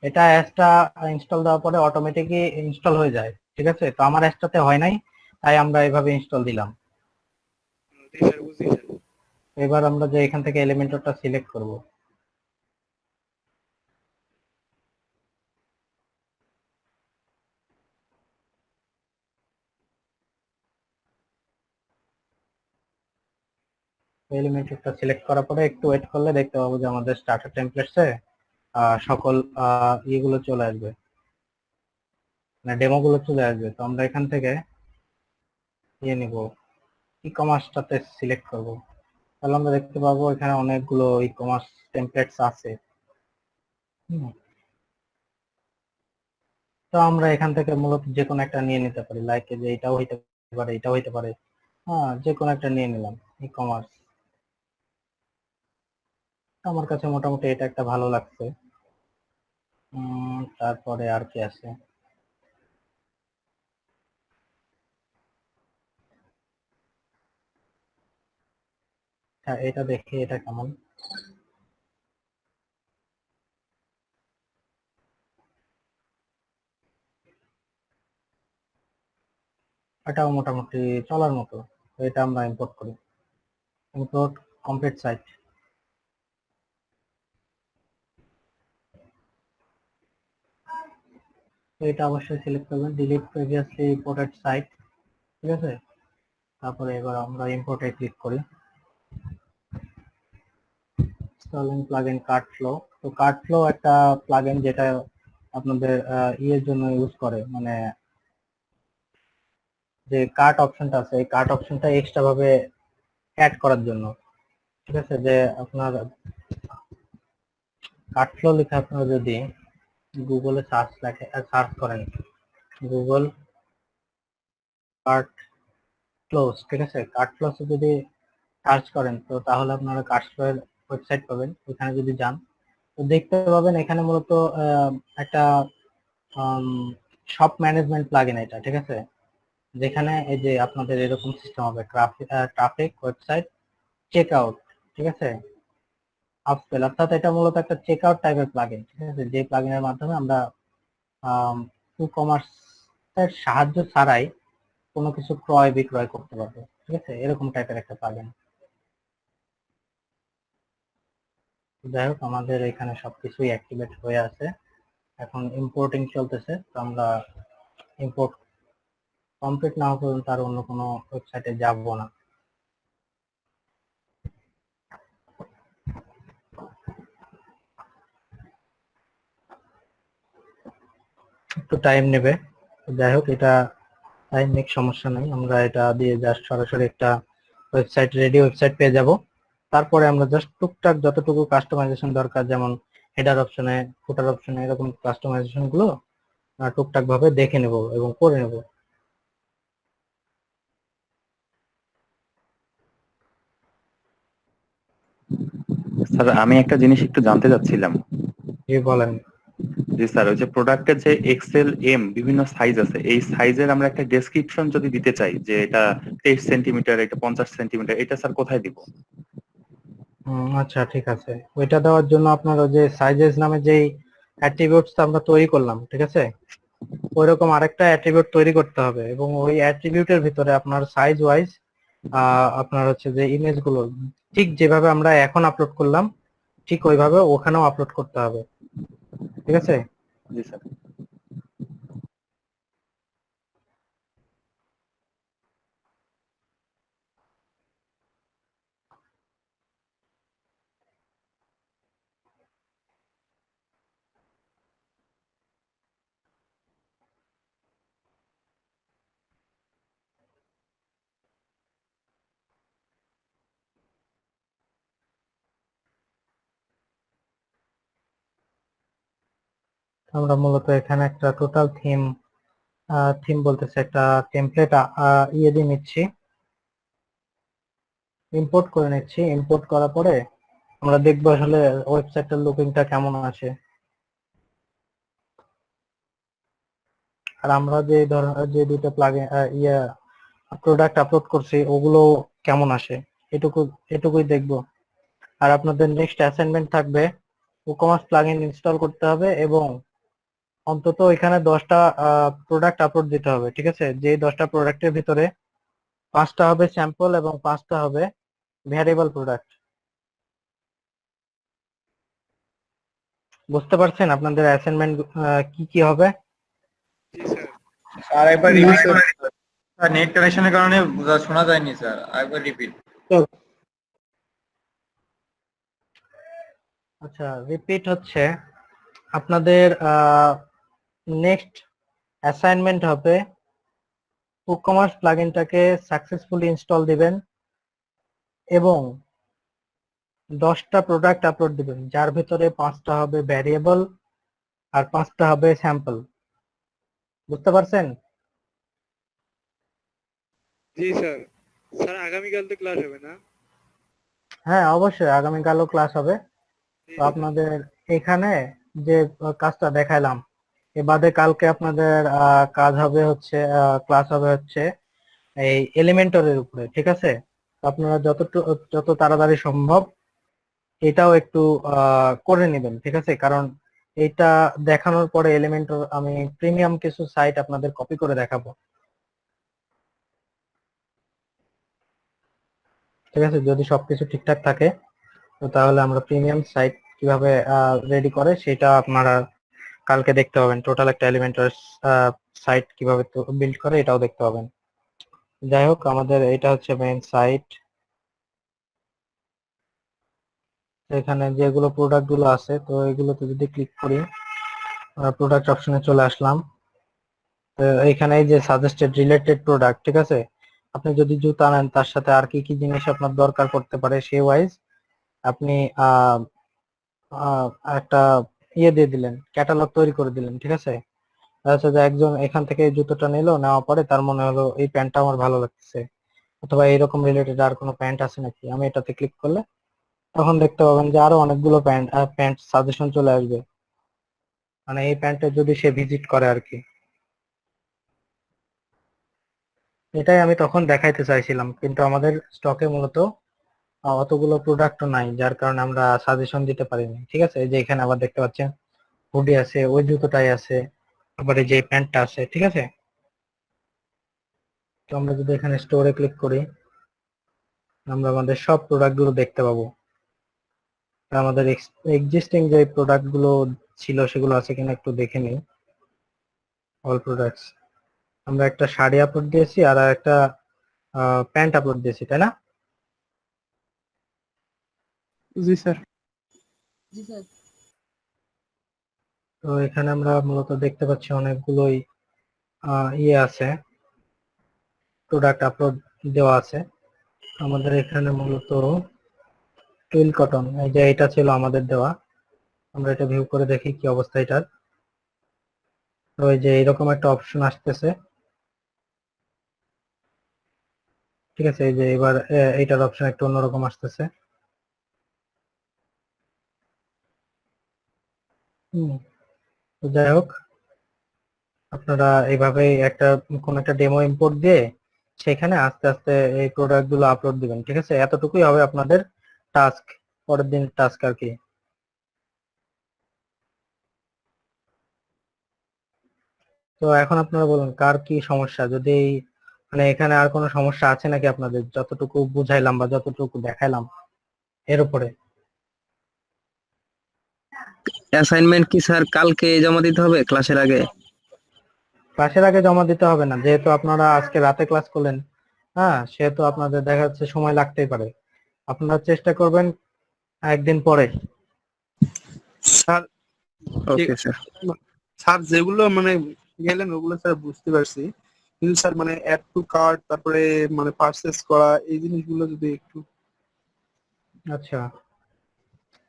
এটা অ্যাস্ট্রা ইনস্টল দেওয়ার পরে অটোমেটিকই ইনস্টল হয়ে যায়। ঠিক আছে, তো আমার অ্যাস্ট্রাতে হয় নাই, তাই আমরা এভাবে ইনস্টল দিলাম। জি স্যার, বুঝছি স্যার। এবার আমরা যে এখান থেকে এলিমেন্টরটা সিলেক্ট করব, এলিমেন্টরটা সিলেক্ট করার পরে একটু ওয়েট করলে দেখতে পাবো যে আমাদের স্টার্টার টেমপ্লেটসে সকল ইয়েগুলো চলে আসবে, মানে ডেমো গুলো চলে আসবে। তো আমরা এখান থেকে ইয়ে নিব, ই কমার্সটাতে সিলেক্ট করব। তাহলে আমরা দেখতে পাবো এখানে অনেকগুলো ই কমার্স টেমপ্লেটস আছে। তো আমরা এখান থেকে মূলত যে কোনো একটা নিয়ে নিতে পারি, লাইক যে এটাও হইতে পারে, এটাও হইতে পারে। যে কোনো একটা নিয়ে নিলাম, ই কমার্স। আমার কাছে মোটামুটি এটা একটা ভালো লাগছে। তারপরে আর কি আছে, হ্যাঁ এটা দেখি এটা কেমন। এটাও মোটামুটি চলার মতো। তো এটা আমরা ইম্পোর্ট করি, ইম্পোর্ট কমপ্লিট সাইট। তো এটা অবশ্যই সিলেক্ট করবেন, ডিলিট প্রিভিয়াসলি ইম্পোর্টেড সাইট। ঠিক আছে, তারপরে এবার আমরা ইম্পোর্টে ক্লিক করি। Installing plugin cart flow. তো কার্ট ফ্লো একটা প্লাগইন যেটা আপনাদের ইয়ের জন্য ইউজ করে, মানে যে কার্ট অপশনটা আছে এই কার্ট অপশনটা এক্সট্রা ভাবে অ্যাড করার জন্য। ঠিক আছে, যে আপনার কার্ট ফ্লো লিখে আপনারা যদি গুগলে সার্চ করেন, গুগল কার্ট ফ্লোস, ঠিক আছে, কার্ট ফ্লোস যদি সার্চ করেন তো তাহলে আপনারা কার্ট ফ্লো এর ওয়েবসাইট পাবেন। ওখানে যদি যান তো দেখতে পাবেন এখানে মূলত একটা শপ ম্যানেজমেন্ট প্লাগইন এটা। ঠিক আছে, যেখানে এই যে আপনাদের এরকম সিস্টেম হবে, ট্রাফিক, ওয়েবসাইট, চেক আউট, ঠিক আছে। আপসেল অর্থাৎ এটা মূলত একটা চেক আউট টাইপের প্লাগইন, ঠিক আছে, যে প্লাগইনের মাধ্যমে আমরা ই কমার্সের সাহায্য ছাড়াই কোনো কিছু ক্রয় বিক্রয় করতে পারবো, ঠিক আছে, এরকম টাইপের একটা প্লাগইন। যাই হোক, আমাদের এখানে সবকিছুই অ্যাক্টিভেট হয়ে আছে, এখন ইম্পোর্টিং চলতেছে, তো আমরা ইম্পোর্ট কমপ্লিট না হওয়া পর্যন্ত আর অন্য কোনো ওয়েবসাইটে যাব না। একটু টাইম নেবে, যাই হোক এটা টাইম নিক, সমস্যা নেই, আমরা এটা দিয়ে জাস্ট সরাসরি একটা ওয়েবসাইট, রেডি ওয়েবসাইট পেয়ে যাব। তারপরে আমরা জাস্ট টুকটাক যতটুকু কাস্টমাইজেশন দরকার, যেমন হেডার অপশনে, ফুটার অপশনে, এরকম কাস্টমাইজেশন গুলো টুকটাক ভাবে দেখে নেব এবং করে নেব। স্যার আমি একটা জিনিস একটু জানতে চাচ্ছিলাম। জি বলেন। জি স্যার, ওই যে প্রোডাক্টের যে এক্সেল এম বিভিন্ন সাইজ আছে, এই সাইজের আমরা একটা ডেসক্রিপশন যদি দিতে চাই যে এটা 23 সেন্টিমিটার, এটা 50 সেন্টিমিটার, এটা স্যার কোথায় দিব? আচ্ছা ঠিক আছে, ওইটা দেওয়ার জন্য আপনার ওই যে সাইজেস নামে যেই অ্যাট্রিবিউটস আমরা তৈরি করলাম, ঠিক আছে, ওইরকম আরেকটা অ্যাট্রিবিউট তৈরি করতে হবে এবং ওই অ্যাট্রিবিউটের ভিতরে আপনার সাইজ ওয়াইজ আপনার হচ্ছে যে ইমেজগুলো ঠিক যেভাবে আমরা এখন আপলোড করলাম ঠিক ওইভাবে ওখানেও আপলোড করতে হবে, ঠিক আছে। জি স্যার। আমরা মূলত এখানে একটা টোটাল থিম বলতেছে একটা টেমপ্লেট ইয়ে দিয়ে নিচ্ছি, ইম্পোর্ট করে নিচ্ছি। ইম্পোর্ট করার পরে আমরা দেখবো আসলে ওয়েবসাইটের লুকিংটা কেমন আসে, আর আমরা যে দুটো প্লাগইন ইয়ে প্রোডাক্ট আপলোড করছি ওগুলো কেমন আসে, এটুকুই দেখবো। আর আপনাদের নেক্সট অ্যাসাইনমেন্ট থাকবে WooCommerce প্লাগইন ইনস্টল করতে হবে এবং অন্তত এখানে 10টা প্রোডাক্ট আপলোড দিতে হবে, ঠিক আছে, যে 10টা প্রোডাক্টের ভিতরে 5টা হবে স্যাম্পল এবং 5টা হবে ভ্যারিয়েবল প্রোডাক্ট। বুঝতে পারছেন আপনাদের অ্যাসাইনমেন্ট কি কি হবে? জি স্যার। স্যার একবার রিপিট করে, স্যার নেট কানেকশনের কারণে শোনা যায়নি স্যার, আরেকবার রিপিট। আচ্ছা, রিপিট হচ্ছে আপনাদের নেক্সট অ্যাসাইনমেন্ট হবে WooCommerce প্লাগইনটাকে সাকসেসফুলি ইনস্টল দিবেন এবং 10টা প্রোডাক্ট আপলোড দিবেন, যার ভিতরে 5টা হবে ভ্যারিয়েবল আর 5টা হবে স্যাম্পল। বুঝতে পারছেন? জি স্যার। স্যার আগামীকাল তো ক্লাস হবে না? হ্যাঁ অবশ্যই আগামীকালও ক্লাস হবে। তো আপনাদের এখানে যে কাজটা দেখাইলাম এ বাদে কালকে আপনাদের কাজ হবে হচ্ছে ক্লাস হবে হচ্ছে এই এলিমেন্টরের উপরে, ঠিক আছে। আপনারা যত তাড়াতাড়ি সম্ভব এটাও একটু করে নেবেন, ঠিক আছে, কারণ এটা দেখানোর পরে এলিমেন্টর আমি প্রিমিয়াম কিছু সাইট আপনাদের কপি করে দেখাবো, ঠিক আছে। যদি সবকিছু ঠিকঠাক থাকে তো তাহলে আমরা প্রিমিয়াম সাইট কিভাবে রেডি করে সেটা আপনারা কালকে দেখতে পাবেন। টোটাল একটা এলিমেন্টর সাইট কিভাবে বিল্ড করে এটাও দেখতে পাবেন। যাই হোক, আমাদের এটা হচ্ছে মেইন সাইট। এখানে যেগুলো প্রোডাক্ট গুলো আছে তো এগুলোতে যদি ক্লিক করি প্রোডাক্ট অপশনে চলে আসলাম। এখানে এই যে সাজেস্টেড রিলেটেড প্রোডাক্ট, ঠিক আছে, আপনি যদি জুতা নেন তার সাথে আর কি কি জিনিস আপনার দরকার পড়তে পারে সেই ওয়াইজ আপনি একটা ইয়ে দিয়ে দিলেন, ক্যাটালগ তৈরি করে দিলেন, ঠিক আছে। আচ্ছা, যে একজন এখান থেকে এই জুতোটা নিলো, নেওয়ার পরে তার মনে হলো এই প্যান্টটা আমার ভালো লাগছে অথবা এইরকম রিলেটেড আর কোনো প্যান্ট আছে নাকি, আমি এটাতে ক্লিক করলে তখন দেখতে পাবেন যে আরো অনেকগুলো প্যান্ট সাজেশন চলে আসবে, মানে এই প্যান্টে যদি সে ভিজিট করে আর কি। এটাই আমি তখন দেখাইতে চাইছিলাম, কিন্তু আমাদের স্টকে মূলত অতগুলো প্রোডাক্টও নাই, যার কারণে আমরা সাজেশন দিতে পারিনি। ঠিক আছে, এই যে এখানে আবার দেখতে পাচ্ছেন হুডি আছে, ওই জুতোটাই আছে, আবার এই যে প্যান্টটা আছে। ঠিক আছে, তো আমরা যদি এখানে স্টোরে ক্লিক করি, আমরা আমাদের সব প্রোডাক্ট গুলো দেখতে পাবো। আমাদের এক্সিস্টিং যে প্রোডাক্ট গুলো ছিল সেগুলো আছে কিনা একটু দেখে নিই। অল প্রোডাক্টস, আমরা একটা শাড়ি আপলোড দিয়েছি আর একটা প্যান্ট আপলোড দিয়েছি, তাই না? জি স্যার। তো এখানে আমরা মূলত দেখতে পাচ্ছি অনেকগুলোই ইয়ে আছে, প্রোডাক্ট আপলোড দেওয়া আছে। আমাদের এখানে মূলত টুইল কটন, এই যে এটা ছিল আমাদের দেওয়া। আমরা এটা ভিউ করে দেখি কি অবস্থা এটার। তো এই যে এরকম একটা অপশন আসতেছে। ঠিক আছে, এই যে এবার এইটার অপশন একটু অন্যরকম আসতেছে। তো যাই হোক, আপনারা এইভাবে একটা কোন একটা ডেমো ইম্পোর্ট দিয়ে সেখানে আস্তে আস্তে এই প্রোডাক্ট গুলো আপলোড দিবেন। ঠিক আছে, এতটুকুই হবে আপনাদের টাস্ক, পরের দিন টাস্ক আর কি। তো এখন আপনারা বলুন কার কি সমস্যা, যদি মানে এখানে আর কোনো সমস্যা আছে নাকি আপনাদের, যতটুকু বুঝাইলাম বা যতটুকু দেখাইলাম এর উপরে। অ্যাসাইনমেন্ট কি স্যার কালকে জমা দিতে হবে ক্লাসের আগে? ক্লাসের আগে জমা দিতে হবে না, যেহেতু আপনারা আজকে রাতে ক্লাস করলেন, হ্যাঁ, সেহেতু আপনাদের দেখা যাচ্ছে সময় লাগতেই পারে। আপনারা চেষ্টা করবেন একদিন পরে। Sir okay sir. স্যার যেগুলো মানে গেলেন ওগুলো স্যার বুঝতে পারছি, কিন্তু স্যার মানে অ্যাড টু কার্ট, তারপরে মানে পারচেজ করা, এই জিনিসগুলো যদি একটু। আচ্ছা,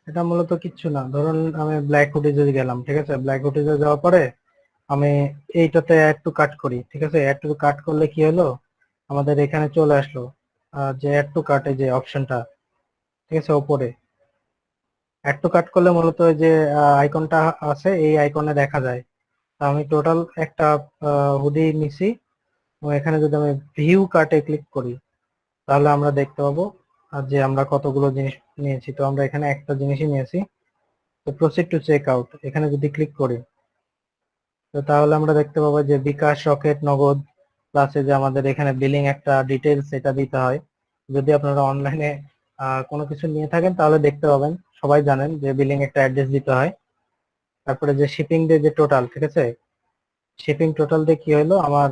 এটা মূলত কিচ্ছু না। ধরুন আমি ব্ল্যাক হুডিজে গেলাম, ঠিক আছে, ব্ল্যাক হুডিজে যাওয়ার পরে আমি এইটাতে অ্যাড টু কার্ট করি। ঠিক আছে, অ্যাড টু কার্ট করলে কি হলো, আমাদের এখানে চলে আসলো যে অ্যাড টু কার্টে যে অপশনটা, ঠিক আছে, ওপরে অ্যাড টু কার্ট করলে মূলত ওই যে আইকনটা আছে এই আইকনে দেখা যায়। তো আমি টোটাল একটা হুডি নিছি, এবং এখানে যদি আমি ভিউ কার্টে ক্লিক করি তাহলে আমরা দেখতে পাবো যে আমরা কতগুলো জিনিস নিয়েছি। তো আমরা এখানে একটা জিনিসই নিয়েছি। তো প্রসিড টু চেক আউট এখানে যদি ক্লিক করি, তো তাহলে আমরা দেখতে পাবো যে বিকাশ, রকেট, নগদ, প্লাসে যে আমাদের এখানে বিলিং একটা ডিটেলস এটা দিতে হয়। যদি আপনারা অনলাইনে কোনো কিছু নিয়ে থাকেন তাহলে দেখতে পাবেন, সবাই জানেন যে বিলিং একটা অ্যাড্রেস দিতে হয়। তারপরে যে শিপিং দিয়ে যে টোটাল, ঠিক আছে, শিপিং টোটাল দিয়ে কি হলো, আমার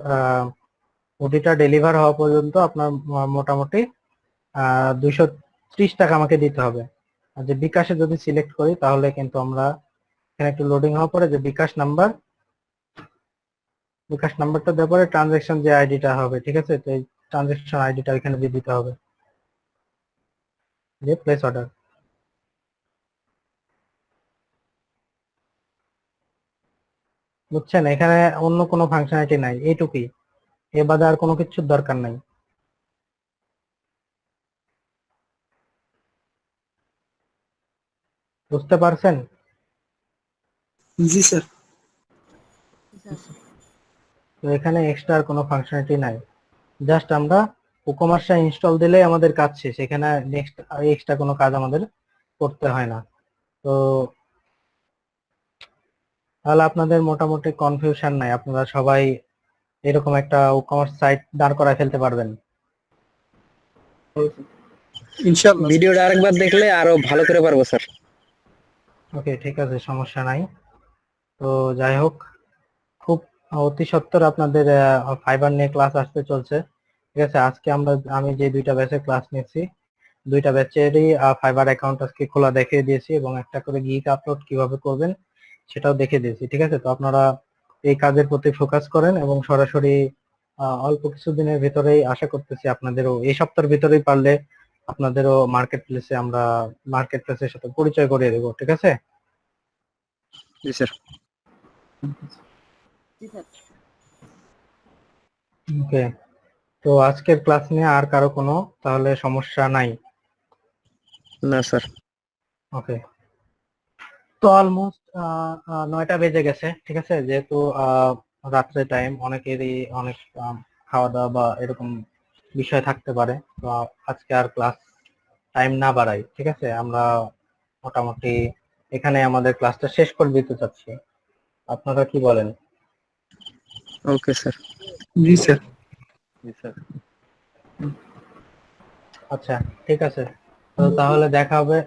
ওটিটা ডেলিভার হওয়া পর্যন্ত আপনার মোটামুটি 230 টাকা আমাকে দিতে হবে। আর যে বিকাশে যদি সিলেক্ট করি তাহলে কিন্তু আমরা এখানে একটু লোডিং হওয়ার পরে যে বিকাশ নাম্বারটা দেওয়ার পরে ট্রানজেকশন যে আইডিটা হবে, ঠিক আছে, তো এই ট্রানজেকশন আইডিটা এখানে দিয়ে দিতে হবে, যে প্লেস অর্ডার। বুঝছেন, এখানে অন্য কোনো ফাংশনালিটি নাই, এইটুকুই, এ বাদে আর কোনো কিছুর দরকার নাই। বুঝতে পারছেন? জি স্যার। তো এখানে এক্সট্রা আর কোনো ফাংশনালিটি নাই, জাস্ট আমরা কুকমার্সটা ইনস্টল দিলেই আমাদের কাজ শেষ। এখানে নেক্সট এক্সট্রা কোনো কাজ আমাদের করতে হয় না। তো তাহলে আপনাদের মোটামুটি কনফিউশন নাই, আপনারা সবাই এরকম একটা কুকমার্স সাইট দাঁড় করায় ফেলতে পারবেন। ইনশাআল্লাহ। ভিডিওটা আরেকবার দেখলে আরো ভালো করে পারবো স্যার। ওকে, ঠিক আছে, সমস্যা নাই। তো যাই হোক, খুব অতি সত্বর আপনাদের ফাইবার নিয়ে ক্লাস আসতে চলছে। ঠিক আছে, আজকে আমি যে দুইটা ব্যাচের ক্লাস নিয়েছি, দুইটা ব্যাচেরই ফাইবার অ্যাকাউন্ট আজকে খোলা দেখিয়ে দিয়েছি, এবং একটা করে গিগ আপলোড কিভাবে করবেন সেটাও দেখিয়ে দিয়েছি। ঠিক আছে, তো আপনারা এই কাজের প্রতি ফোকাস করেন, এবং সরাসরি অল্প কিছুদিনের ভিতরেই আশা করতেছি আপনাদেরও এই সপ্তাহের ভিতরেই পারলে আপনাদেরও মার্কেট প্লেসের সাথে পরিচয় করিয়ে দেবো। ঠিক আছে, জি স্যার। ওকে। তো আজকের ক্লাস নিয়ে আর কারো কোনো তাহলে সমস্যা নাই? না স্যার। ওকে, তো অলমোস্ট 9টা বেজে গেছে। ঠিক আছে, যেহেতু রাত্রে টাইম, অনেকেরই অনেক খাওয়া দাওয়া বা এরকম বিষয় থাকতে পারে, তো আজকে আর ক্লাস টাইম না বাড়াই, ঠিক আছে? আমরা মোটামুটি এখানে আমাদের ক্লাসটা শেষ করে দিতে চাচ্ছি। আপনারা কি বলেন? Okay sir. জি স্যার। জি স্যার। আচ্ছা ঠিক আছে, তো তাহলে দেখা হবে।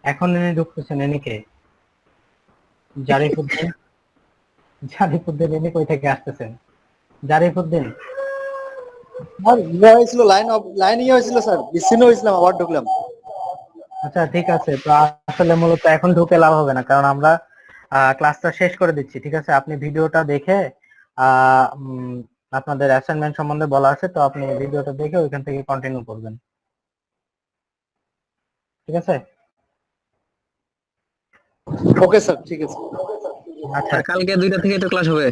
এখন এনে ঢুকতেছেন, এনে কে? জারিফুদ্দিন। জারিফুদ্দিন এনে কই থেকে আসতেছেন? জারিফুদ্দিন হয়েছিল লাইন হয়েছিল স্যার, বিচ্ছিন্ন হয়েছিলাম, আবার ঢুকলাম। আচ্ছা ঠিক আছে, তো আসলে মূলত এখন ঢুকে লাভ হবে না, কারণ আমরা ক্লাসটা শেষ করে দিচ্ছি, ঠিক আছে? আপনি ভিডিওটা দেখে আপনাদের অ্যাসাইনমেন্ট সম্বন্ধে বলা আছে, তো আপনি ভিডিওটা দেখে ওইখান থেকে কন্টিনিউ করবেন, ঠিক আছে? ওকে স্যার, ঠিক আছে। আচ্ছা আর কালকে 2টা থেকে তো ক্লাস হবে।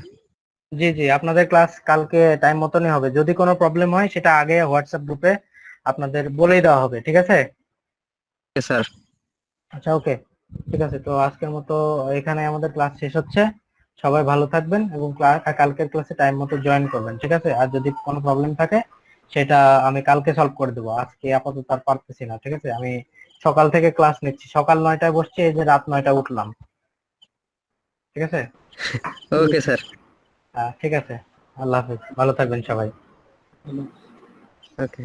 জি জি, আপনাদের ক্লাস কালকে টাইম মতনই হবে। যদি কোনো প্রবলেম হয় সেটা আগে হোয়াটসঅ্যাপ গ্রুপে আপনাদের বলেই দেওয়া হবে, ঠিক আছে? Okay sir. আচ্ছা ওকে, ঠিক আছে। তো আজকের মতো এখানে আমাদের ক্লাস শেষ হচ্ছে। সবাই ভালো থাকবেন এবং কালকের ক্লাসে টাইম মতো জয়েন করবেন, ঠিক আছে? আর যদি কোনো প্রবলেম থাকে সেটা আমি কালকে সলভ করে দেবো, আজকে আপাতত আর পারতেছি না, ঠিক আছে? আমি সকাল থেকে ক্লাস নিচ্ছি, সকাল 9টায় বসছি, এই যে রাত 9টায় উঠলাম, ঠিক আছে? Okay sir. ঠিক আছে, আল্লাহ হাফেজ, ভালো থাকবেন সবাই। ওকে।